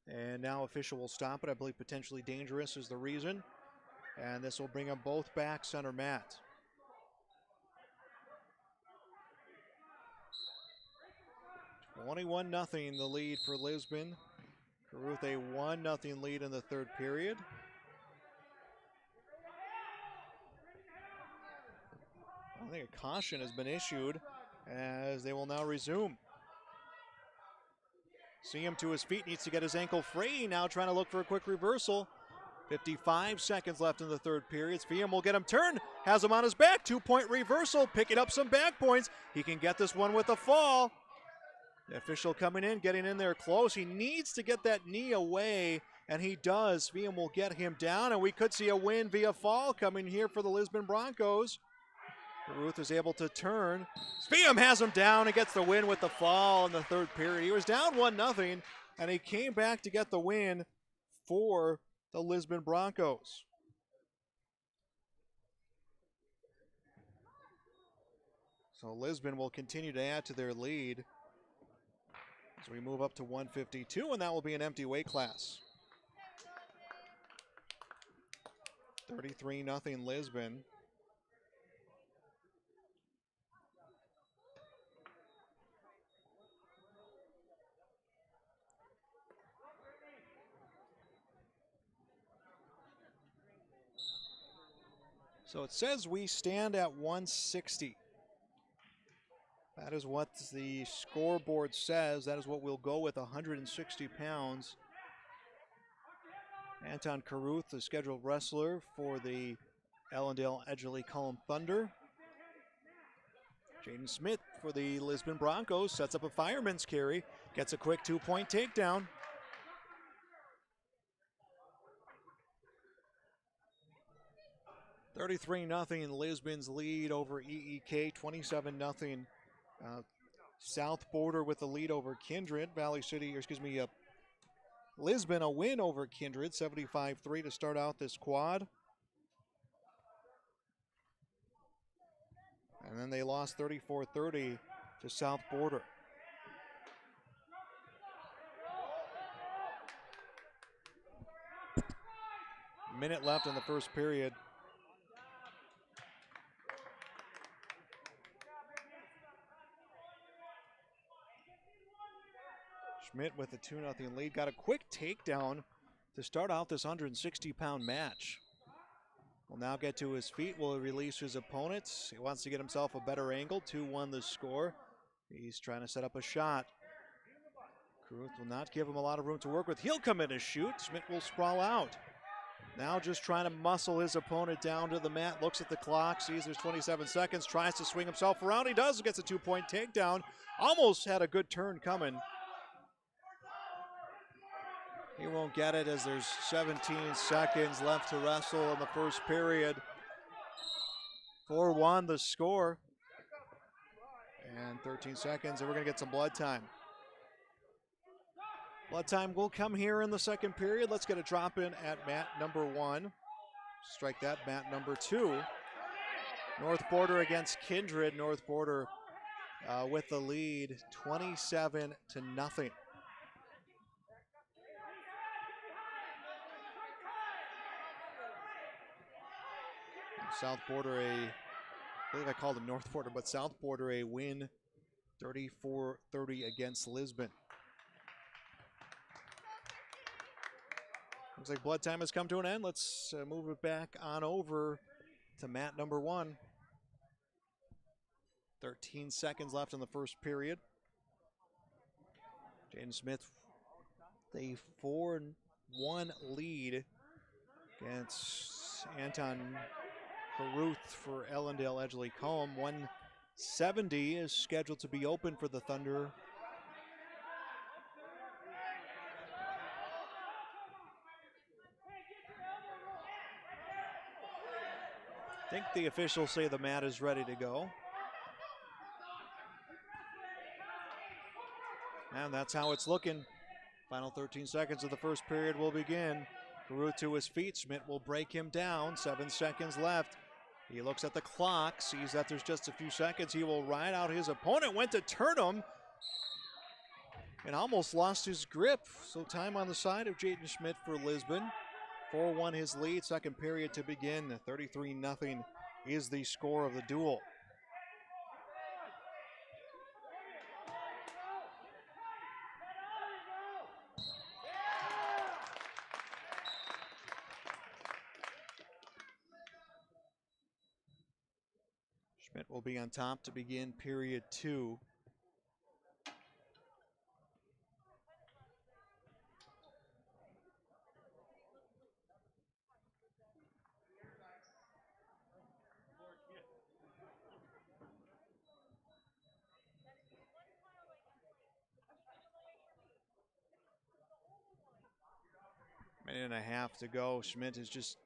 And now official will stop it. I believe potentially dangerous is the reason. And this will bring them both back center mat. (21-0) the lead for Lisbon. Caruth a 1-0 lead in the third period. I think a caution has been issued as they will now resume. See him to his feet, needs to get his ankle free. Now trying to look for a quick reversal. 55 seconds left in the third period. Fium will get him turned, has him on his back. 2-point reversal, picking up some back points. He can get this one with a fall. The official coming in, getting in there close. He needs to get that knee away, and he does. Fium will get him down, and we could see a win via fall coming here for the Lisbon Broncos. Caruth is able to turn. Fium has him down and gets the win with the fall in the third period. He was down 1-0, and he came back to get the win for the Lisbon Broncos. So Lisbon will continue to add to their lead as we move up to 152, and that will be an empty weight class. 33-0 Lisbon. So it says we stand at 160. That is what the scoreboard says. That is what we'll go with, 160 pounds. Anton Caruth, the scheduled wrestler for the Ellendale Edgerly Cullum Thunder. Jaden Smith for the Lisbon Broncos sets up a fireman's carry, gets a quick 2-point takedown. $33-0 Lisbon's lead over EEK, 27-0 South Border with the lead over Kindred. Lisbon a win over Kindred, 75-3 to start out this quad. And then they lost 34-30 to South Border. Minute left in the first period. Schmidt with a 2-0 lead. Got a quick takedown to start out this 160-pound match. Will now get to his feet. Will release his opponents. He wants to get himself a better angle. 2-1 the score. He's trying to set up a shot. Caruth will not give him a lot of room to work with. He'll come in and shoot. Schmidt will sprawl out. Now just trying to muscle his opponent down to the mat. Looks at the clock. Sees there's 27 seconds. Tries to swing himself around. He does. Gets a 2-point takedown. Almost had a good turn coming. He won't get it as there's 17 seconds left to wrestle in the first period. 4-1 the score. And 13 seconds, and we're going to get some blood time. Blood time will come here in the second period. Let's get a drop in at mat number 1. strike that, mat number 2. North Border against Kindred. North Border with the lead, 27-0. South Border I believe I called it North Border, but South Border a win, 34-30 against Lisbon. Looks like blood time has come to an end. Let's move it back on over to mat number 1. 13 seconds left in the first period. Jaden Smith, a 4-1 lead against Anton Caruth for Ellendale Edgeley Combe. 170 is scheduled to be open for the Thunder. I think the officials say the mat is ready to go. And that's how it's looking. Final 13 seconds of the first period will begin. Caruth to his feet. Schmidt will break him down. 7 seconds left. He looks at the clock, sees that there's just a few seconds. He will ride out his opponent. Went to turn him and almost lost his grip. So time on the side of Jaden Schmidt for Lisbon. 4-1 his lead. Second period to begin. 33-0 is the score of the duel. Schmidt will be on top to begin period 2. Minute and a half to go. Schmidt is just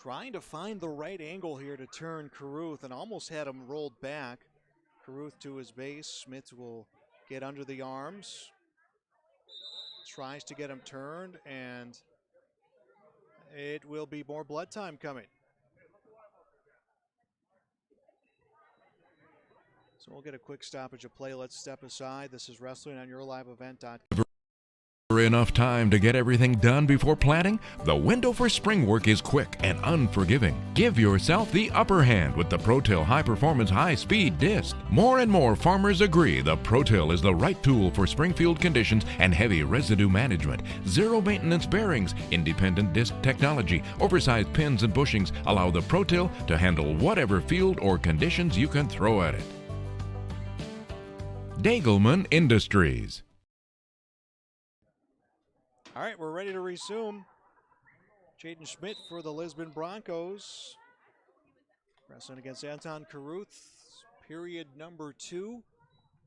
trying to find the right angle here to turn Caruth and almost had him rolled back. Caruth to his base. Schmidt will get under the arms. Tries to get him turned, and it will be more blood time coming. So we'll get a quick stoppage of play. Let's step aside. This is Wrestling on YourLiveEvent.com. Enough time to get everything done before planting? The window for spring work is quick and unforgiving. Give yourself the upper hand with the ProTill High Performance High Speed Disc. More and more farmers agree the ProTill is the right tool for springfield conditions and heavy residue management. Zero maintenance bearings, independent disc technology, oversized pins and bushings allow the ProTill to handle whatever field or conditions you can throw at it. Dagelman Industries. All right, we're ready to resume. Jaden Schmidt for the Lisbon Broncos. Wrestling against Anton Caruth, period number 2.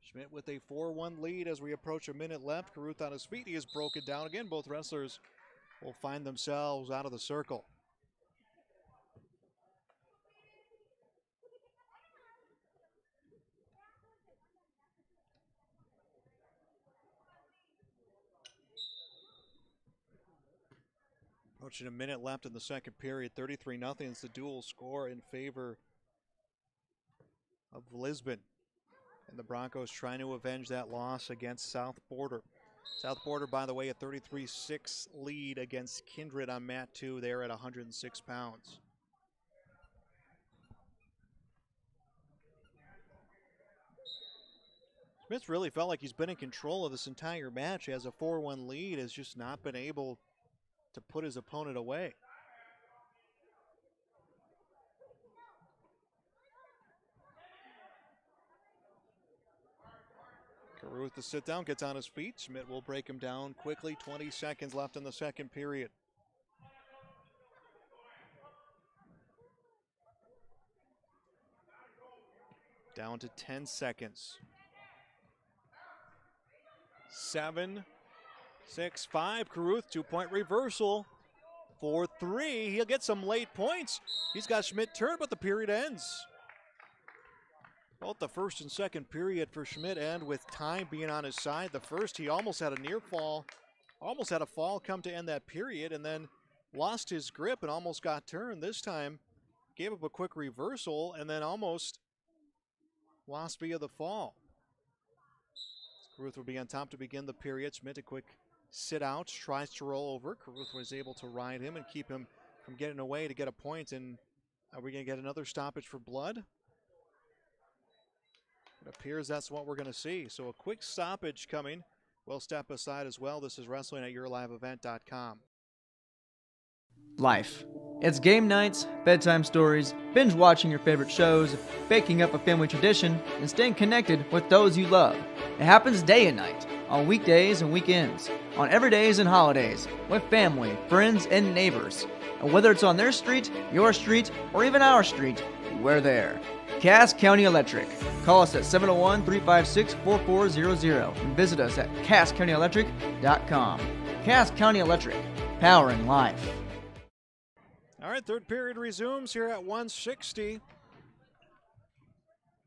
Schmidt with a 4-1 lead as we approach a minute left. Caruth on his feet. He is broken down again. Both wrestlers will find themselves out of the circle. Approaching a minute left in the second period. 33-0 is the dual score in favor of Lisbon. And the Broncos trying to avenge that loss against South Border. South Border, by the way, a 33-6 lead against Kindred on mat 2. They're at 106 pounds. Smith really felt like he's been in control of this entire match. He has a 4-1 lead, has just not been able to put his opponent away. Caruth to sit down, gets on his feet. Schmidt will break him down quickly. 20 seconds left in the second period. Down to 10 seconds. 7, 6, 5. Caruth, 2-point reversal. 4-3. He'll get some late points. He's got Schmidt turned, but the period ends. Both the first and second period for Schmidt end with time being on his side. The first, he almost had a near fall, almost had a fall come to end that period, and then lost his grip and almost got turned. This time, gave up a quick reversal and then almost lost via the fall. Caruth will be on top to begin the period. Schmidt a quick sit out, tries to roll over. Caruth was able to ride him and keep him from getting away to get a point. And are we going to get another stoppage for blood? It appears that's what we're going to see. So a quick stoppage coming. We'll step aside as well. This is wrestling at yourliveevent.com. Life. It's game nights, bedtime stories, binge watching your favorite shows, baking up a family tradition, and staying connected with those you love. It happens day and night, on weekdays and weekends, on everydays and holidays, with family, friends, and neighbors. And whether it's on their street, your street, or even our street, we're there. Cass County Electric. Call us at 701-356-4400 and visit us at CassCountyElectric.com. Cass County Electric, powering life. All right, third period resumes here at 160.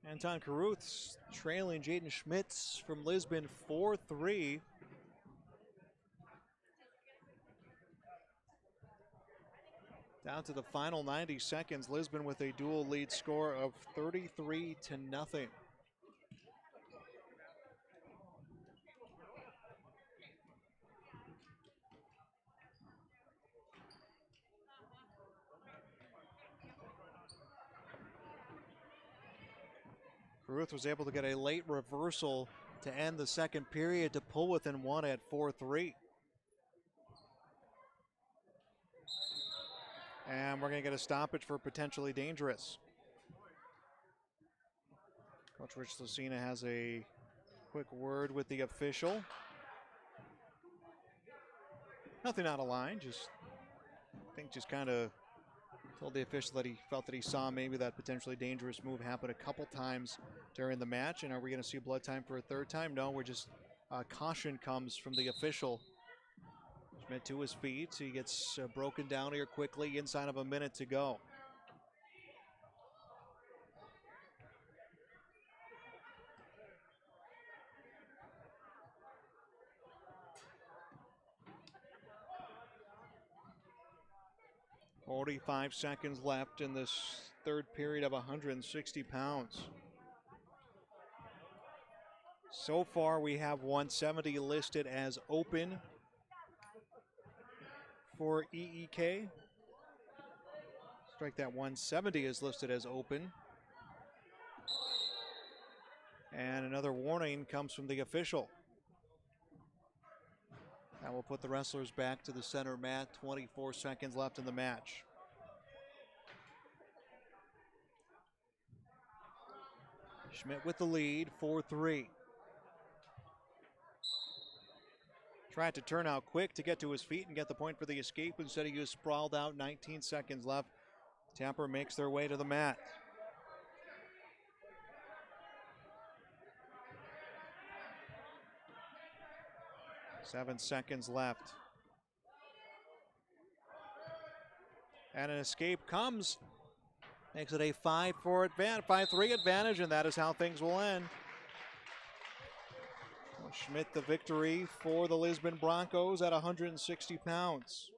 Anton Caruth's trailing Jaden Schmitz from Lisbon 4-3. Down to the final 90 seconds, Lisbon with a dual lead score of 33-0. Caruth was able to get a late reversal to end the second period to pull within one at 4-3. And we're going to get a stoppage for potentially dangerous. Coach Rich Lucina has a quick word with the official. Nothing out of line, just kind of told the official that he felt that he saw maybe that potentially dangerous move happen a couple times during the match. And are we going to see blood time for a third time? No, we're just caution comes from the official. Schmidt to his feet. He gets broken down here quickly inside of a minute to go. "45 seconds left in this third period of 160 pounds. So far, we have 170 listed as open for EEK. Strike that 170 is listed as open. And another warning comes from the official. That will put the wrestlers back to the center mat. 24 seconds left in the match. Schmidt with the lead, 4-3. Tried to turn out quick to get to his feet and get the point for the escape. Instead, he was sprawled out, 19 seconds left. Tampa makes their way to the mat. Seven seconds left. And an escape comes. Makes it a 5-3 advantage, and that is how things will end. Schmidt the victory for the Lisbon Broncos at 160 pounds.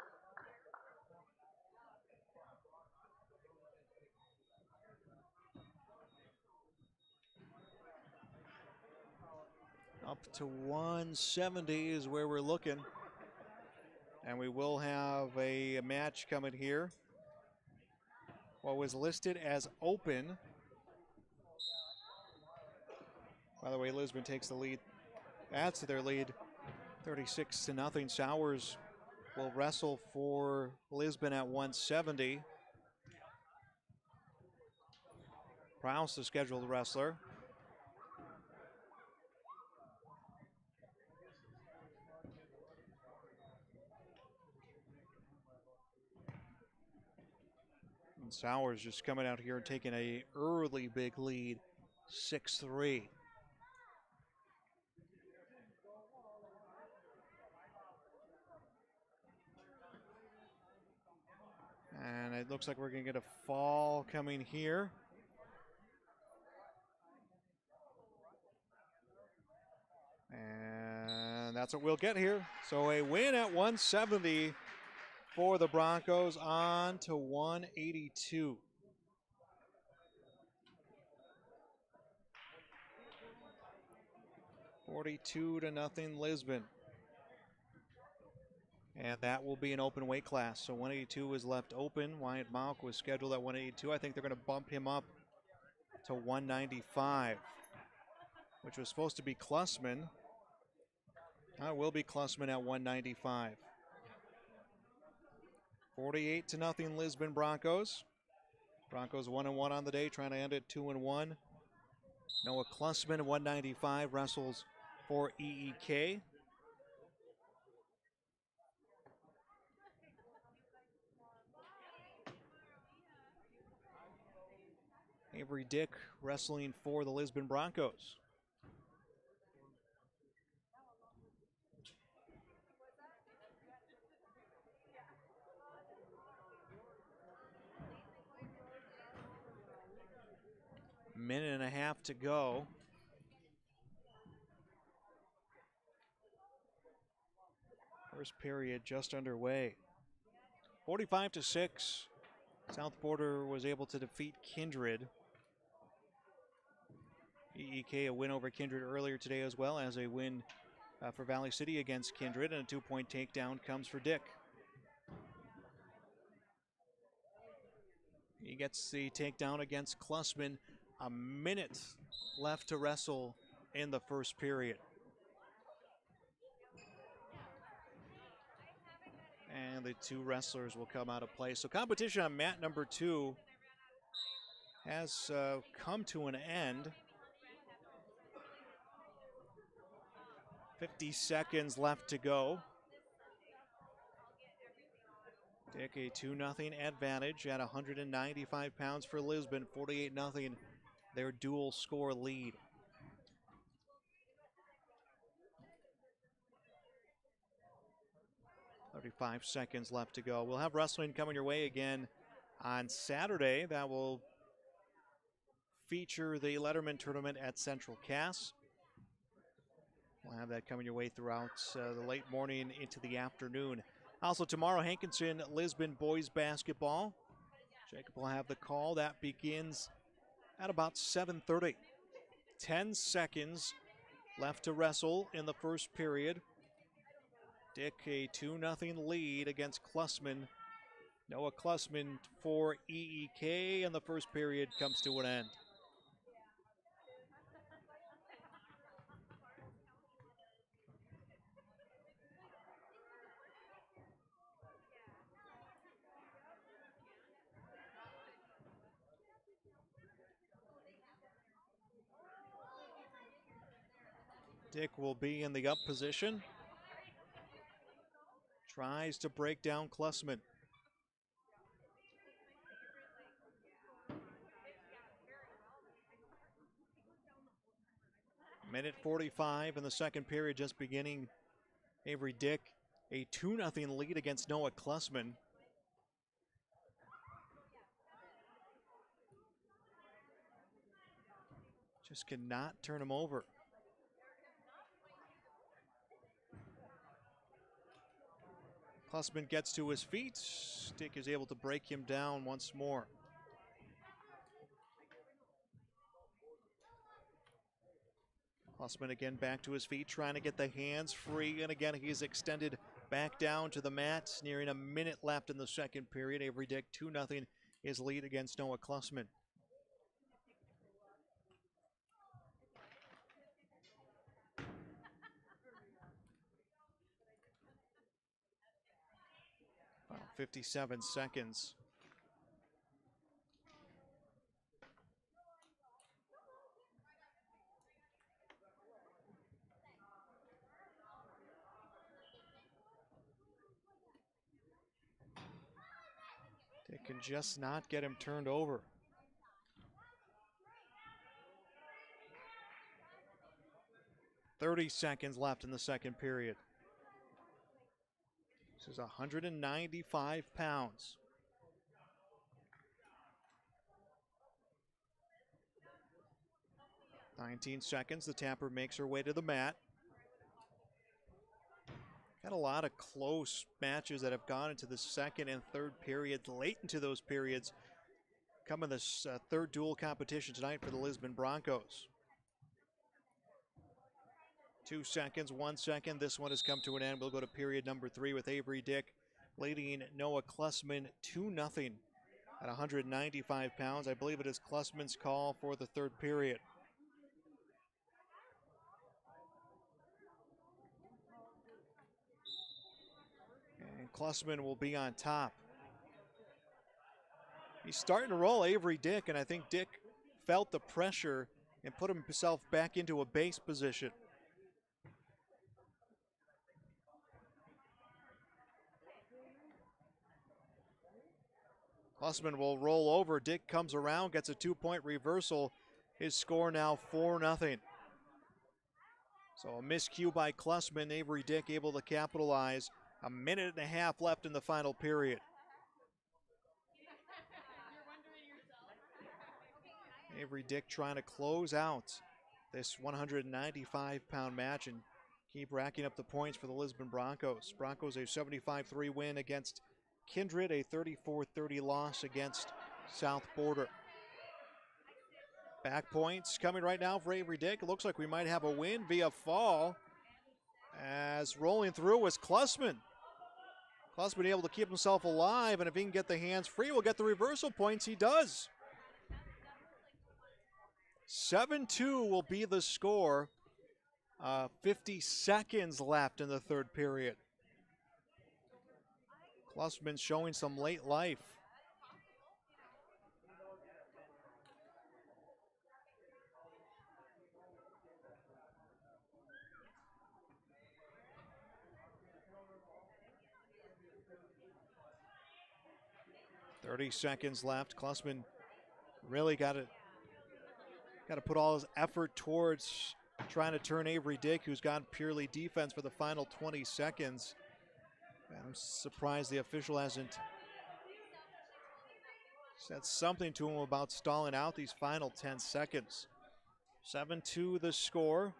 Up to 170 is where we're looking. And we will have a match coming here. What was listed as open. By the way, Lisbon takes the lead. Adds to their lead, 36-0. Sowers will wrestle for Lisbon at 170. Prowse, the scheduled wrestler. And Sowers just coming out here and taking a early big lead, 6-3. And it looks like we're going to get a fall coming here. And that's what we'll get here. So a win at 170 for the Broncos, on to 182. $42-0 Lisbon. And that will be an open weight class. So 182 is left open. Wyatt Malk was scheduled at 182. I think they're going to bump him up to 195, which was supposed to be Klussman. It will be Klussman at 195. 48-0 Lisbon Broncos. Broncos 1-1 on the day, trying to end it 2-1. Noah Klussman, 195, wrestles for EEK. Avery Dick wrestling for the Lisbon Broncos. Minute and a half to go. First period just underway. 45-6. South Border was able to defeat Kindred. EEK a win over Kindred earlier today, as well as a win for Valley City against Kindred, and a 2-point takedown comes for Dick. He gets the takedown against Klussman. A minute left to wrestle in the first period. And the two wrestlers will come out of play. So competition on mat number 2 has come to an end. 50 seconds left to go. Dick a 2-0 advantage at 195 pounds for Lisbon, 48-0 their dual score lead. "35 seconds left to go. We'll have wrestling coming your way again on Saturday. That will feature the Letterman tournament at Central Cass. We'll have that coming your way throughout the late morning into the afternoon. Also tomorrow, Hankinson Lisbon boys basketball. Jacob will have the call. That begins at about 7:30. 10 seconds left to wrestle in the first period. Dick a 2-0 lead against Klussman. Noah Klussman for EEK, and the first period comes to an end. Dick will be in the up position. Tries to break down Klussman. Minute 45 in the second period just beginning. Avery Dick, a 2-0 lead against Noah Klussman. Just cannot turn him over. Klussman gets to his feet. Dick is able to break him down once more. Klussman again back to his feet, trying to get the hands free, and again he's extended back down to the mat. Nearing a minute left in the second period. Avery Dick 2-0 his lead against Noah Klussman. Wow, 57 seconds. They can just not get him turned over. "30 seconds left in the second period. This is 195 pounds. "19 seconds. The tapper makes her way to the mat. Had a lot of close matches that have gone into the second and third periods, late into those periods. Coming this third dual competition tonight for the Lisbon Broncos. 2 seconds, 1 second. This one has come to an end. We'll go to period number 3 with Avery Dick leading Noah Klussman 2-0 at 195 pounds. I believe it is Klussman's call for the third period. And Klussman will be on top. He's starting to roll, Avery Dick, and I think Dick felt the pressure and put himself back into a base position. Klussman will roll over. Dick comes around, gets a 2-point reversal. His score now 4-0. So a miscue by Klussman. Avery Dick able to capitalize. A minute and a half left in the final period. Avery Dick trying to close out this 195-pound match and keep racking up the points for the Lisbon Broncos. Broncos a 75-3 win against Kindred, a 34-30 loss against South Border. Back points coming right now for Avery Dick. It looks like we might have a win via fall, as rolling through was Klussman. Klussman able to keep himself alive, and if he can get the hands free, we'll get the reversal points. He does. 7-2 will be the score. 50 seconds left in the third period. Klussman showing some late life. .30 seconds left. Klussman really got to put all his effort towards trying to turn Avery Dick, who's gone purely defense for the final 20 seconds. I'm surprised the official hasn't said something to him about stalling out these final 10 seconds. 7-2 the score.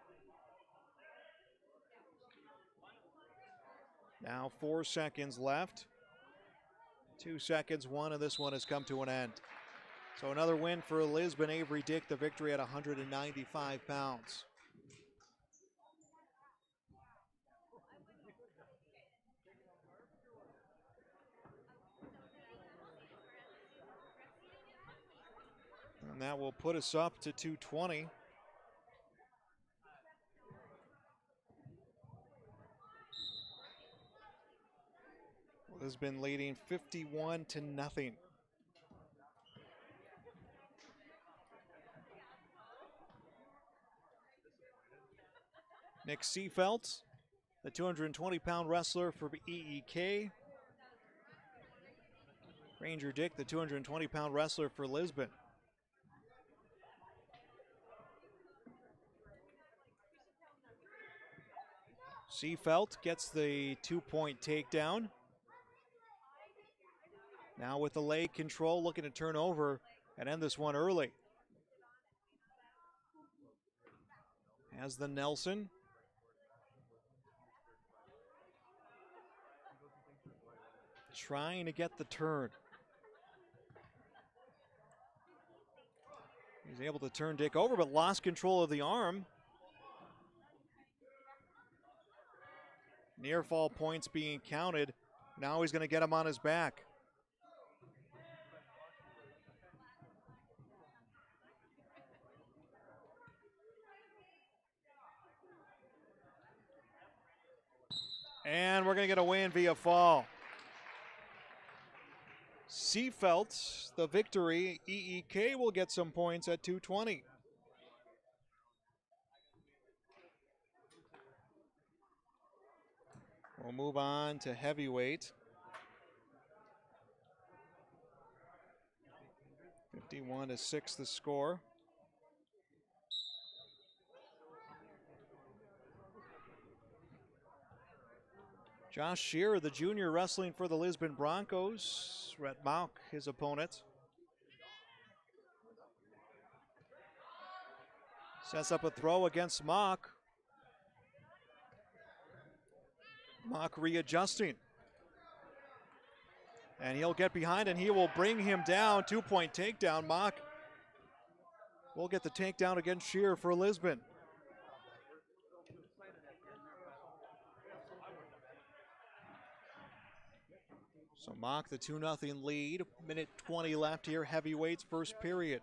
Now 4 seconds left. 2 seconds, one, and this one has come to an end. So another win for Lisbon. Avery Dick, the victory at 195 pounds. And that will put us up to 220. Lisbon leading 51-0. Nick Seafelt, the 220-pound wrestler for EEK. Ranger Dick, the 220-pound wrestler for Lisbon. Seafelt gets the 2-point takedown. Now with the leg control, looking to turn over and end this one early. Has the Nelson. Trying to get the turn. He's able to turn Dick over, but lost control of the arm. Near fall points being counted. Now he's going to get him on his back. And we're going to get a win via fall. Seafelt, the victory. EEK will get some points at 220. We'll move on to heavyweight. 51-6 the score. Josh Shearer, the junior, wrestling for the Lisbon Broncos. Rhett Mauk, his opponent. Sets up a throw against Mauk. Mock readjusting. And he'll get behind and he will bring him down. 2-point takedown. Mock will get the takedown against Shear for Lisbon. So Mock the 2-0 lead. Minute 20 left here. Heavyweights first period.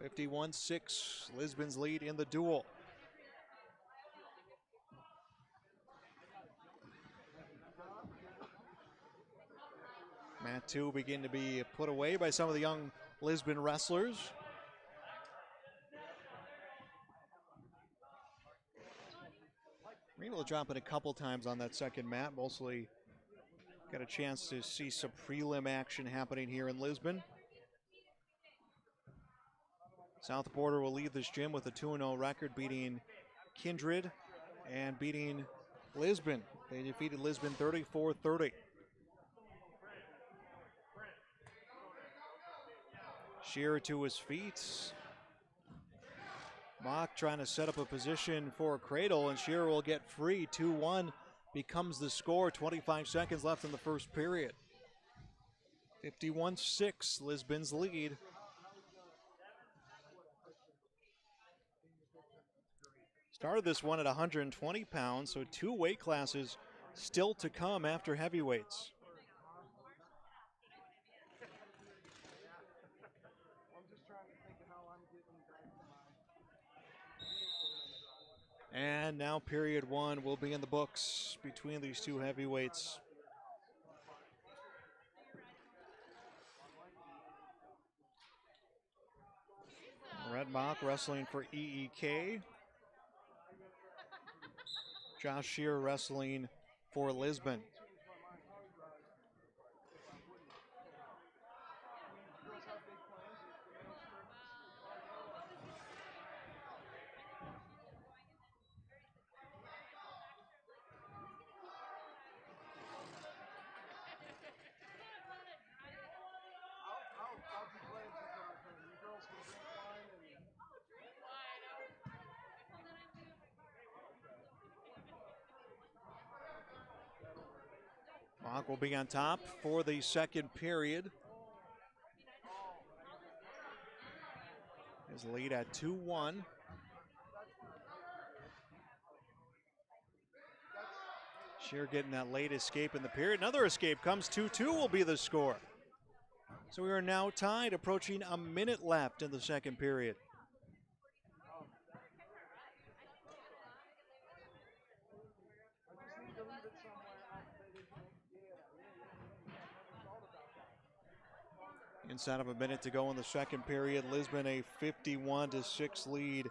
51-6. Lisbon's lead in the duel. Mat 2 begin to be put away by some of the young Lisbon wrestlers. We're able to drop it a couple times on that second mat. Mostly got a chance to see some prelim action happening here in Lisbon. South Border will leave this gym with a 2-0 record, beating Kindred and beating Lisbon. They defeated Lisbon 34-30. Shearer to his feet. Mock trying to set up a position for a cradle, and Shearer will get free. 2-1 becomes the score. 25 seconds left in the first period. 51-6, Lisbon's lead. Started this one at 120 pounds, so 2 weight classes still to come after heavyweights. And now period 1 will be in the books between these two heavyweights. Red Mock wrestling for EEK. Josh Shear wrestling for Lisbon. Mock will be on top for the second period. His lead at 2-1. Shear getting that late escape in the period. Another escape comes. 2-2 will be the score. So we are now tied, approaching a minute left in the second period. Inside of a minute to go in the second period. Lisbon a 51-6 lead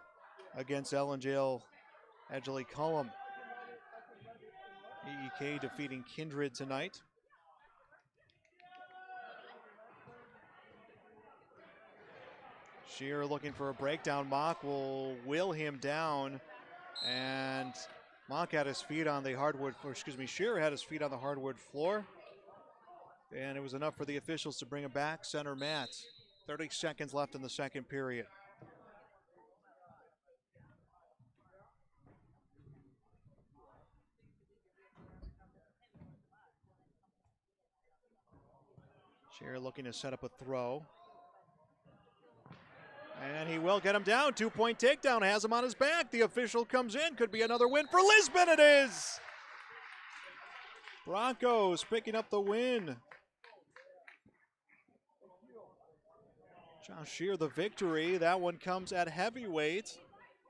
against Ellendale Edgley Cullum. EEK defeating Kindred tonight. Shear looking for a breakdown. Mock will will him down, and Mock had his feet on the hardwood, or excuse me, Shear had his feet on the hardwood floor. And it was enough for the officials to bring him back center mat. 30 seconds left in the second period. Shear looking to set up a throw. And he will get him down. 2-point takedown, has him on his back. The official comes in. Could be another win for Lisbon. It is. Broncos picking up the win. Josh Shear the victory. That one comes at heavyweight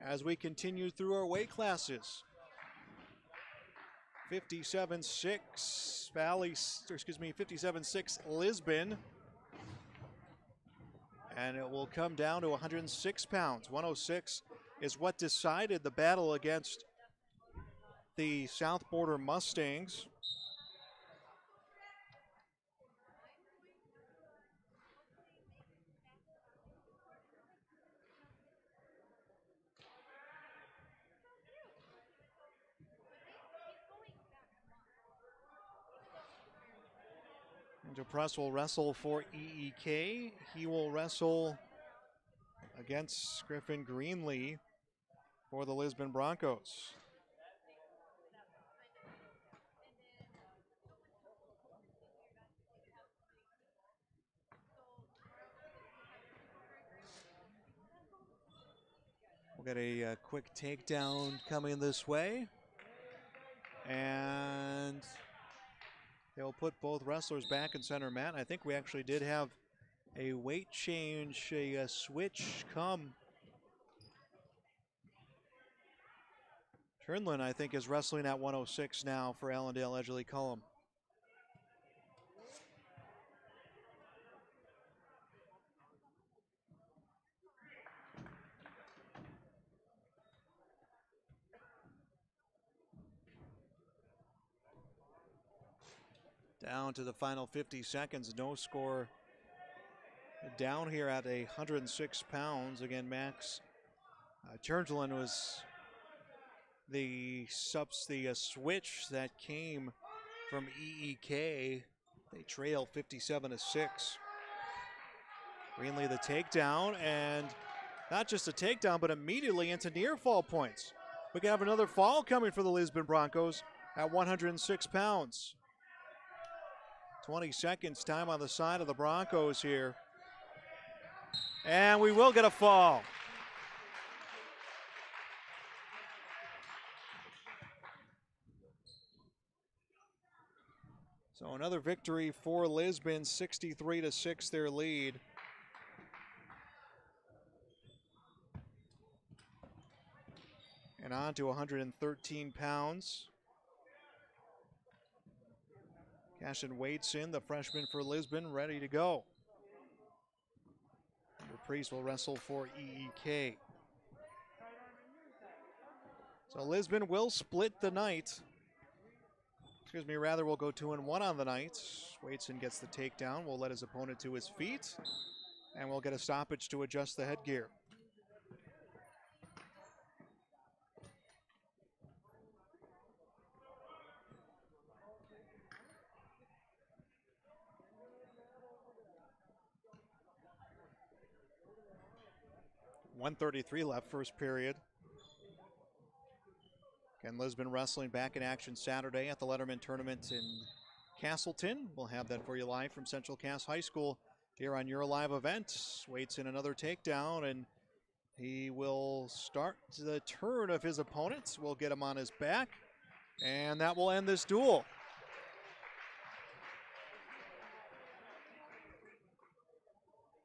as we continue through our weight classes. 57-6 Valley, excuse me, 57-6 Lisbon. And it will come down to 106 pounds. 106 is what decided the battle against the South Border Mustangs. DePress will wrestle for EEK. He will wrestle against Griffin Greenlee for the Lisbon Broncos. We'll get a quick takedown coming this way. And they'll put both wrestlers back in center mat. I think we actually did have a weight change, a switch come. Turnlin, I think, is wrestling at 106 now for Allendale Edgley Cullum. Down to the final 50 seconds, no score down here at 106 pounds. Again, Max Turnlin was the switch that came from EEK. They trail 57-6. Greenlee the takedown, and not just a takedown, but immediately into near fall points. We can have another fall coming for the Lisbon Broncos at 106 pounds. 20 seconds time on the side of the Broncos here. And we will get a fall. So another victory for Lisbon, 63-6 their lead. And on to 113 pounds. Cashin Wadeson, the freshman for Lisbon, ready to go. Priest will wrestle for EEK. So Lisbon will split the night. We'll go 2-1 on the night. Wadeson gets the takedown. We'll let his opponent to his feet. And we'll get a stoppage to adjust the headgear. .133 left, first period. Again, Lisbon Wrestling back in action Saturday at the Letterman Tournament in Castleton. We'll have that for you live from Central Cass High School here on your live event. Waits in another takedown, and he will start the turn of his opponent. We'll get him on his back, and that will end this duel.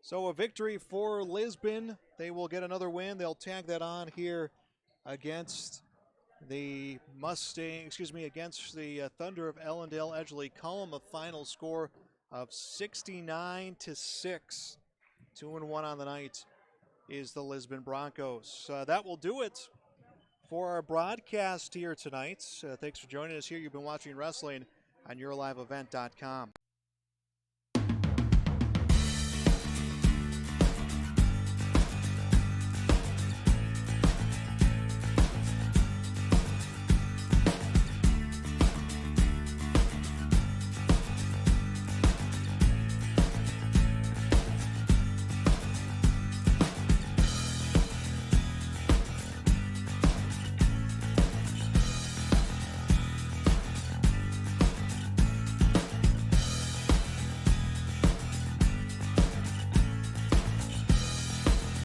So a victory for Lisbon. They will get another win. They'll tag that on here against the against the Thunder of Allendale Edgley Cullum. A final score of 69-6. 2-1 on the night is the Lisbon Broncos. That will do it for our broadcast here tonight. Thanks for joining us here. You've been watching wrestling on YourLiveEvent.com.